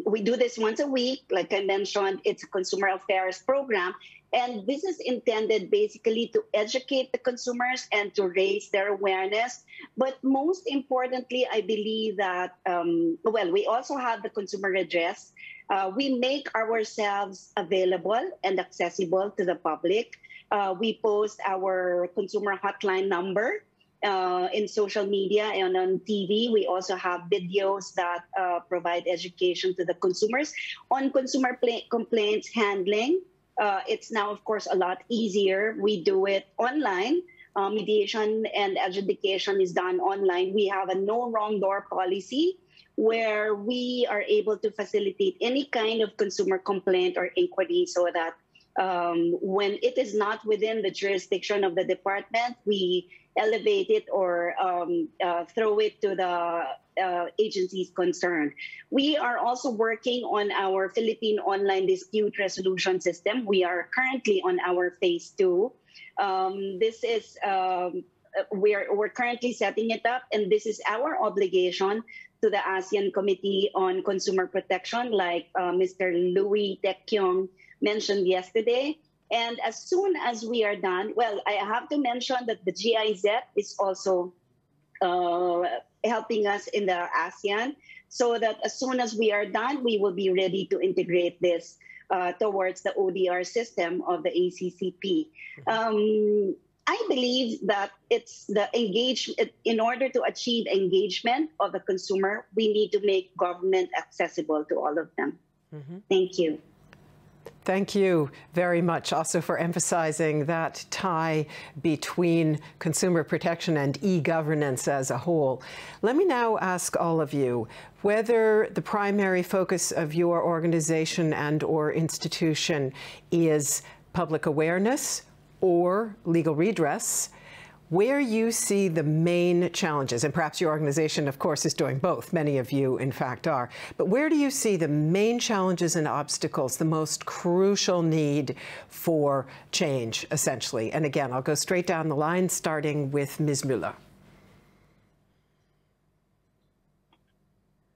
we do this once a week. Like I mentioned, it's a consumer affairs program. And this is intended basically to educate the consumers and to raise their awareness. But most importantly, I believe that, we also have the consumer redress. We make ourselves available and accessible to the public. We post our consumer hotline number in social media and on TV. We also have videos that provide education to the consumers on consumer complaints handling. It's now, of course, a lot easier. We do it online. Mediation and adjudication is done online. We have a no wrong door policy where we are able to facilitate any kind of consumer complaint or inquiry so that when it is not within the jurisdiction of the department, we elevate it or throw it to the agencies concerned. We are also working on our Philippine online dispute resolution system. We are currently on our phase 2. This is we're currently setting it up, and this is our obligation to the ASEAN Committee on Consumer Protection, like Mr. Louis Tek Kyung mentioned yesterday. And as soon as we are done, well, I have to mention that the GIZ is also helping us in the ASEAN, so that as soon as we are done, we will be ready to integrate this towards the ODR system of the ACCP. I believe that it's the engagement. In order to achieve engagement of the consumer, we need to make government accessible to all of them. Thank you. Thank you very much also for emphasizing that tie between consumer protection and e-governance as a whole. Let me now ask all of you whether the primary focus of your organization and/or institution is public awareness or legal redress, where you see the main challenges, and perhaps your organization, of course, is doing both. Many of you, in fact, are. But where do you see the main challenges and obstacles, the most crucial need for change, essentially? And again, I'll go straight down the line, starting with Ms. Müller.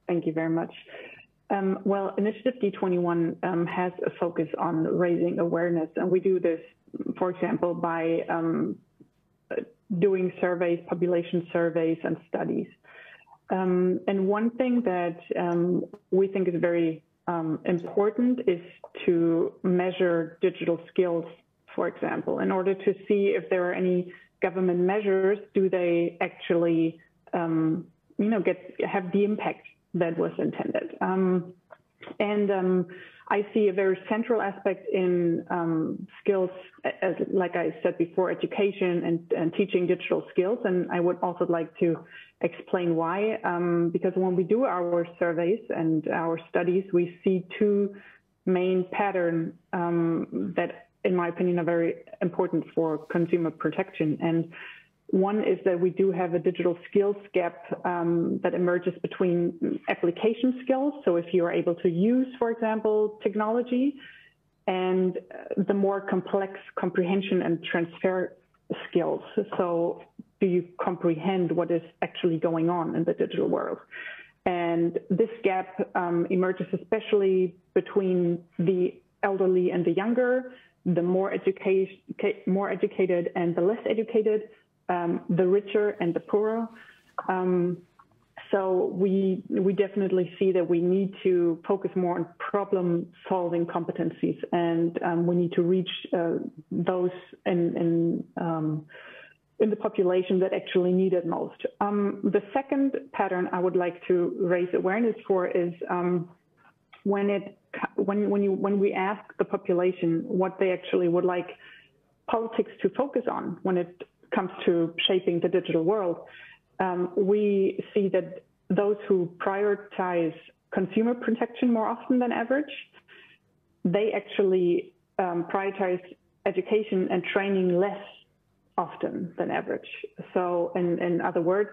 Thank you very much. Well, Initiative D21 has a focus on raising awareness, and we do this, for example, by doing surveys, population surveys and studies. And one thing that we think is very important is to measure digital skills, for example, in order to see if there are any government measures, do they actually have the impact that was intended. I see a very central aspect in skills, as, like I said before, education and teaching digital skills. And I would also like to explain why, because when we do our surveys and our studies, we see two main patterns that, in my opinion, are very important for consumer protection. And one is that we do have a digital skills gap that emerges between application skills. So if you are able to use, for example, technology, and the more complex comprehension and transfer skills. So do you comprehend what is actually going on in the digital world? And this gap emerges especially between the elderly and the younger, the more educated and the less educated, the richer and the poorer. So we definitely see that we need to focus more on problem-solving competencies, and we need to reach those in the population that actually need it most. The second pattern I would like to raise awareness for is when we ask the population what they actually would like politics to focus on when it comes to shaping the digital world, we see that those who prioritize consumer protection more often than average, they actually prioritize education and training less often than average. So in other words,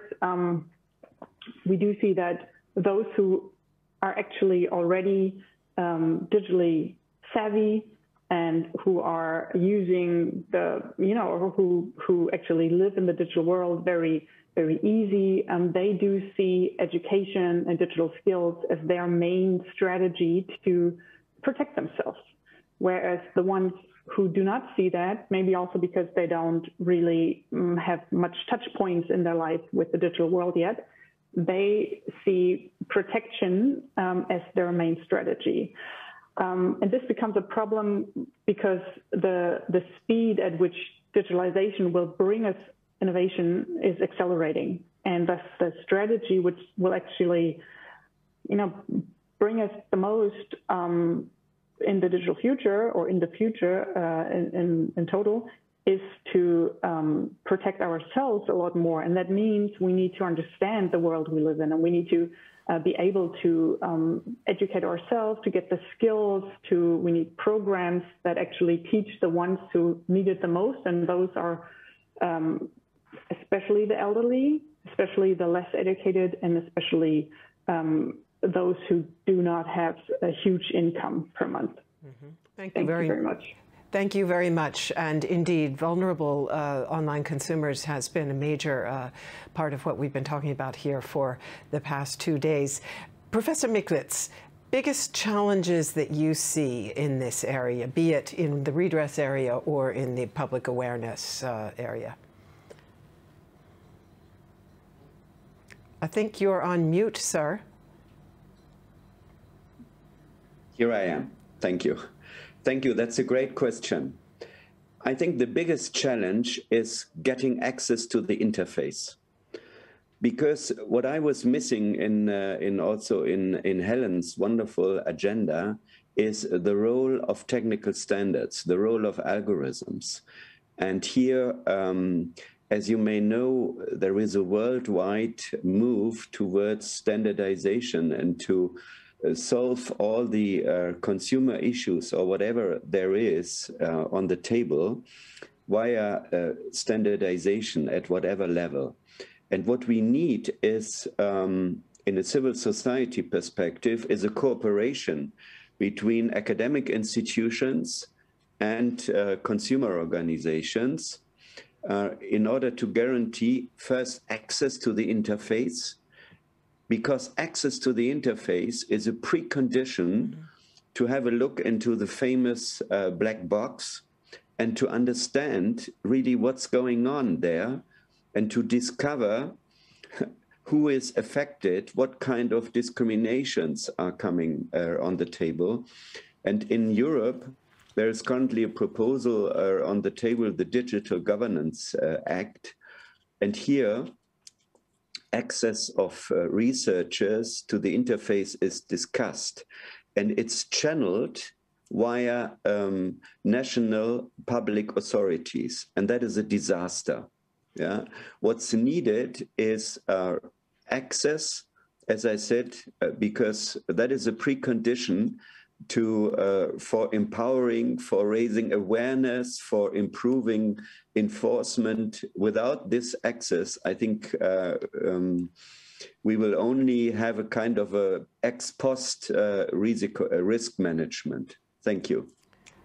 we do see that those who are actually already digitally savvy and who are using the, or who actually live in the digital world very, very easy, they do see education and digital skills as their main strategy to protect themselves. Whereas the ones who do not see that, maybe also because they don't really have much touch points in their life with the digital world yet, they see protection as their main strategy. And this becomes a problem because the speed at which digitalization will bring us innovation is accelerating. And thus the strategy which will actually, bring us the most in the digital future or in the future in total is to protect ourselves a lot more. And that means we need to understand the world we live in, and we need to be able to educate ourselves, to get the skills, we need programs that actually teach the ones who need it the most, and those are especially the elderly, especially the less educated, and especially those who do not have a huge income per month. Thank you very much. Thank you very much. And indeed, vulnerable online consumers has been a major part of what we've been talking about here for the past 2 days. Professor Miklitz, biggest challenges that you see in this area, be it in the redress area or in the public awareness area? I think you're on mute, sir. Here I am. Thank you. Thank you. That's a great question. I think the biggest challenge is getting access to the interface. Because what I was missing in Helen's wonderful agenda is the role of technical standards, the role of algorithms. And here, as you may know, there is a worldwide move towards standardization and to solve all the consumer issues or whatever there is on the table via standardization at whatever level. And what we need is, in a civil society perspective, is a cooperation between academic institutions and consumer organizations in order to guarantee first access to the interface, because access to the interface is a precondition to have a look into the famous black box and to understand really what's going on there and to discover who is affected, what kind of discriminations are coming on the table. And in Europe, there is currently a proposal on the table, the Digital Governance Act. And here, access of researchers to the interface is discussed, and it's channeled via national public authorities, and that is a disaster. Yeah, what's needed is access, as I said, because that is a precondition for empowering, for raising awareness, for improving enforcement. Without this access, I think we will only have a kind of a ex post risk management. Thank you.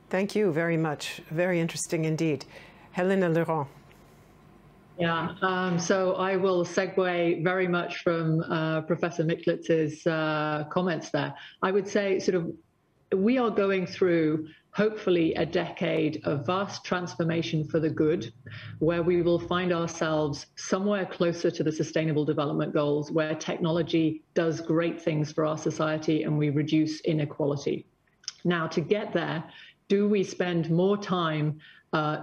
Thank you very much. Very interesting indeed. Helena Laurent. Yeah, so I will segue very much from Professor Miklitz's comments there. I would say we are going through, hopefully, a decade of vast transformation for the good, where we will find ourselves somewhere closer to the Sustainable Development Goals, where technology does great things for our society and we reduce inequality. Now, to get there, do we spend more time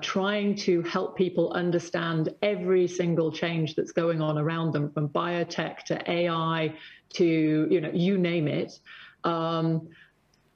trying to help people understand every single change that's going on around them, from biotech to AI to, you name it,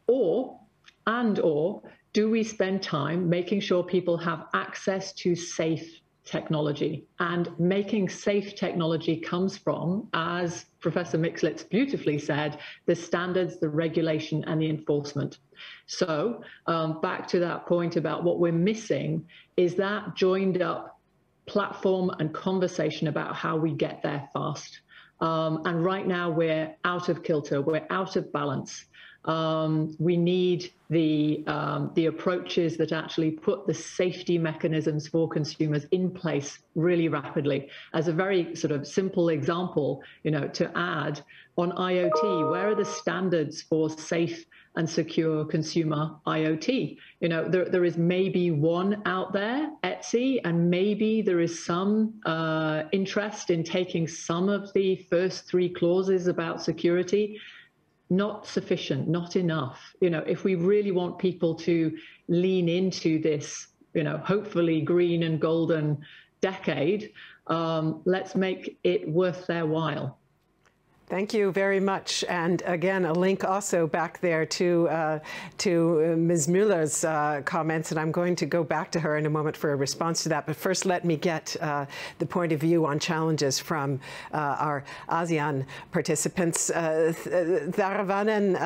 or do we spend time making sure people have access to safe technology? And making safe technology comes from, as Professor Miklitz beautifully said, the standards, the regulation, and the enforcement. So back to that point about what we're missing is that joined up platform and conversation about how we get there fast. And right now we're out of kilter, we're out of balance. We need the approaches that actually put the safety mechanisms for consumers in place really rapidly. As a very sort of simple example, to add on IoT, where are the standards for safe and secure consumer IoT? There is maybe one out there, Etsy, and maybe there is some interest in taking some of the first 3 clauses about security. Not sufficient, not enough. If we really want people to lean into this, hopefully green and golden decade, let's make it worth their while. Thank you very much. And again, a link also back there to Ms. Müller's comments, and I'm going to go back to her in a moment for a response to that. But first, let me get the point of view on challenges from our ASEAN participants. Vanan,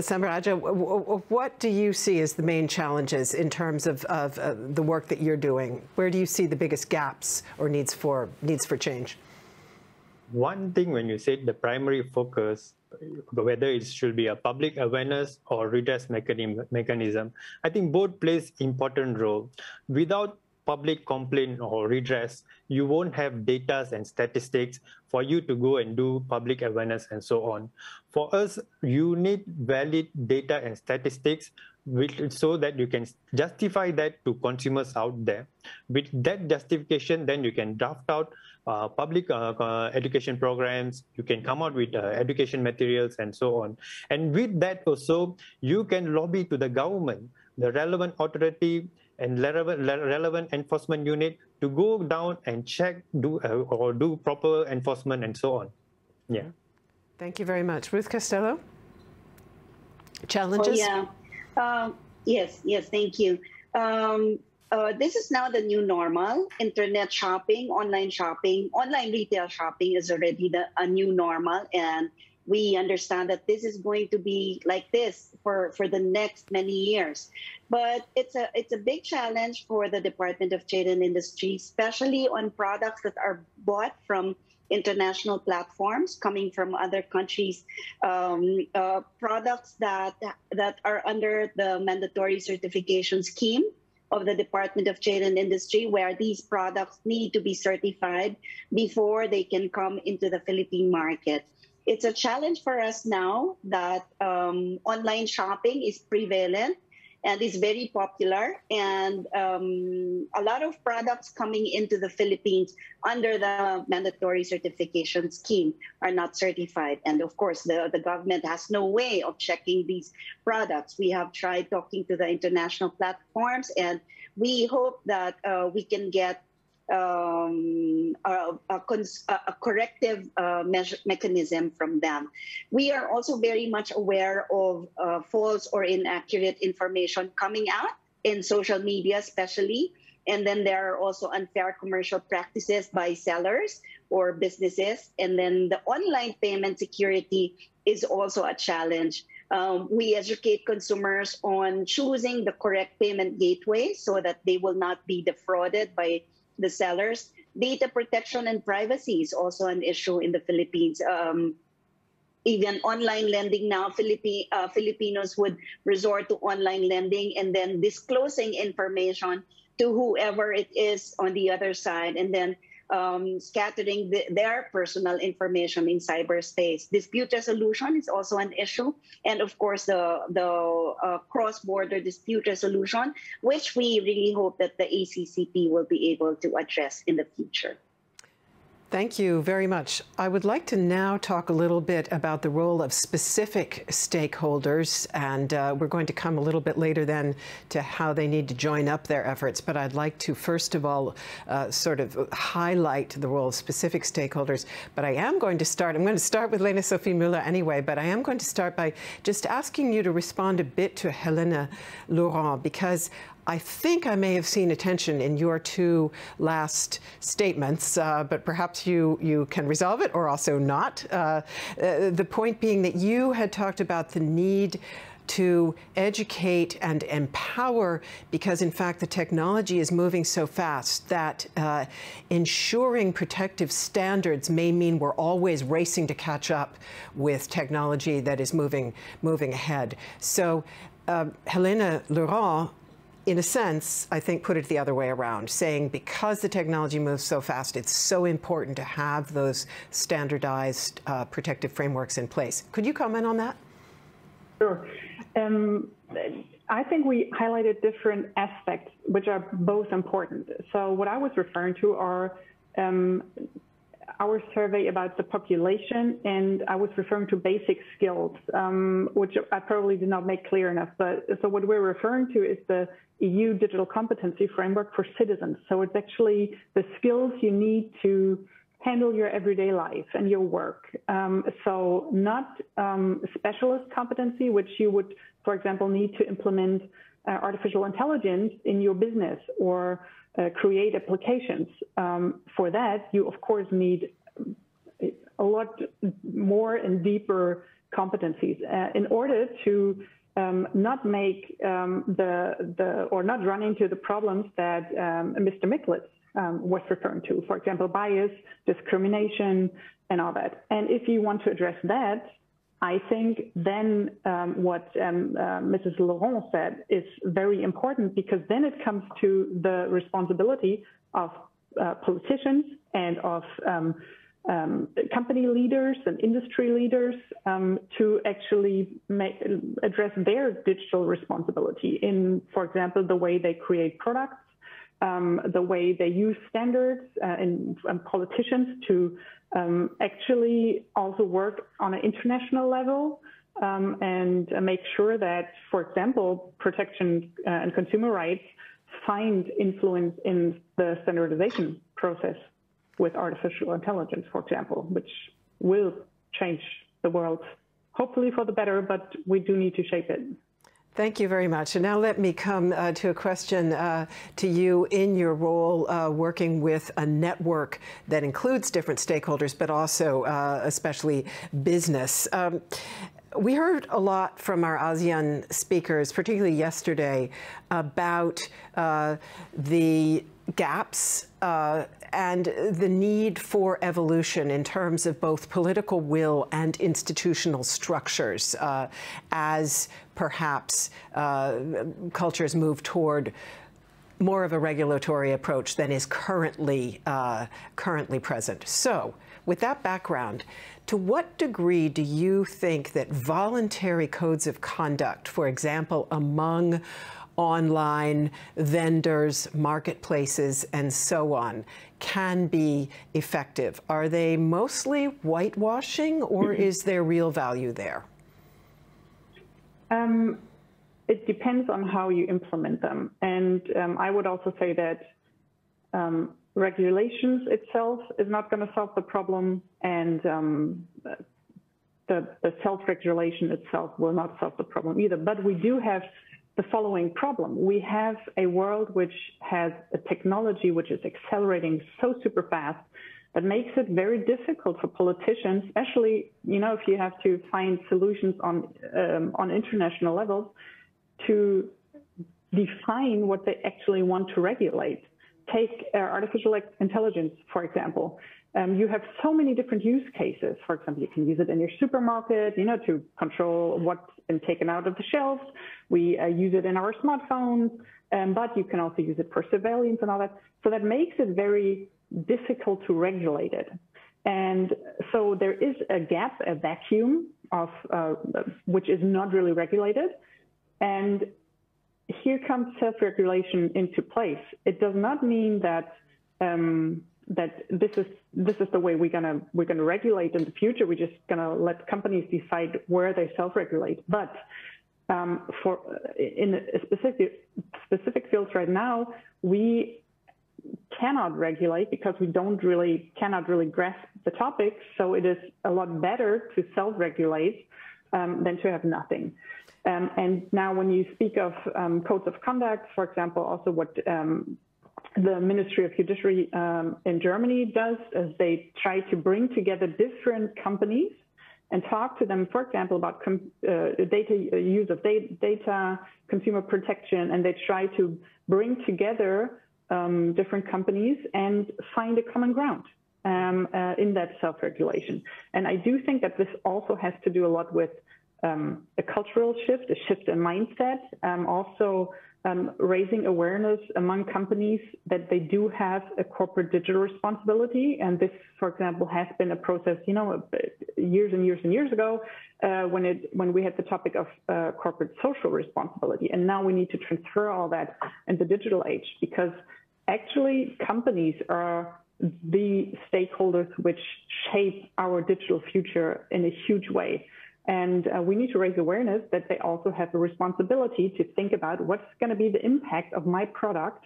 Samaraja, what do you see as the main challenges in terms of the work that you're doing? Where do you see the biggest gaps or needs for change? One thing, when you said the primary focus whether it should be a public awareness or redress mechanism. I think both plays important role. Without public complaint or redress, you won't have data and statistics for you to go and do public awareness and so on. For us, you need valid data and statistics so that you can justify that to consumers out there. With that justification, then you can draft out public education programs, you can come out with education materials and so on. And with that also, you can lobby to the government, the relevant authority and relevant enforcement unit to go down and check, do proper enforcement and so on. Yeah. Thank you very much. Ruth Costello? Challenges? Oh, yeah. Yes, thank you. This is now the new normal. Internet shopping, online retail shopping is already a new normal. And we understand that this is going to be like this for the next many years. But it's a big challenge for the Department of Trade and Industry, especially on products that are bought from international platforms coming from other countries, products that are under the mandatory certification scheme of the Department of Trade and Industry, where these products need to be certified before they can come into the Philippine market. It's a challenge for us now that online shopping is prevalent and is very popular, and a lot of products coming into the Philippines under the mandatory certification scheme are not certified. And of course, the government has no way of checking these products. We have tried talking to the international platforms, and we hope that we can get a corrective mechanism from them. We are also very much aware of false or inaccurate information coming out in social media especially. And then there are also unfair commercial practices by sellers or businesses. And then the online payment security is also a challenge. We educate consumers on choosing the correct payment gateway so that they will not be defrauded by the sellers. Data protection and privacy is also an issue in the Philippines. Even online lending now, Filipinos would resort to online lending and then disclosing information to whoever it is on the other side, and then scattering their personal information in cyberspace. Dispute resolution is also an issue. And of course, the cross-border dispute resolution, which we really hope that the ACCP will be able to address in the future. Thank you very much. I would like to now talk a little bit about the role of specific stakeholders, and we're going to come a little bit later then to how they need to join up their efforts. But I'd like to first of all sort of highlight the role of specific stakeholders. But I'm going to start with Lena Sophie Müller anyway, but I am going to start by just asking you to respond a bit to Helena Laurent, because I think I may have seen attention in your two last statements, but perhaps you can resolve it or also not. The point being that you had talked about the need to educate and empower, because in fact the technology is moving so fast that ensuring protective standards may mean we're always racing to catch up with technology that is moving ahead. So Helena Laurent, in a sense, I think, put it the other way around, saying because the technology moves so fast, it's so important to have those standardized protective frameworks in place. Could you comment on that? Sure. I think we highlighted different aspects, which are both important. So what I was referring to are our survey about the population, and I was referring to basic skills, which I probably did not make clear enough. But so what we're referring to is the EU Digital Competency Framework for citizens. So it's actually the skills you need to handle your everyday life and your work. So not specialist competency, which you would, for example, need to implement artificial intelligence in your business or create applications. For that, you of course need a lot more and deeper competencies in order to not make or not run into the problems that Mr. Miklis was referring to, for example, bias, discrimination, and all that. And if you want to address that, I think then what Mrs. Laurent said is very important, because then it comes to the responsibility of politicians and of company leaders and industry leaders to actually address their digital responsibility in, for example, the way they create products, the way they use standards, and politicians to actually also work on an international level and make sure that, for example, protection and consumer rights find influence in the standardization process with artificial intelligence, for example, which will change the world, hopefully for the better, but we do need to shape it. Thank you very much. And now let me come to a question to you in your role working with a network that includes different stakeholders, but also especially business. We heard a lot from our ASEAN speakers, particularly yesterday, about the gaps and the need for evolution in terms of both political will and institutional structures as perhaps cultures move toward more of a regulatory approach than is currently present. So, with that background, to what degree do you think that voluntary codes of conduct, for example, among online vendors, marketplaces, and so on, can be effective? Are they mostly whitewashing, or is there real value there? It depends on how you implement them. And I would also say that regulations itself is not going to solve the problem, and the self-regulation itself will not solve the problem either. But we do have the following problem. We have a world which has a technology which is accelerating so super fast that makes it very difficult for politicians, especially, you know, if you have to find solutions on international levels, to define what they actually want to regulate. Take artificial intelligence, for example. You have so many different use cases. For example, you can use it in your supermarket, you know, to control what's been taken out of the shelves. We use it in our smartphones, but you can also use it for surveillance and all that. So that makes it very difficult to regulate it. And so there is a gap, a vacuum of which is not really regulated. And here comes self-regulation into place. It does not mean that that this is the way we're gonna regulate in the future. We're just gonna let companies decide where they self-regulate. But in a specific fields right now, we cannot regulate because we cannot really grasp the topic. So it is a lot better to self-regulate than to have nothing. And now when you speak of codes of conduct, for example, also what the Ministry of Judiciary in Germany does is they try to bring together different companies and talk to them, for example, about use of data, consumer protection, and they try to bring together different companies and find a common ground in that self-regulation. And I do think that this also has to do a lot with a cultural shift, a shift in mindset, also raising awareness among companies that they do have a corporate digital responsibility. And this, for example, has been a process, you know, years and years and years ago when we had the topic of corporate social responsibility. And now we need to transfer all that in the digital age, because actually companies are the stakeholders which shape our digital future in a huge way. And we need to raise awareness that they also have a responsibility to think about what's going to be the impact of my product,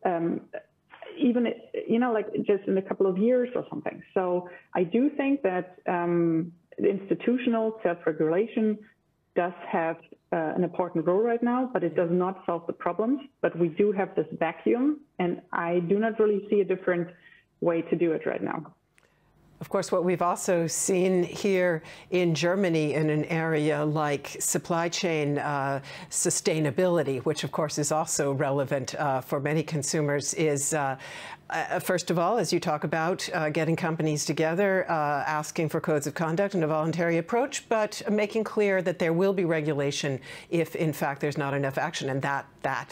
even, you know, like just in a couple of years or something. So I do think that institutional self-regulation does have an important role right now, but it does not solve the problems. But we do have this vacuum, and I do not really see a different way to do it right now. Of course, what we've also seen here in Germany in an area like supply chain sustainability, which of course is also relevant for many consumers, is First of all, as you talk about getting companies together, asking for codes of conduct and a voluntary approach, but making clear that there will be regulation if, in fact, there's not enough action. And that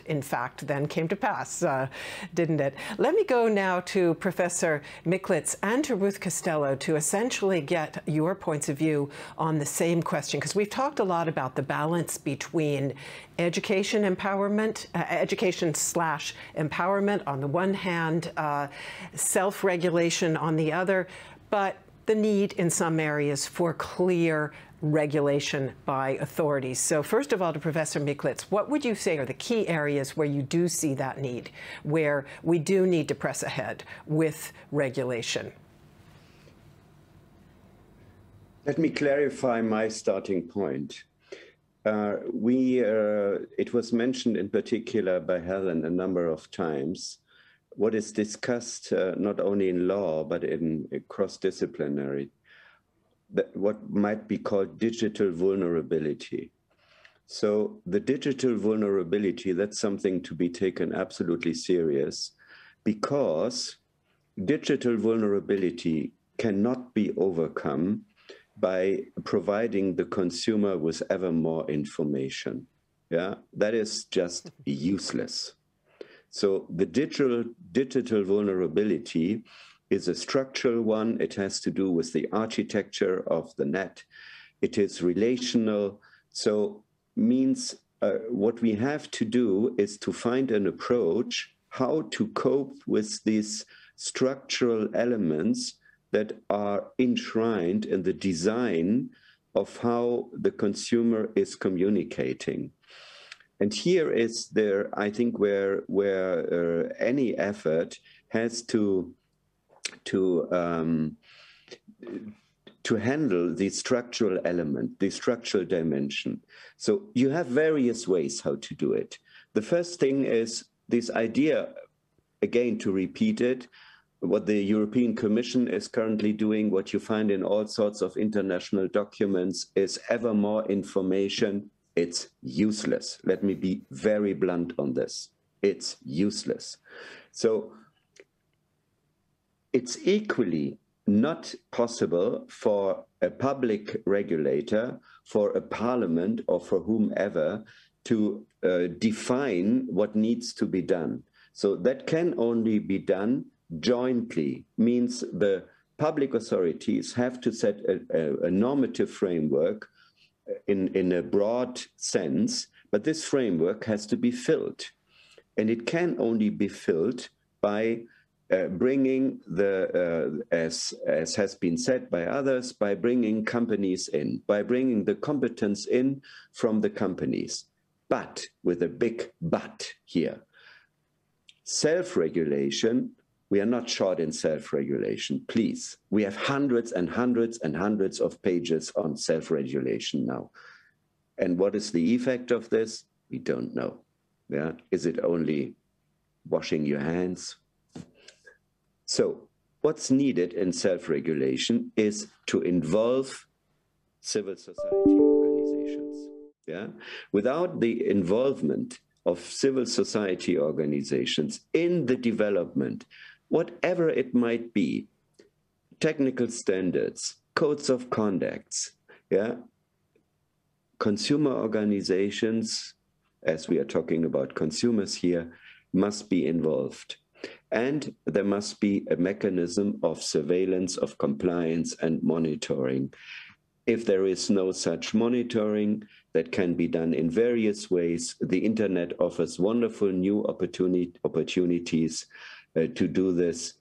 in fact, then came to pass, didn't it? Let me go now to Professor Miklitz and to Ruth Costello to essentially get your points of view on the same question, because we've talked a lot about the balance between education empowerment, education/empowerment on the one hand, self-regulation on the other, but the need in some areas for clear regulation by authorities. So first of all, to Professor Miklitz, what would you say are the key areas where you do see that need, where we do need to press ahead with regulation? Let me clarify my starting point. It was mentioned in particular by Helen a number of times. What is discussed not only in law, but in cross-disciplinary, what might be called digital vulnerability. So the digital vulnerability, that's something to be taken absolutely serious, because digital vulnerability cannot be overcome by providing the consumer with ever more information. Yeah, that is just useless. So the digital vulnerability is a structural one. It has to do with the architecture of the net. It is relational. So means what we have to do is to find an approach how to cope with these structural elements that are enshrined in the design of how the consumer is communicating. And here is there, I think, where any effort has to handle the structural element, the structural dimension. So you have various ways how to do it. The first thing is this idea, again, to repeat it, what the European Commission is currently doing, what you find in all sorts of international documents, is ever more information. It's useless. Let me be very blunt on this. It's useless. So it's equally not possible for a public regulator, for a parliament, or for whomever to define what needs to be done. So that can only be done jointly, means the public authorities have to set a normative framework in a broad sense, but this framework has to be filled. And it can only be filled by bringing the, as has been said by others, by bringing companies in, by bringing the competence in from the companies. But, with a big but here, self-regulation, we are not short in self-regulation, please. We have hundreds and hundreds and hundreds of pages on self-regulation now. And what is the effect of this? We don't know. Yeah? Is it only washing your hands? So what's needed in self-regulation is to involve civil society organizations. Yeah? Without the involvement of civil society organizations in the development, whatever it might be, technical standards, codes of conducts, yeah, consumer organizations, as we are talking about consumers here, must be involved. And there must be a mechanism of surveillance, of compliance and monitoring. If there is no such monitoring, that can be done in various ways. The internet offers wonderful new opportunities to do this,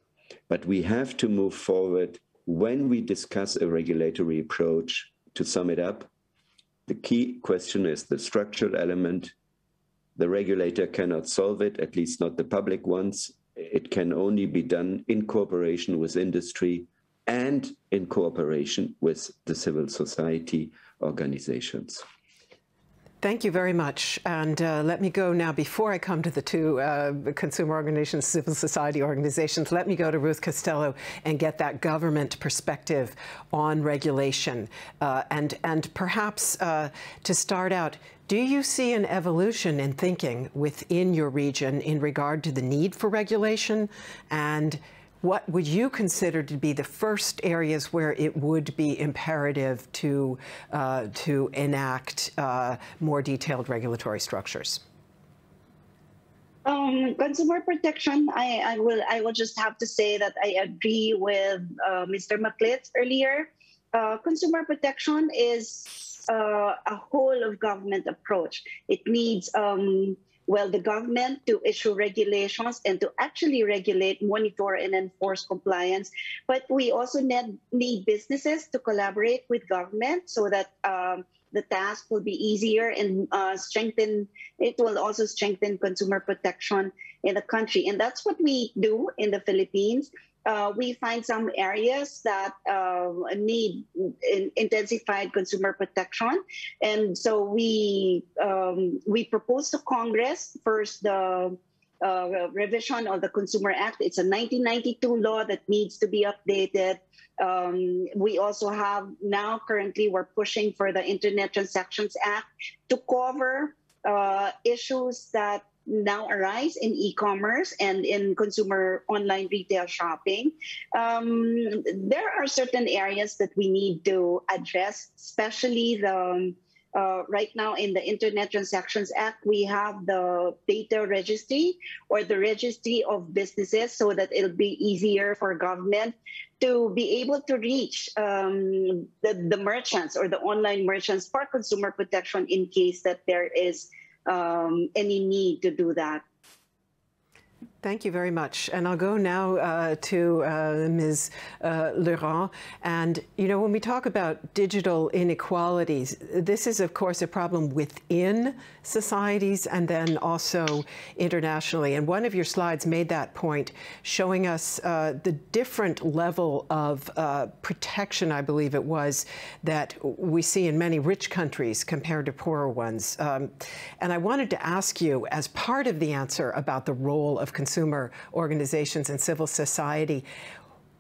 but we have to move forward when we discuss a regulatory approach. To sum it up, the key question is the structural element. The regulator cannot solve it, at least not the public ones. It can only be done in cooperation with industry and in cooperation with the civil society organizations. Thank you very much. And let me go now, before I come to the two consumer organizations, civil society organizations, let me go to Ruth Costello and get that government perspective on regulation. And perhaps to start out, do you see an evolution in thinking within your region in regard to the need for regulation? And what would you consider to be the first areas where it would be imperative to enact more detailed regulatory structures? Consumer protection, I will just have to say that I agree with Mr. McLitz earlier. Consumer protection is a whole of government approach. It needs well, the government to issue regulations and to actually regulate, monitor, and enforce compliance. But we also need businesses to collaborate with government so that the task will be easier and it will also strengthen consumer protection in the country. And that's what we do in the Philippines. We find some areas that need intensified consumer protection, and so we propose to Congress first the revision of the Consumer Act. It's a 1992 law that needs to be updated. We also have currently we're pushing for the Internet Transactions Act to cover issues that now arise in e-commerce and in consumer online retail shopping. There are certain areas that we need to address, especially the right now in the Internet Transactions Act, we have the data registry or the registry of businesses so that it'll be easier for government to be able to reach the merchants or the online merchants for consumer protection in case that there is any need to do that. Thank you very much. And I'll go now to Ms. Laurent. And, you know, when we talk about digital inequalities, this is, of course, a problem within societies and then also internationally. And one of your slides made that point, showing us the different level of protection, I believe it was, that we see in many rich countries compared to poorer ones. And I wanted to ask you, as part of the answer about the role of consumer organizations and civil society,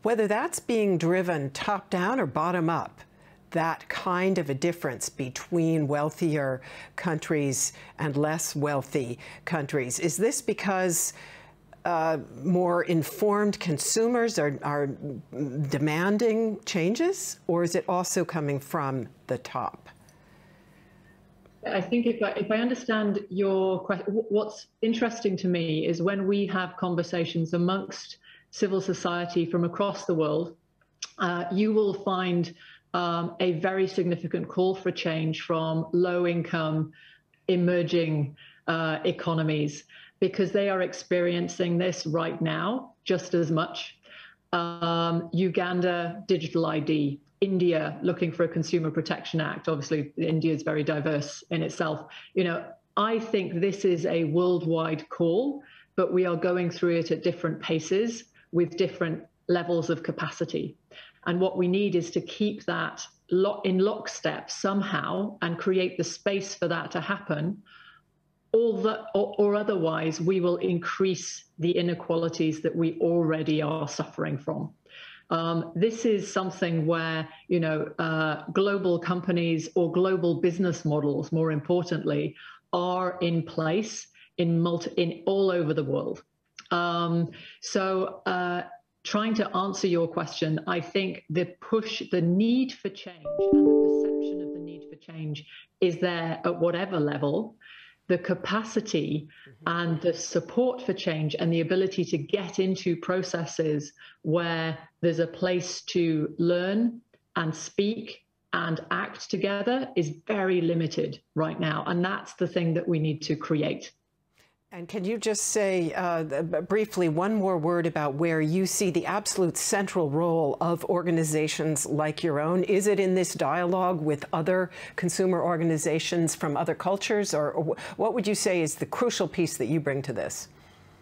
whether that's being driven top-down or bottom-up, that kind of a difference between wealthier countries and less wealthy countries. Is this because more informed consumers are demanding changes, or is it also coming from the top? I think if I understand your question, what's interesting to me is when we have conversations amongst civil society from across the world, you will find a very significant call for change from low-income, emerging economies, because they are experiencing this right now just as much. Uganda, digital ID. India looking for a Consumer Protection Act. Obviously, India is very diverse in itself. You know, I think this is a worldwide call, but we are going through it at different paces with different levels of capacity. And what we need is to keep that in lockstep somehow and create the space for that to happen, or otherwise we will increase the inequalities that we already are suffering from. This is something where, you know, global companies or global business models, more importantly, are in place in all over the world. Trying to answer your question, I think the need for change and the perception of the need for change is there at whatever level. The capacity and the support for change and the ability to get into processes where there's a place to learn and speak and act together is very limited right now. And that's the thing that we need to create. And can you just say briefly one more word about where you see the absolute central role of organizations like your own? Is it in this dialogue with other consumer organizations from other cultures, or what would you say is the crucial piece that you bring to this?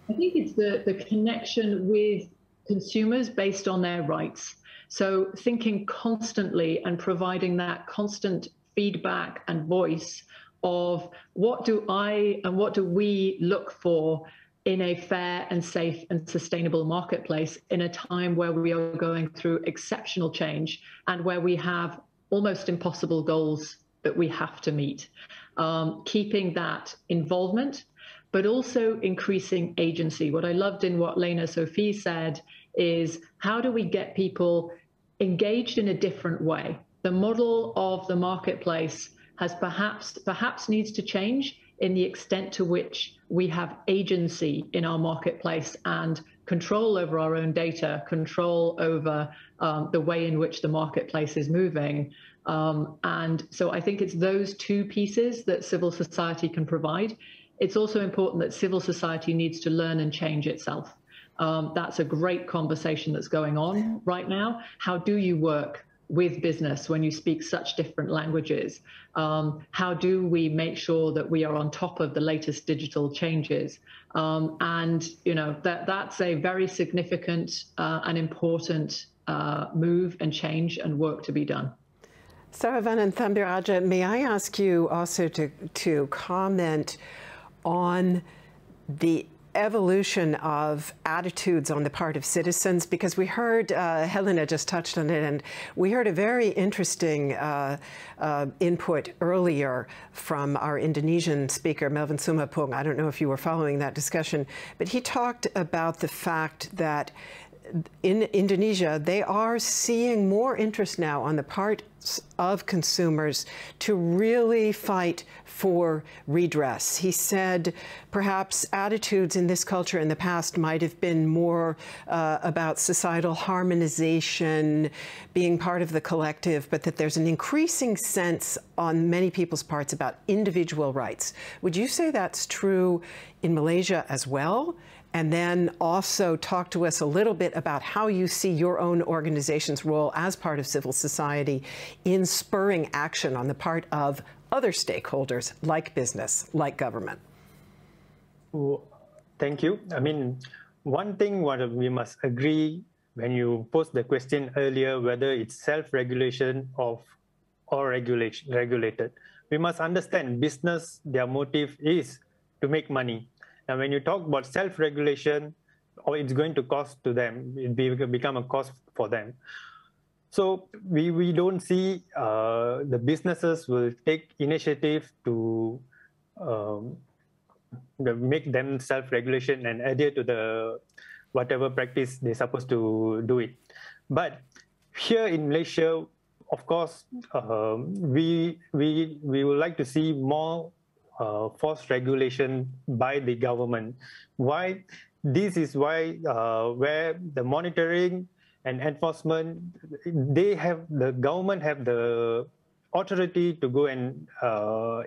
I think it's the connection with consumers based on their rights. So thinking constantly and providing that constant feedback and voice of what do I and what do we look for in a fair and safe and sustainable marketplace in a time where we are going through exceptional change and where we have almost impossible goals that we have to meet. Keeping that involvement, but also increasing agency. What I loved in what Lena Sophie said is, how do we get people engaged in a different way? The model of the marketplace has perhaps needs to change in the extent to which we have agency in our marketplace and control over our own data, control over the way in which the marketplace is moving. And so I think it's those two pieces that civil society can provide. It's also important that civil society needs to learn and change itself. That's a great conversation that's going on right now. How do you work with business when you speak such different languages? How do we make sure that we are on top of the latest digital changes? And you know, that's a very significant and important move and change and work to be done. Sarah Vanan Thambiraja, may I ask you also to comment on the evolution of attitudes on the part of citizens, because we heard, Helena just touched on it, and we heard a very interesting input earlier from our Indonesian speaker, Melvin Sumapung. I don't know if you were following that discussion, but he talked about the fact that in Indonesia, they are seeing more interest now on the part of consumers to really fight for redress. He said perhaps attitudes in this culture in the past might have been more about societal harmonization, being part of the collective, but that there's an increasing sense on many people's parts about individual rights. Would you say that's true in Malaysia as well? And then also talk to us a little bit about how you see your own organization's role as part of civil society in spurring action on the part of other stakeholders like business, like government. Well, thank you. I mean, one thing what we must agree when you posed the question earlier, whether it's self-regulation or regulated, we must understand business, their motive is to make money. Now, when you talk about self-regulation, or it's going to cost to them, it become a cost for them. So we don't see the businesses will take initiative to make them self-regulation and adhere to the whatever practice they're supposed to do it. But here in Malaysia, of course, we would like to see more forced regulation by the government. Why? This is why where the monitoring and enforcement, the government have the authority to go and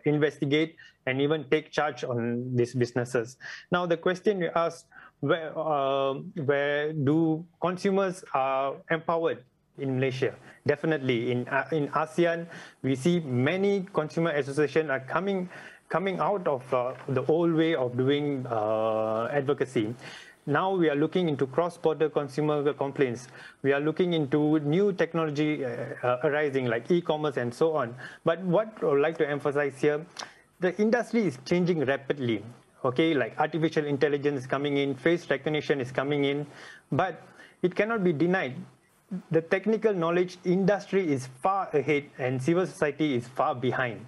investigate and even take charge on these businesses. Now the question you asked, where do consumers are empowered in Malaysia? Definitely in ASEAN, we see many consumer associations are coming out of the old way of doing advocacy. Now we are looking into cross-border consumer complaints. We are looking into new technology arising like e-commerce and so on. But what I would like to emphasize here, the industry is changing rapidly. Okay, like artificial intelligence is coming in, face recognition is coming in, but it cannot be denied. The technical knowledge industry is far ahead and civil society is far behind.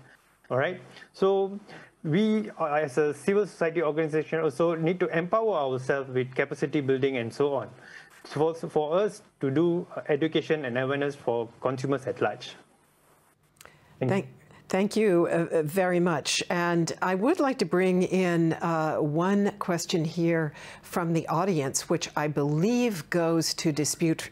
All right, so we as a civil society organization also need to empower ourselves with capacity building and so on, for us to do education and awareness for consumers at large. Thank you very much. And I would like to bring in one question here from the audience, which I believe goes to dispute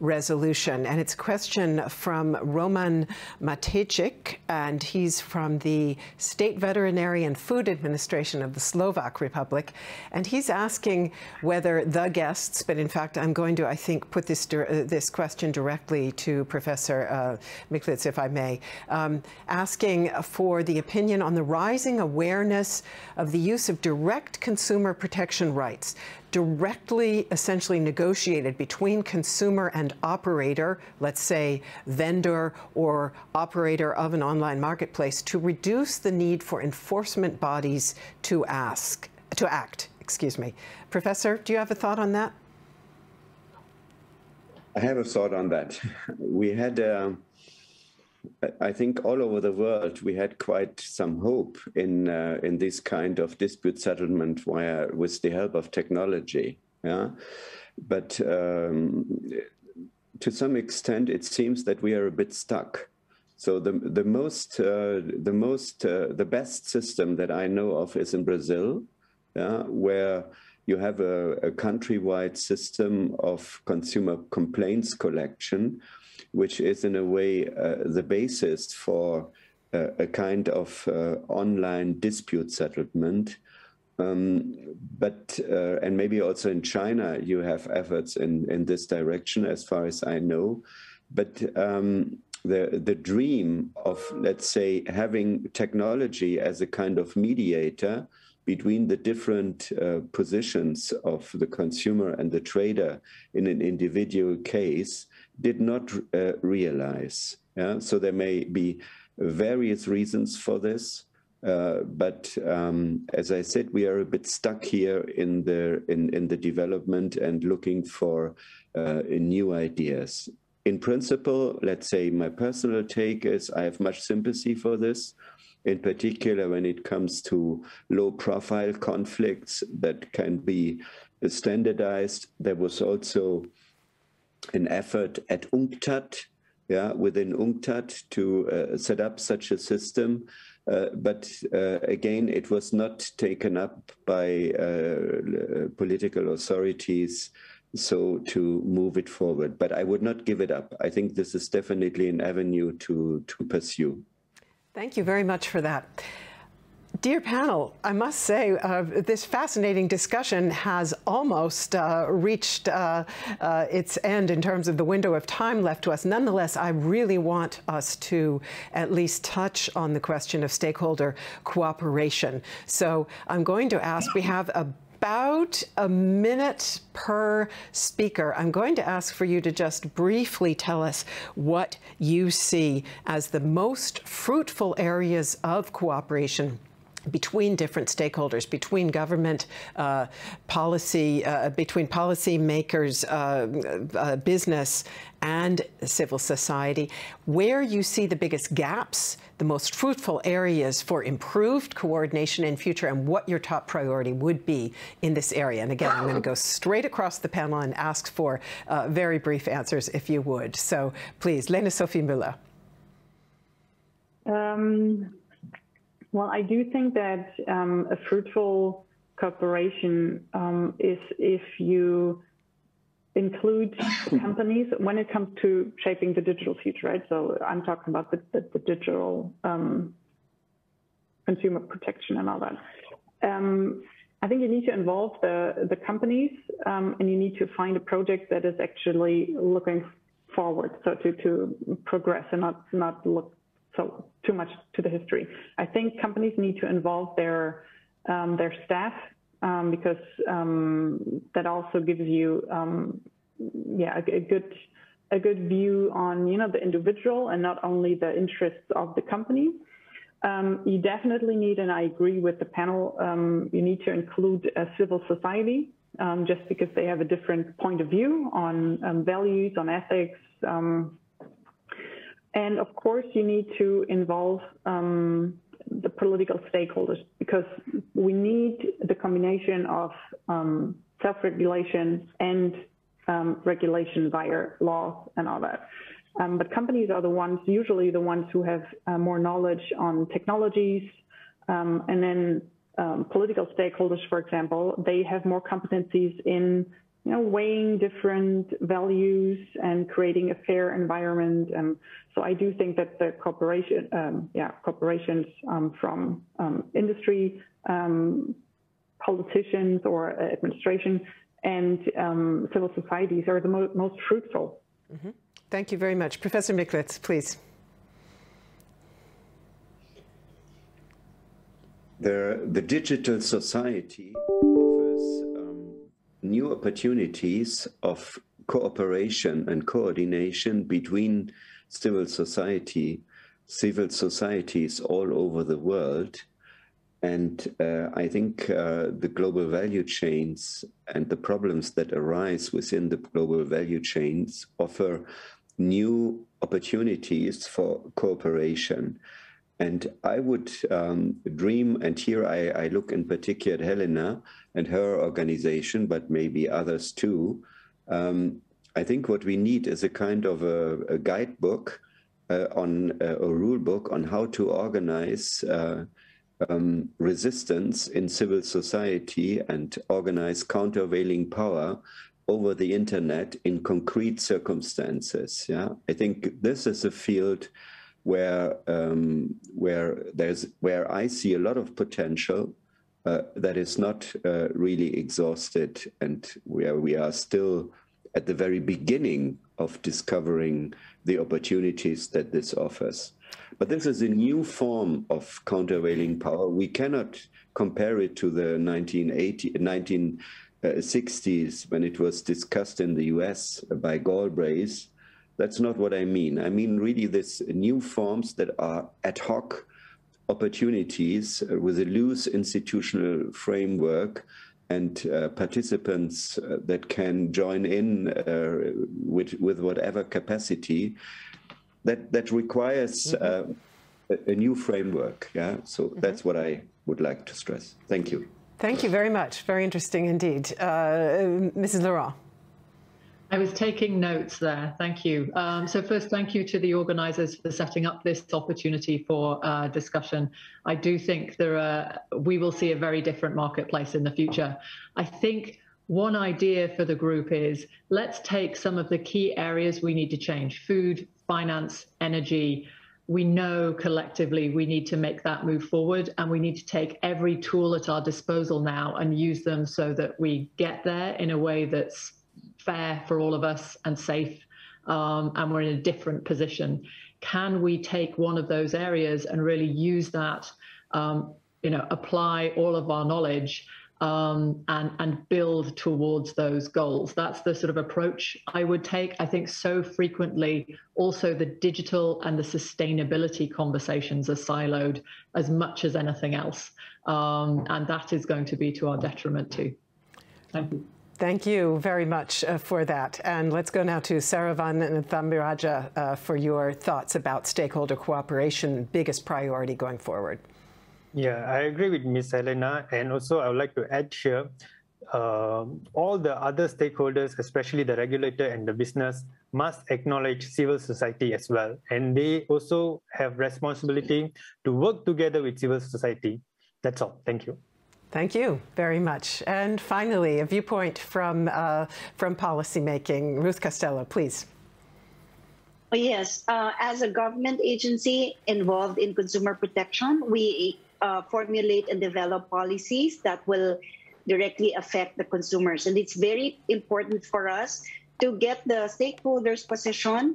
resolution. And it's a question from Roman Matejcik, and he's from the State Veterinary and Food Administration of the Slovak Republic. And he's asking whether the guests, but in fact, I'm going to, I think, put this question directly to Professor Miklitz, if I may, asking for the opinion on the rising awareness of the use of direct consumer protection rights, directly essentially negotiated between consumer and operator, let's say vendor or operator of an online marketplace, to reduce the need for enforcement bodies to act. Professor, do you have a thought on that? I have a thought on that. We had, I think all over the world, we had quite some hope in this kind of dispute settlement with the help of technology. Yeah? But to some extent, it seems that we are a bit stuck. So the best system that I know of is in Brazil, where you have a countrywide system of consumer complaints collection, which is in a way the basis for a kind of online dispute settlement. And maybe also in China, you have efforts in this direction, as far as I know. But the dream of, let's say, having technology as a kind of mediator between the different positions of the consumer and the trader in an individual case did not realize. Yeah? So there may be various reasons for this, but as I said, we are a bit stuck here in the development and looking for new ideas. In principle, let's say my personal take is I have much sympathy for this. In particular, when it comes to low-profile conflicts that can be standardized. There was also an effort at UNCTAD, within UNCTAD, to set up such a system. But again, it was not taken up by political authorities so to move it forward. But I would not give it up. I think this is definitely an avenue to pursue. Thank you very much for that. Dear panel, I must say this fascinating discussion has almost reached its end in terms of the window of time left to us. Nonetheless, I really want us to at least touch on the question of stakeholder cooperation. So I'm going to ask, we have about a minute per speaker. I'm going to ask for you to just briefly tell us what you see as the most fruitful areas of cooperation between different stakeholders, between government policy, between policymakers, business, and civil society, where you see the biggest gaps, the most fruitful areas for improved coordination in future, and what your top priority would be in this area. And again, I'm going to go straight across the panel and ask for very brief answers, if you would. So please, Lena Sophie Müller. Well, I do think that a fruitful cooperation is if you include companies when it comes to shaping the digital future, right? So I'm talking about the digital consumer protection and all that. I think you need to involve the companies and you need to find a project that is actually looking forward, so to progress and not look so too much to the history. I think companies need to involve their staff because that also gives you a good view on the individual and not only the interests of the company. You definitely need, and I agree with the panel, you need to include civil society just because they have a different point of view on values, on ethics. And of course, you need to involve the political stakeholders because we need the combination of self-regulation and regulation via laws and all that. But companies are usually the ones who have more knowledge on technologies. And then political stakeholders, for example, they have more competencies in weighing different values and creating a fair environment. So I do think that the corporations from industry, politicians or administration, and civil societies are the most fruitful. Mm-hmm. Thank you very much. Professor Miklitz, please. The digital society offers new opportunities of cooperation and coordination between civil societies all over the world. And I think the global value chains and the problems that arise within the global value chains offer new opportunities for cooperation. And I would dream, and here I look in particular at Helena and her organization, but maybe others too. I think what we need is a kind of a guidebook, on a rule book on how to organize resistance in civil society and organize countervailing power over the internet in concrete circumstances. Yeah, I think this is a field where I see a lot of potential that is not really exhausted, and where we are still at the very beginning of discovering the opportunities that this offers. But this is a new form of countervailing power. We cannot compare it to the 1960s when it was discussed in the US by Galbraith. That's not what I mean. I mean really this new forms that are ad hoc opportunities with a loose institutional framework and participants that can join in with whatever capacity. That requires a new framework. Yeah, so that's what I would like to stress. Thank you. Thank you very much. Very interesting indeed. Mrs. Laurent. I was taking notes there. Thank you. So first, thank you to the organizers for setting up this opportunity for discussion. I do think we will see a very different marketplace in the future. I think one idea for the group is, let's take some of the key areas we need to change: food, finance, energy. We know collectively we need to make that move forward, and we need to take every tool at our disposal now and use them so that we get there in a way that's fair for all of us and safe, and we're in a different position. Can we take one of those areas and really use that, apply all of our knowledge and build towards those goals? That's the sort of approach I would take. I think so frequently also the digital and the sustainability conversations are siloed as much as anything else, and that is going to be to our detriment too. Thank you. Thank you very much for that. And let's go now to Saravan and Thambiraja for your thoughts about stakeholder cooperation, biggest priority going forward. Yeah, I agree with Ms. Helena, and also I would like to add here, all the other stakeholders, especially the regulator and the business, must acknowledge civil society as well. And they also have responsibility to work together with civil society. That's all. Thank you. Thank you very much. And finally, a viewpoint from policymaking. Ruth Costello, please. Yes, as a government agency involved in consumer protection, we formulate and develop policies that will directly affect the consumers. And it's very important for us to get the stakeholders' position,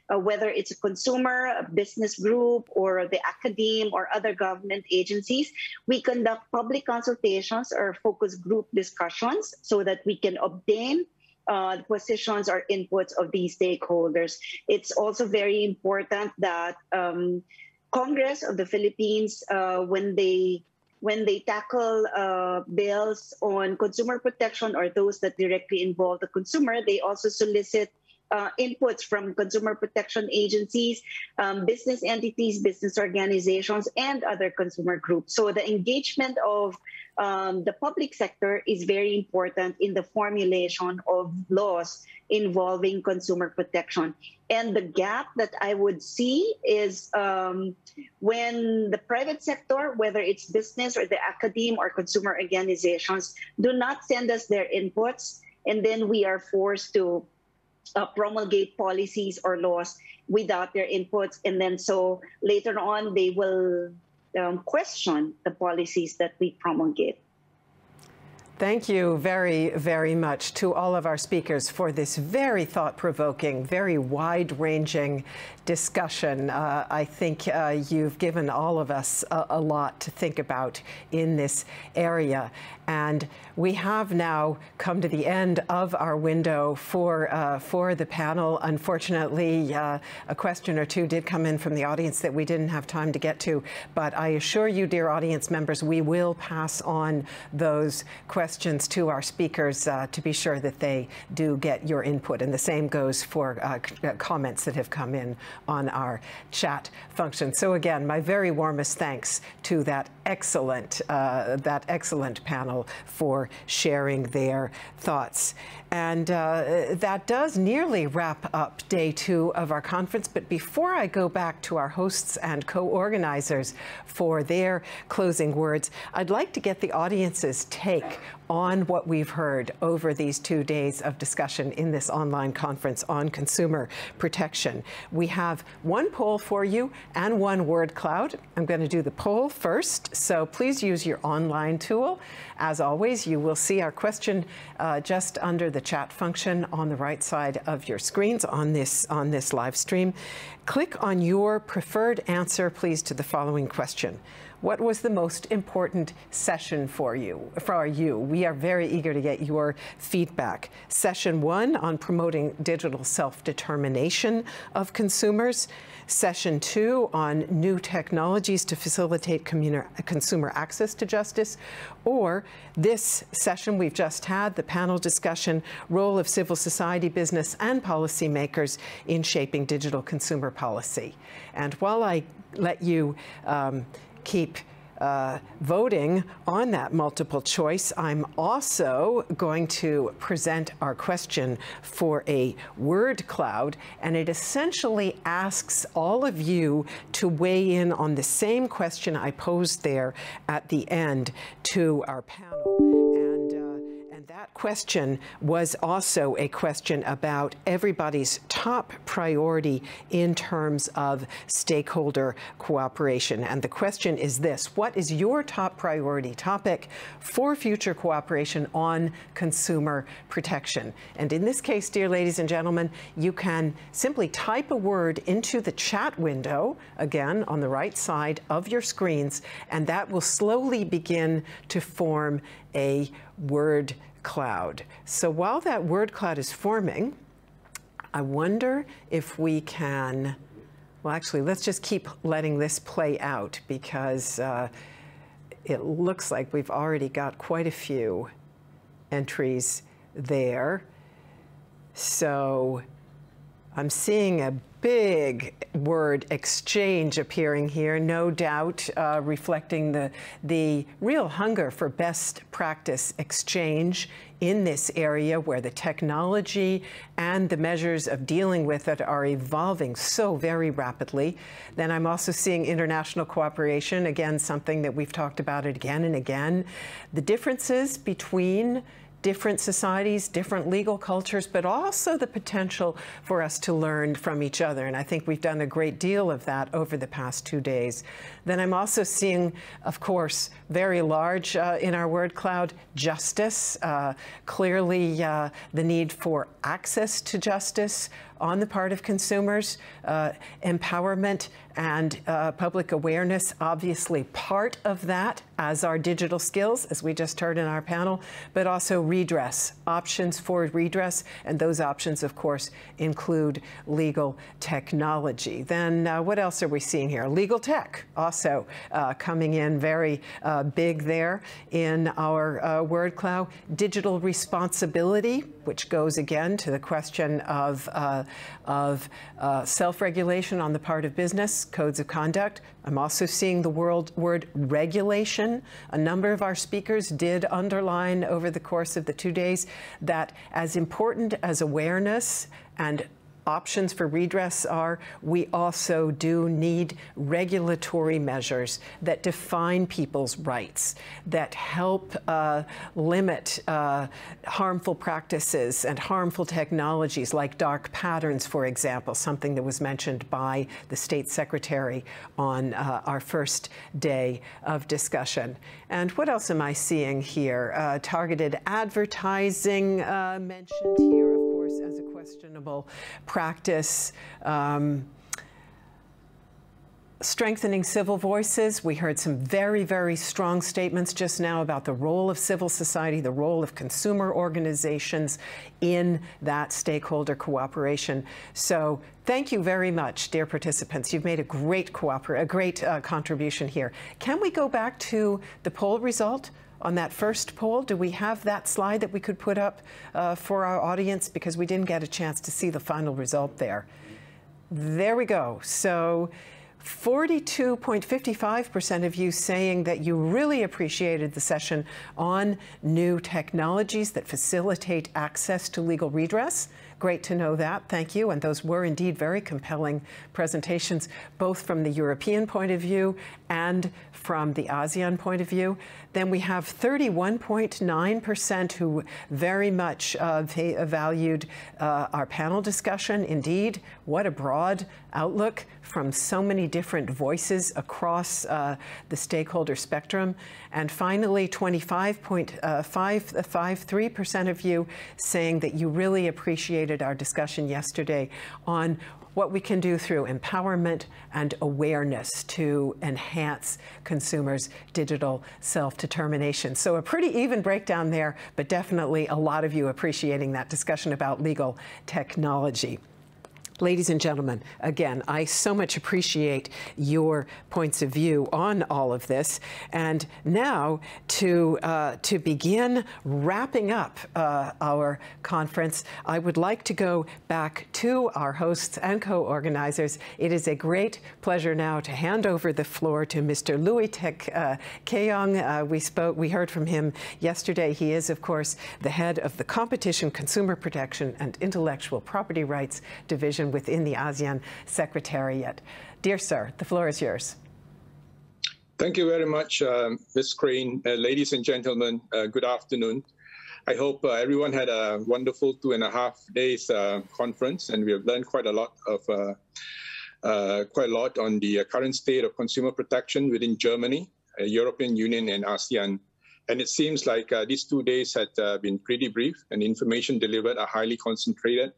whether it's a consumer, a business group, or the academe or other government agencies. We conduct public consultations or focus group discussions so that we can obtain the positions or inputs of these stakeholders. It's also very important that Congress of the Philippines, when they tackle bills on consumer protection or those that directly involve the consumer, they also solicit inputs from consumer protection agencies, business entities, business organizations, and other consumer groups. So the engagement of the public sector is very important in the formulation of laws involving consumer protection. And the gap that I would see is when the private sector, whether it's business or the academe or consumer organizations, do not send us their inputs, and then we are forced to promulgate policies or laws without their inputs. And then so later on, they will question the policies that we promulgate. Thank you very, very much to all of our speakers for this very thought-provoking, very wide-ranging discussion. I think you've given all of us a lot to think about in this area. And we have now come to the end of our window for the panel. Unfortunately, a question or two did come in from the audience that we didn't have time to get to. But I assure you, dear audience members, we will pass on those questions to our speakers to be sure that they do get your input. And the same goes for comments that have come in on our chat function. So again, my very warmest thanks to that excellent panel for sharing their thoughts. And that does nearly wrap up day 2 of our conference. But before I go back to our hosts and co-organizers for their closing words, I'd like to get the audience's take on what we've heard over these 2 days of discussion in this online conference on consumer protection. We have one poll for you and one word cloud. I'm going to do the poll first, so please use your online tool. As always, you will see our question just under the chat function on the right side of your screens on this live stream. Click on your preferred answer, please, to the following question. What was the most important session for you? We are very eager to get your feedback. Session 1 on promoting digital self-determination of consumers. Session 2 on new technologies to facilitate consumer access to justice. Or this session we've just had, the panel discussion, role of civil society, business, and policymakers in shaping digital consumer policy. And while I let you keep voting on that multiple choice, I'm also going to present our question for a word cloud, and it essentially asks all of you to weigh in on the same question I posed there at the end to our panel. And that question was also a question about everybody's top priority in terms of stakeholder cooperation. And the question is this: what is your top priority topic for future cooperation on consumer protection? And in this case, dear ladies and gentlemen, you can simply type a word into the chat window, again, on the right side of your screens, and that will slowly begin to form a word cloud. So while that word cloud is forming, I wonder if we can, well, actually, let's just keep letting this play out, because it looks like we've already got quite a few entries there. So I'm seeing a big word exchange appearing here, no doubt reflecting the real hunger for best practice exchange in this area where the technology and the measures of dealing with it are evolving so very rapidly. Then I'm also seeing international cooperation, again, something that we've talked about it again and again. The differences between different societies, different legal cultures, but also the potential for us to learn from each other. And I think we've done a great deal of that over the past 2 days. Then I'm also seeing, of course, very large in our word cloud, justice. Clearly, the need for access to justice on the part of consumers, empowerment and public awareness, obviously part of that, as are digital skills, as we just heard in our panel, but also redress, options for redress, and those options, of course, include legal technology. Then what else are we seeing here? Legal tech, also coming in very big there in our word cloud. Digital responsibility, which goes again to the question of self-regulation on the part of business, codes of conduct. I'm also seeing the word regulation. A number of our speakers did underline over the course of the 2 days that as important as awareness and options for redress are, we also do need regulatory measures that define people's rights, that help limit harmful practices and harmful technologies like dark patterns, for example, something that was mentioned by the State Secretary on our first day of discussion. And what else am I seeing here? Targeted advertising mentioned here, of course, as a questionable practice. Strengthening civil voices. We heard some very, very strong statements just now about the role of civil society, the role of consumer organizations in that stakeholder cooperation. So thank you very much, dear participants. You've made a great contribution here. Can we go back to the poll result on that first poll? Do we have that slide that we could put up for our audience? Because we didn't get a chance to see the final result there. There we go. So 42.55% of you saying that you really appreciated the session on new technologies that facilitate access to legal redress. Great to know that. Thank you. And those were indeed very compelling presentations, both from the European point of view and from the ASEAN point of view. Then we have 31.9% who very much valued our panel discussion. Indeed, what a broad outlook from so many different voices across the stakeholder spectrum. And finally, 25.53% of you saying that you really appreciated our discussion yesterday on what we can do through empowerment and awareness to enhance consumers' digital self-determination. So a pretty even breakdown there, but definitely a lot of you appreciating that discussion about legal technology. Ladies and gentlemen, again, I so much appreciate your points of view on all of this. And now to begin wrapping up our conference, I would like to go back to our hosts and co-organizers. It is a great pleasure now to hand over the floor to Mr. Luitek Keong. We heard from him yesterday. He is, of course, the head of the Competition, Consumer Protection, and Intellectual Property Rights Division within the ASEAN Secretariat. Dear sir, the floor is yours. Thank you very much, Ms. Crane. Ladies and gentlemen, good afternoon. I hope everyone had a wonderful 2.5 days conference, and we have learned quite a lot on the current state of consumer protection within Germany, European Union, and ASEAN. And it seems like these 2 days had been pretty brief, and information delivered are highly concentrated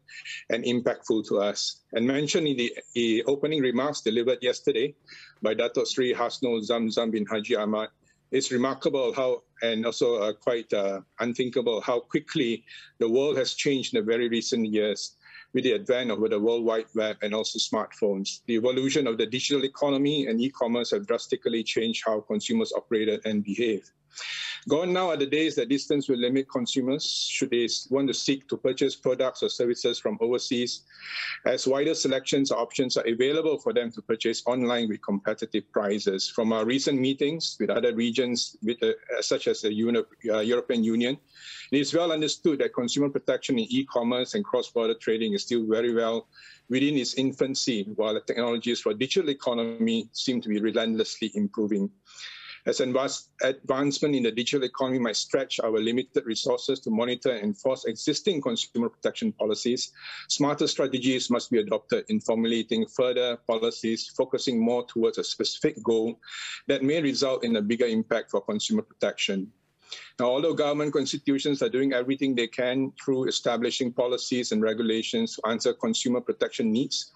and impactful to us. And mentioned in the opening remarks delivered yesterday by Dato' Sri Hasnul Zamzam bin Haji Ahmad, it's remarkable how, and also quite unthinkable, how quickly the world has changed in the very recent years with the advent of the World Wide Web and also smartphones. The evolution of the digital economy and e-commerce have drastically changed how consumers operated and behave. Gone now are the days that distance will limit consumers should they want to seek to purchase products or services from overseas, as wider selections or options are available for them to purchase online with competitive prices. From our recent meetings with other regions, such as the European Union, it is well understood that consumer protection in e-commerce and cross-border trading is still very well within its infancy, while the technologies for digital economy seem to be relentlessly improving. As advancement in the digital economy might stretch our limited resources to monitor and enforce existing consumer protection policies, smarter strategies must be adopted in formulating further policies, focusing more towards a specific goal that may result in a bigger impact for consumer protection. Now, although government institutions are doing everything they can through establishing policies and regulations to answer consumer protection needs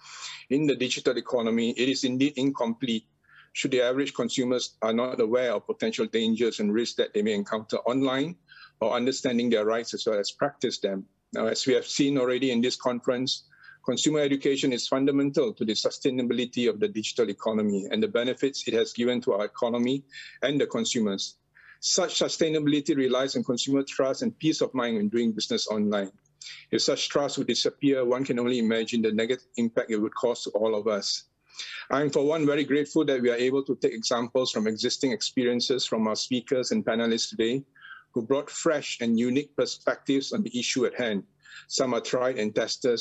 in the digital economy, it is indeed incomplete should the average consumers are not aware of potential dangers and risks that they may encounter online, or understanding their rights as well as practice them. Now, as we have seen already in this conference, consumer education is fundamental to the sustainability of the digital economy and the benefits it has given to our economy and the consumers. Such sustainability relies on consumer trust and peace of mind when doing business online. If such trust would disappear, one can only imagine the negative impact it would cause to all of us. I'm, for one, very grateful that we are able to take examples from existing experiences from our speakers and panelists today, who brought fresh and unique perspectives on the issue at hand. Some are tried and tested,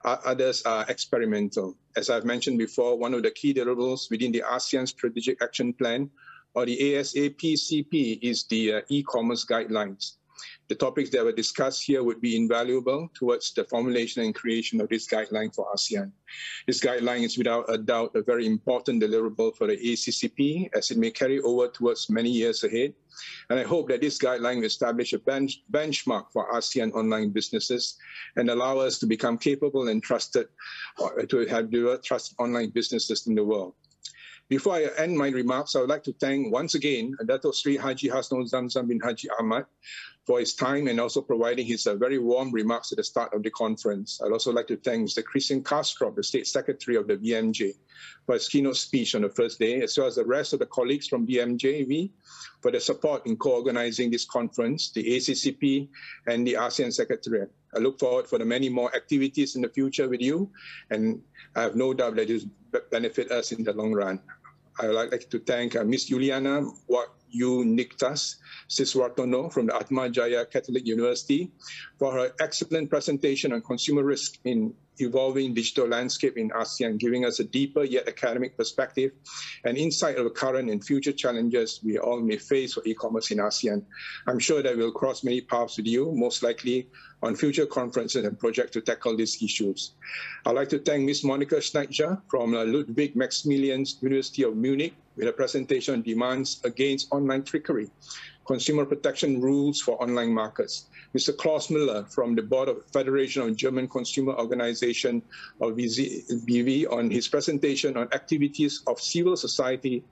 Others are experimental. As I've mentioned before, one of the key deliverables within the ASEAN Strategic Action Plan, or the ASAP-CP, is the e-commerce guidelines. The topics that were discussed here would be invaluable towards the formulation and creation of this guideline for ASEAN. This guideline is without a doubt a very important deliverable for the ACCP, as it may carry over towards many years ahead. And I hope that this guideline will establish a benchmark for ASEAN online businesses and allow us to become capable and trusted, to have trusted online businesses in the world. Before I end my remarks, I would like to thank once again Dato Sri Haji Hasnul Zamzam bin Haji Ahmad for his time and also providing his very warm remarks at the start of the conference. I'd also like to thank Mr. Christian Castro, the State Secretary of the BMJ, for his keynote speech on the first day, as well as the rest of the colleagues from BMJV for their support in co-organizing this conference, the ACCP and the ASEAN Secretariat. I look forward for the many more activities in the future with you, and I have no doubt that it will benefit us in the long run. I would like to thank Ms. Juliana Niktas Siswartono from the Atma Jaya Catholic University for her excellent presentation on consumer risk in evolving digital landscape in ASEAN, giving us a deeper yet academic perspective and insight of the current and future challenges we all may face for e-commerce in ASEAN. I'm sure that we'll cross many paths with you, most likely on future conferences and projects to tackle these issues. I'd like to thank Ms. Monika Schneidger from Ludwig Maximilian University of Munich with a presentation on demands against online trickery, consumer protection rules for online markets. Mr. Klaus Müller from the Board of Federation of German Consumer Organization, or BV, on his presentation on activities of civil society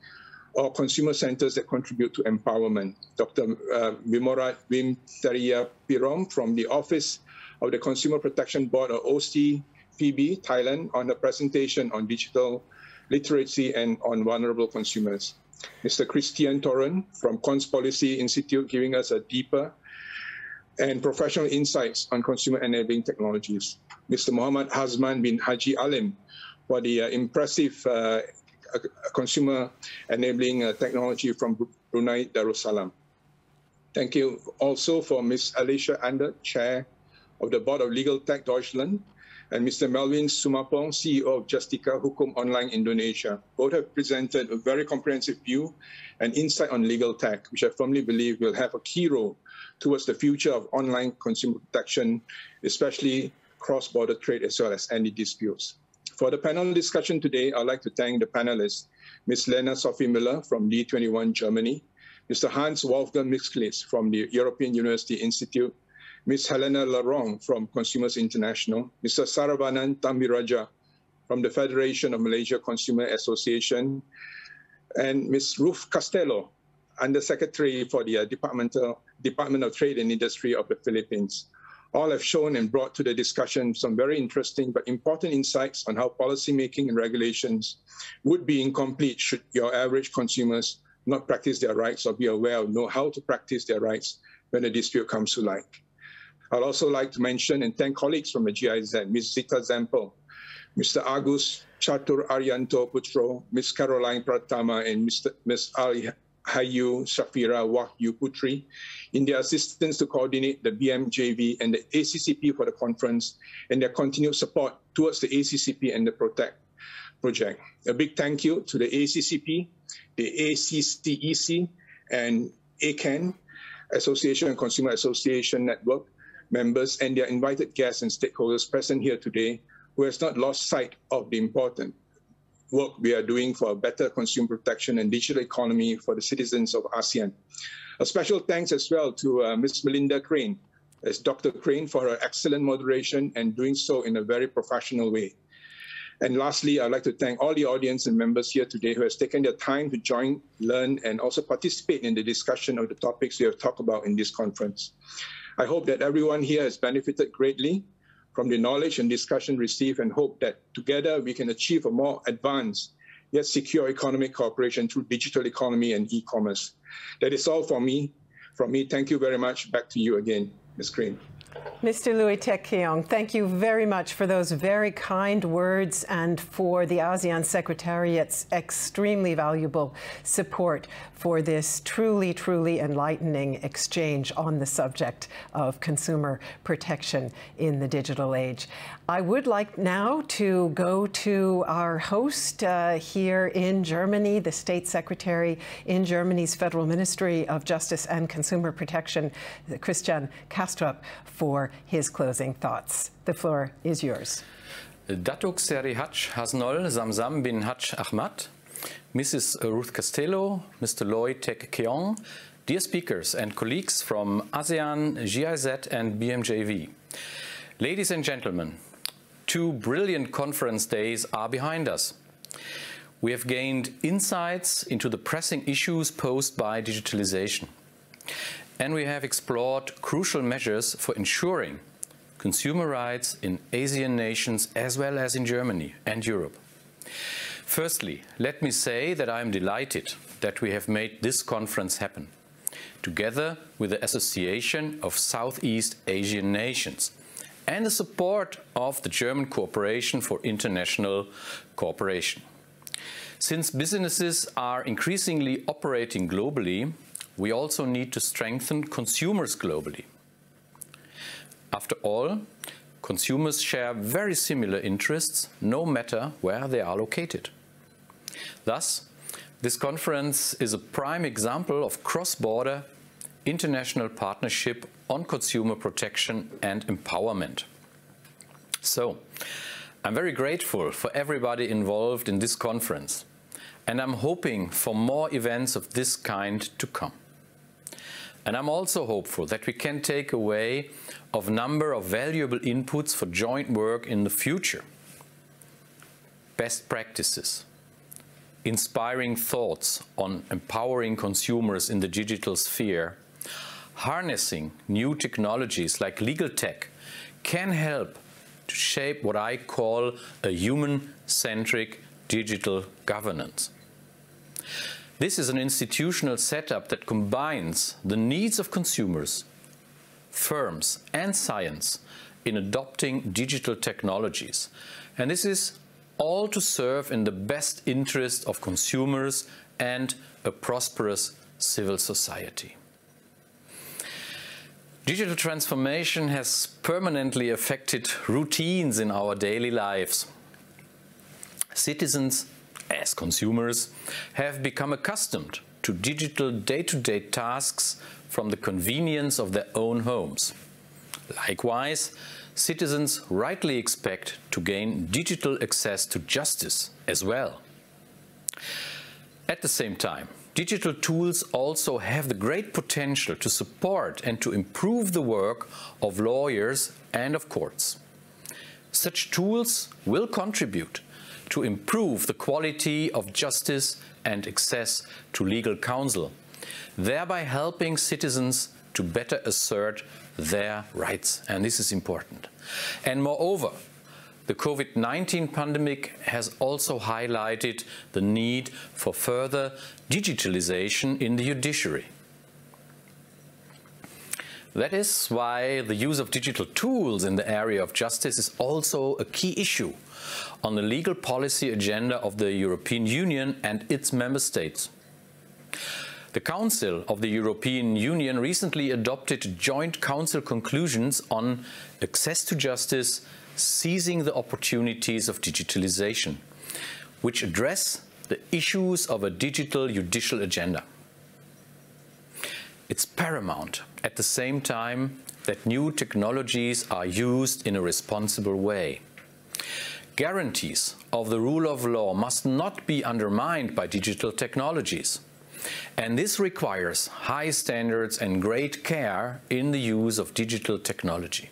or consumer centers that contribute to empowerment. Dr. Vimorat Wim Teria Pirom from the Office of the Consumer Protection Board, or OCPB, Thailand, on a presentation on digital literacy and on vulnerable consumers. Mr. Christian Torren from Cons Policy Institute, giving us a deeper and professional insights on consumer enabling technologies. Mr. Muhammad Hazman bin Haji Alim for the impressive consumer enabling technology from Brunei Darussalam. Thank you also for Ms. Alicia Ander, Chair of the Board of Legal Tech Deutschland, and Mr. Melvin Sumapong, CEO of Justika Hukum Online Indonesia. Both have presented a very comprehensive view and insight on legal tech, which I firmly believe will have a key role towards the future of online consumer protection, especially cross-border trade as well as any disputes. For the panel discussion today, I'd like to thank the panelists, Ms. Lena Sophie Müller from D21 Germany, Mr. Hans Wolfgang Mixklitz from the European University Institute, Ms. Helena Larong from Consumers International, Mr. Saravanan Tambiraja from the Federation of Malaysia Consumer Association, and Ms. Ruth Castello, Undersecretary for the Department of Trade and Industry of the Philippines. All have shown and brought to the discussion some very interesting but important insights on how policymaking and regulations would be incomplete should your average consumers not practice their rights or be aware or know how to practice their rights when a dispute comes to light. I'd also like to mention and thank colleagues from the GIZ, Ms. Zita Zempel, Mr. Agus Chatur Arianto Putro, Ms. Caroline Pratama, and Ms. Ali Hayu Shafira Wahyu Putri in their assistance to coordinate the BMJV and the ACCP for the conference and their continued support towards the ACCP and the Protect project. A big thank you to the ACCP, the ACCEC, and ACAN, Association and Consumer Association Network, members and their invited guests and stakeholders present here today who has not lost sight of the important work we are doing for a better consumer protection and digital economy for the citizens of ASEAN. A special thanks as well to Ms. Melinda Crane, as Dr. Crane, for her excellent moderation and doing so in a very professional way. And lastly, I'd like to thank all the audience and members here today who has taken their time to join, learn, and also participate in the discussion of the topics we have talked about in this conference. I hope that everyone here has benefited greatly from the knowledge and discussion received, and hope that together we can achieve a more advanced yet secure economic cooperation through digital economy and e-commerce. That is all from me. Thank you very much. Back to you again, Ms. Crane. Mr. Lui Tek Keong, thank you very much for those very kind words and for the ASEAN Secretariat's extremely valuable support for this truly, truly enlightening exchange on the subject of consumer protection in the digital age. I would like now to go to our host here in Germany, the State Secretary in Germany's Federal Ministry of Justice and Consumer Protection, Christian Kastrup, for his closing thoughts. The floor is yours. Datuk Seri Haj Hasnol Zamzam bin Haj Ahmad, Mrs. Ruth Castello, Mr. Lui Tek Keong, dear speakers and colleagues from ASEAN, GIZ and BMJV. Ladies and gentlemen, 2 brilliant conference days are behind us. We have gained insights into the pressing issues posed by digitalization. And we have explored crucial measures for ensuring consumer rights in ASEAN nations as well as in Germany and Europe. Firstly, let me say that I am delighted that we have made this conference happen, together with the Association of Southeast Asian Nations and the support of the German Corporation for International Cooperation. Since businesses are increasingly operating globally, we also need to strengthen consumers globally. After all, consumers share very similar interests, no matter where they are located. Thus, this conference is a prime example of cross-border international partnership on consumer protection and empowerment. So, I'm very grateful for everybody involved in this conference, and I'm hoping for more events of this kind to come. And I'm also hopeful that we can take away a number of valuable inputs for joint work in the future. Best practices, inspiring thoughts on empowering consumers in the digital sphere, harnessing new technologies like legal tech can help to shape what I call a human-centric digital governance. This is an institutional setup that combines the needs of consumers, firms and science in adopting digital technologies. And this is all to serve in the best interest of consumers and a prosperous civil society. Digital transformation has permanently affected routines in our daily lives. Citizens, as consumers, have become accustomed to digital day-to-day tasks from the convenience of their own homes. Likewise, citizens rightly expect to gain digital access to justice as well. At the same time, digital tools also have the great potential to support and to improve the work of lawyers and of courts. Such tools will contribute to improve the quality of justice and access to legal counsel, thereby helping citizens to better assert their rights. And this is important. And moreover, the COVID-19 pandemic has also highlighted the need for further digitalization in the judiciary. That is why the use of digital tools in the area of justice is also a key issue on the legal policy agenda of the European Union and its member states. The Council of the European Union recently adopted joint council conclusions on access to justice, seizing the opportunities of digitalization, which address the issues of a digital judicial agenda. It's paramount at the same time that new technologies are used in a responsible way. Guarantees of the rule of law must not be undermined by digital technologies. And this requires high standards and great care in the use of digital technology.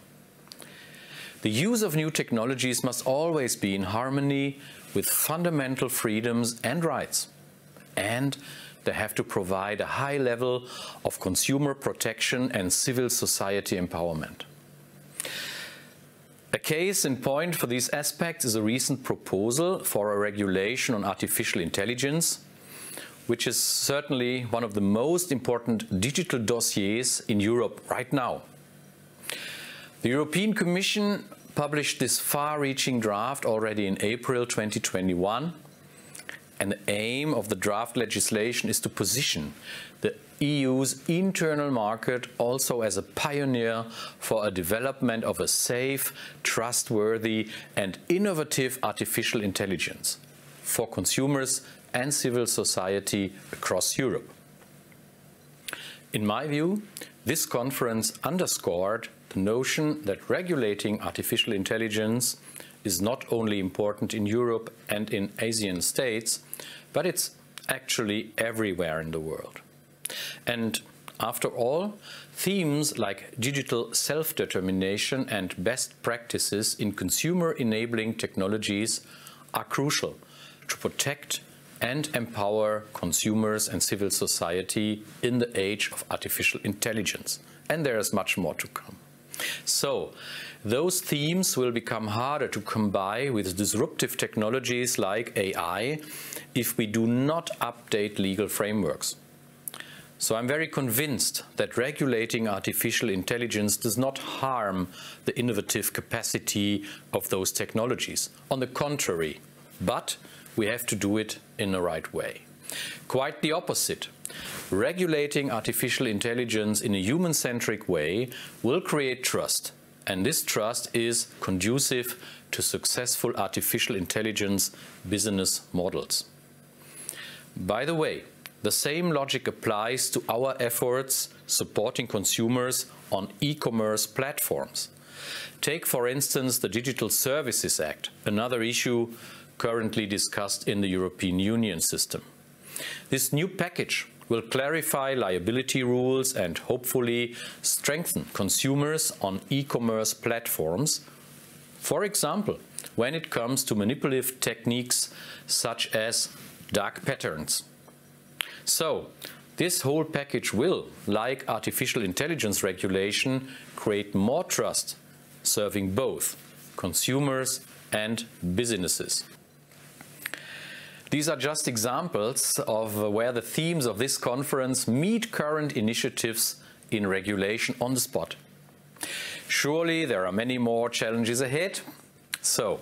The use of new technologies must always be in harmony with fundamental freedoms and rights, and they have to provide a high level of consumer protection and civil society empowerment. A case in point for these aspects is a recent proposal for a regulation on artificial intelligence, which is certainly one of the most important digital dossiers in Europe right now. The European Commission published this far-reaching draft already in April 2021, and the aim of the draft legislation is to position the EU's internal market also as a pioneer for a development of a safe, trustworthy and innovative artificial intelligence for consumers and civil society across Europe. In my view, this conference underscored the notion that regulating artificial intelligence is not only important in Europe and in ASEAN states, but it's actually everywhere in the world. And after all, themes like digital self-determination and best practices in consumer-enabling technologies are crucial to protect and empower consumers and civil society in the age of artificial intelligence. And there is much more to come. So, those themes will become harder to combine with disruptive technologies like AI if we do not update legal frameworks. So I'm very convinced that regulating artificial intelligence does not harm the innovative capacity of those technologies. On the contrary, but we have to do it in the right way. Quite the opposite. Regulating artificial intelligence in a human-centric way will create trust, and this trust is conducive to successful artificial intelligence business models. By the way, the same logic applies to our efforts supporting consumers on e-commerce platforms. Take, for instance, the Digital Services Act, another issue currently discussed in the European Union system. This new package will clarify liability rules and hopefully strengthen consumers on e-commerce platforms, for example, when it comes to manipulative techniques such as dark patterns. So, this whole package will, like artificial intelligence regulation, create more trust, serving both consumers and businesses. These are just examples of where the themes of this conference meet current initiatives in regulation on the spot. Surely there are many more challenges ahead. So,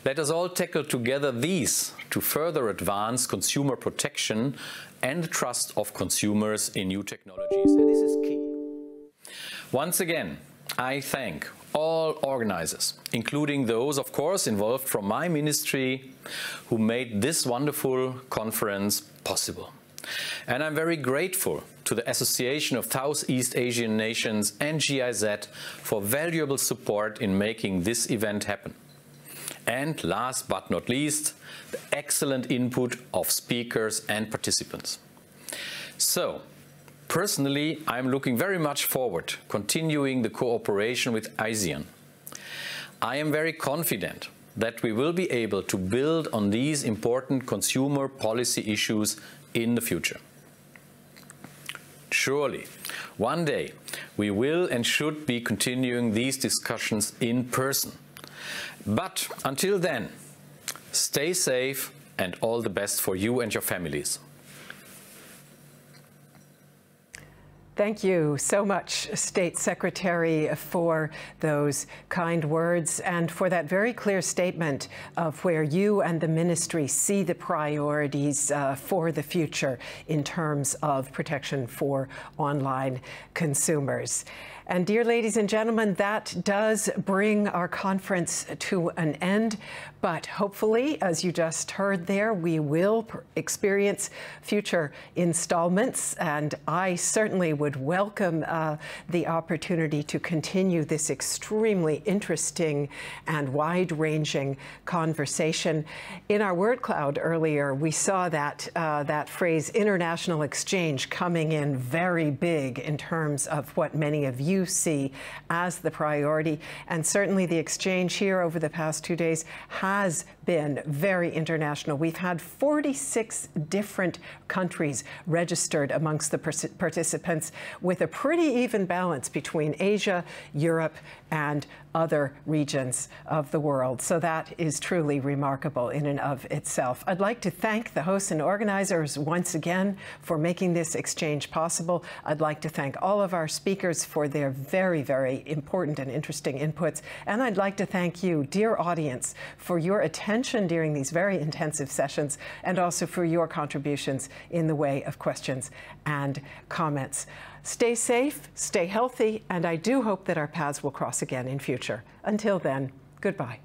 let us all tackle together these to further advance consumer protection and the trust of consumers in new technologies. And this is key. Once again, I thank all organizers, including those, of course, involved from my ministry, who made this wonderful conference possible. And I'm very grateful to the Association of Southeast Asian Nations and GIZ for valuable support in making this event happen. And last but not least, the excellent input of speakers and participants. So, personally, I'm looking very much forward to continuing the cooperation with ASEAN. I am very confident that we will be able to build on these important consumer policy issues in the future. Surely, one day, we will and should be continuing these discussions in person. But until then, stay safe and all the best for you and your families. Thank you so much, State Secretary, for those kind words and for that very clear statement of where you and the ministry see the priorities for the future in terms of protection for online consumers. And dear ladies and gentlemen, that does bring our conference to an end. But hopefully, as you just heard there, we will experience future installments. And I certainly would welcome the opportunity to continue this extremely interesting and wide-ranging conversation. In our word cloud earlier, we saw that, that phrase international exchange coming in very big in terms of what many of you see as the priority. And certainly the exchange here over the past 2 days has been very international. We've had 46 different countries registered amongst the participants, with a pretty even balance between Asia, Europe, and other regions of the world. So that is truly remarkable in and of itself. I'd like to thank the hosts and organizers once again for making this exchange possible. I'd like to thank all of our speakers for their very, very important and interesting inputs. And I'd like to thank you, dear audience, for your attention during these very intensive sessions, and also for your contributions in the way of questions and comments. Stay safe, stay healthy, and I do hope that our paths will cross again in future. Until then, goodbye.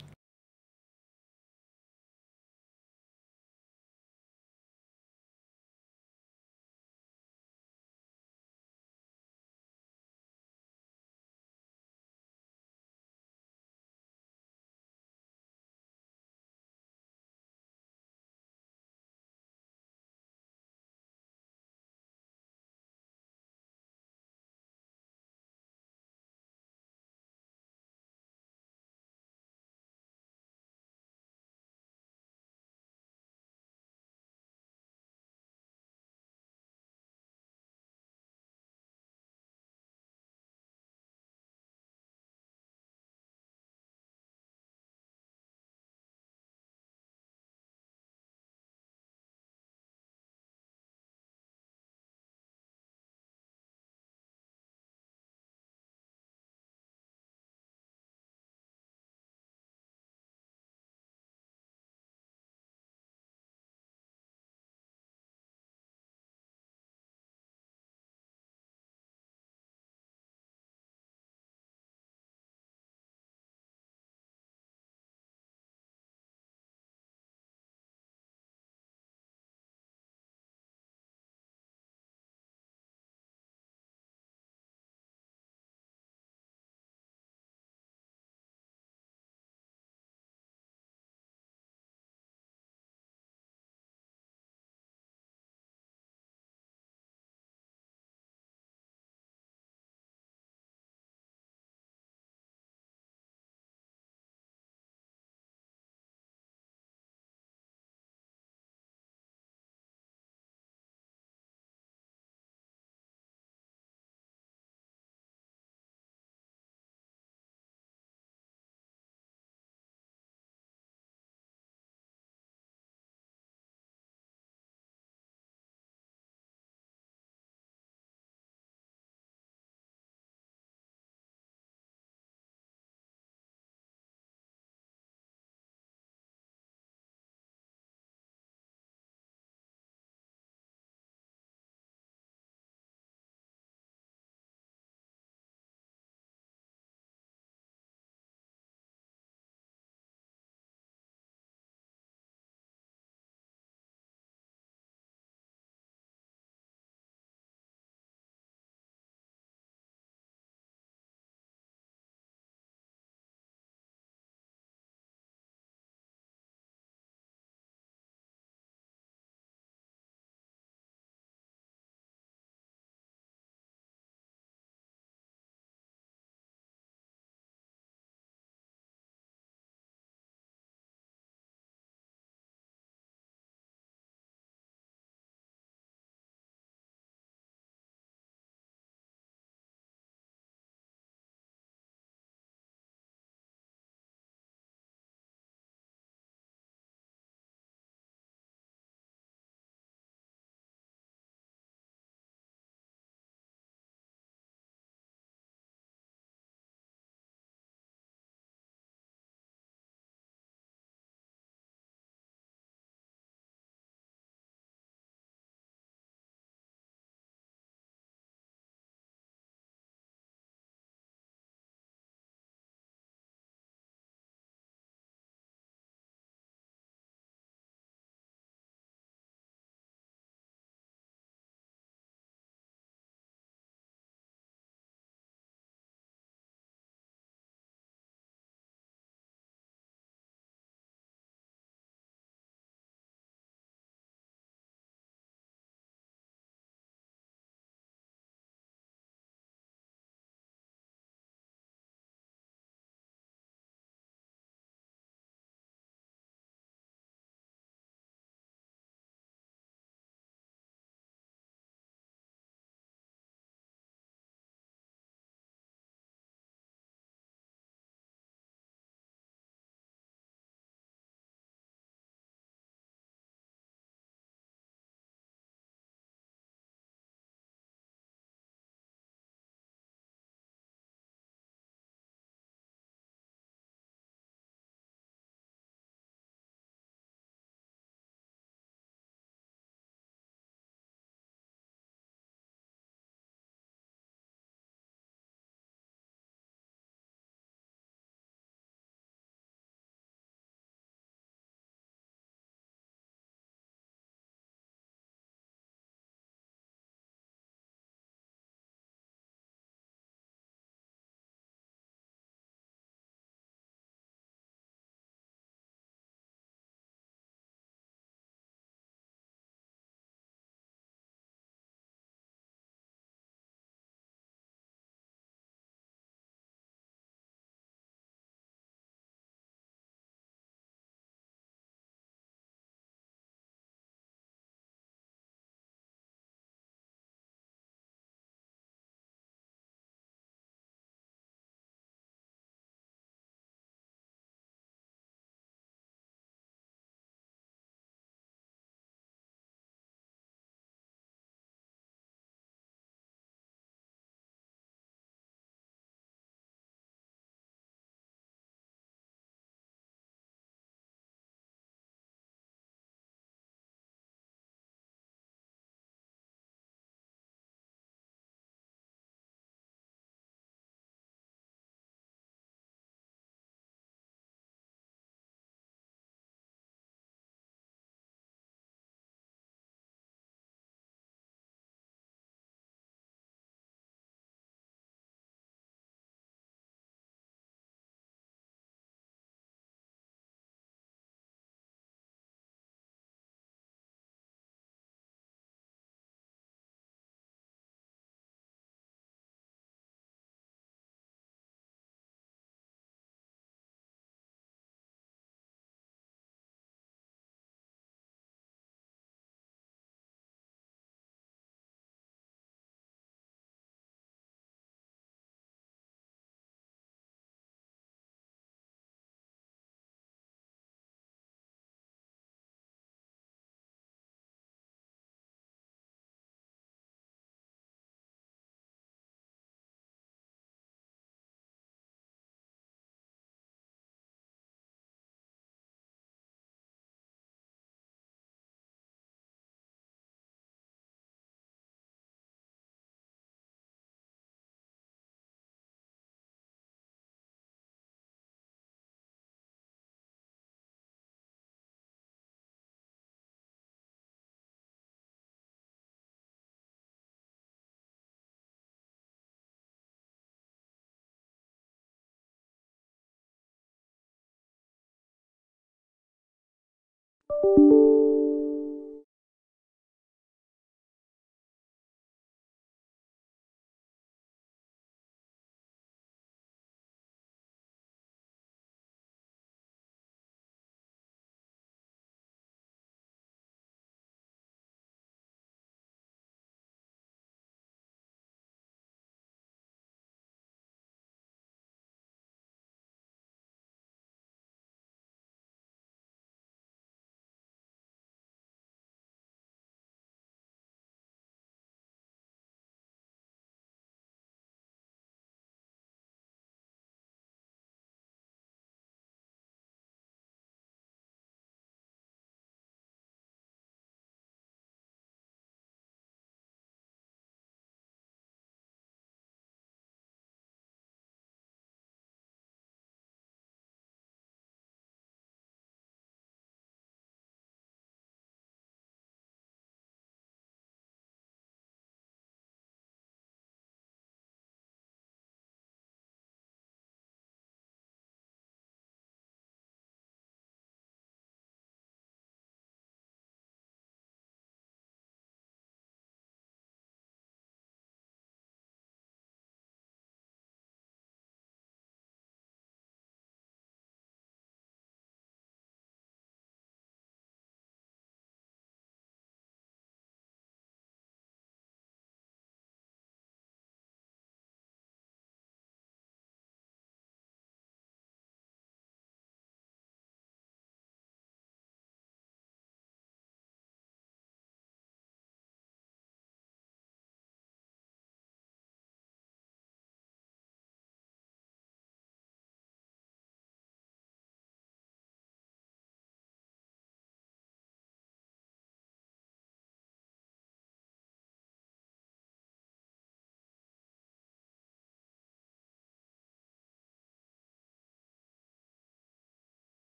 you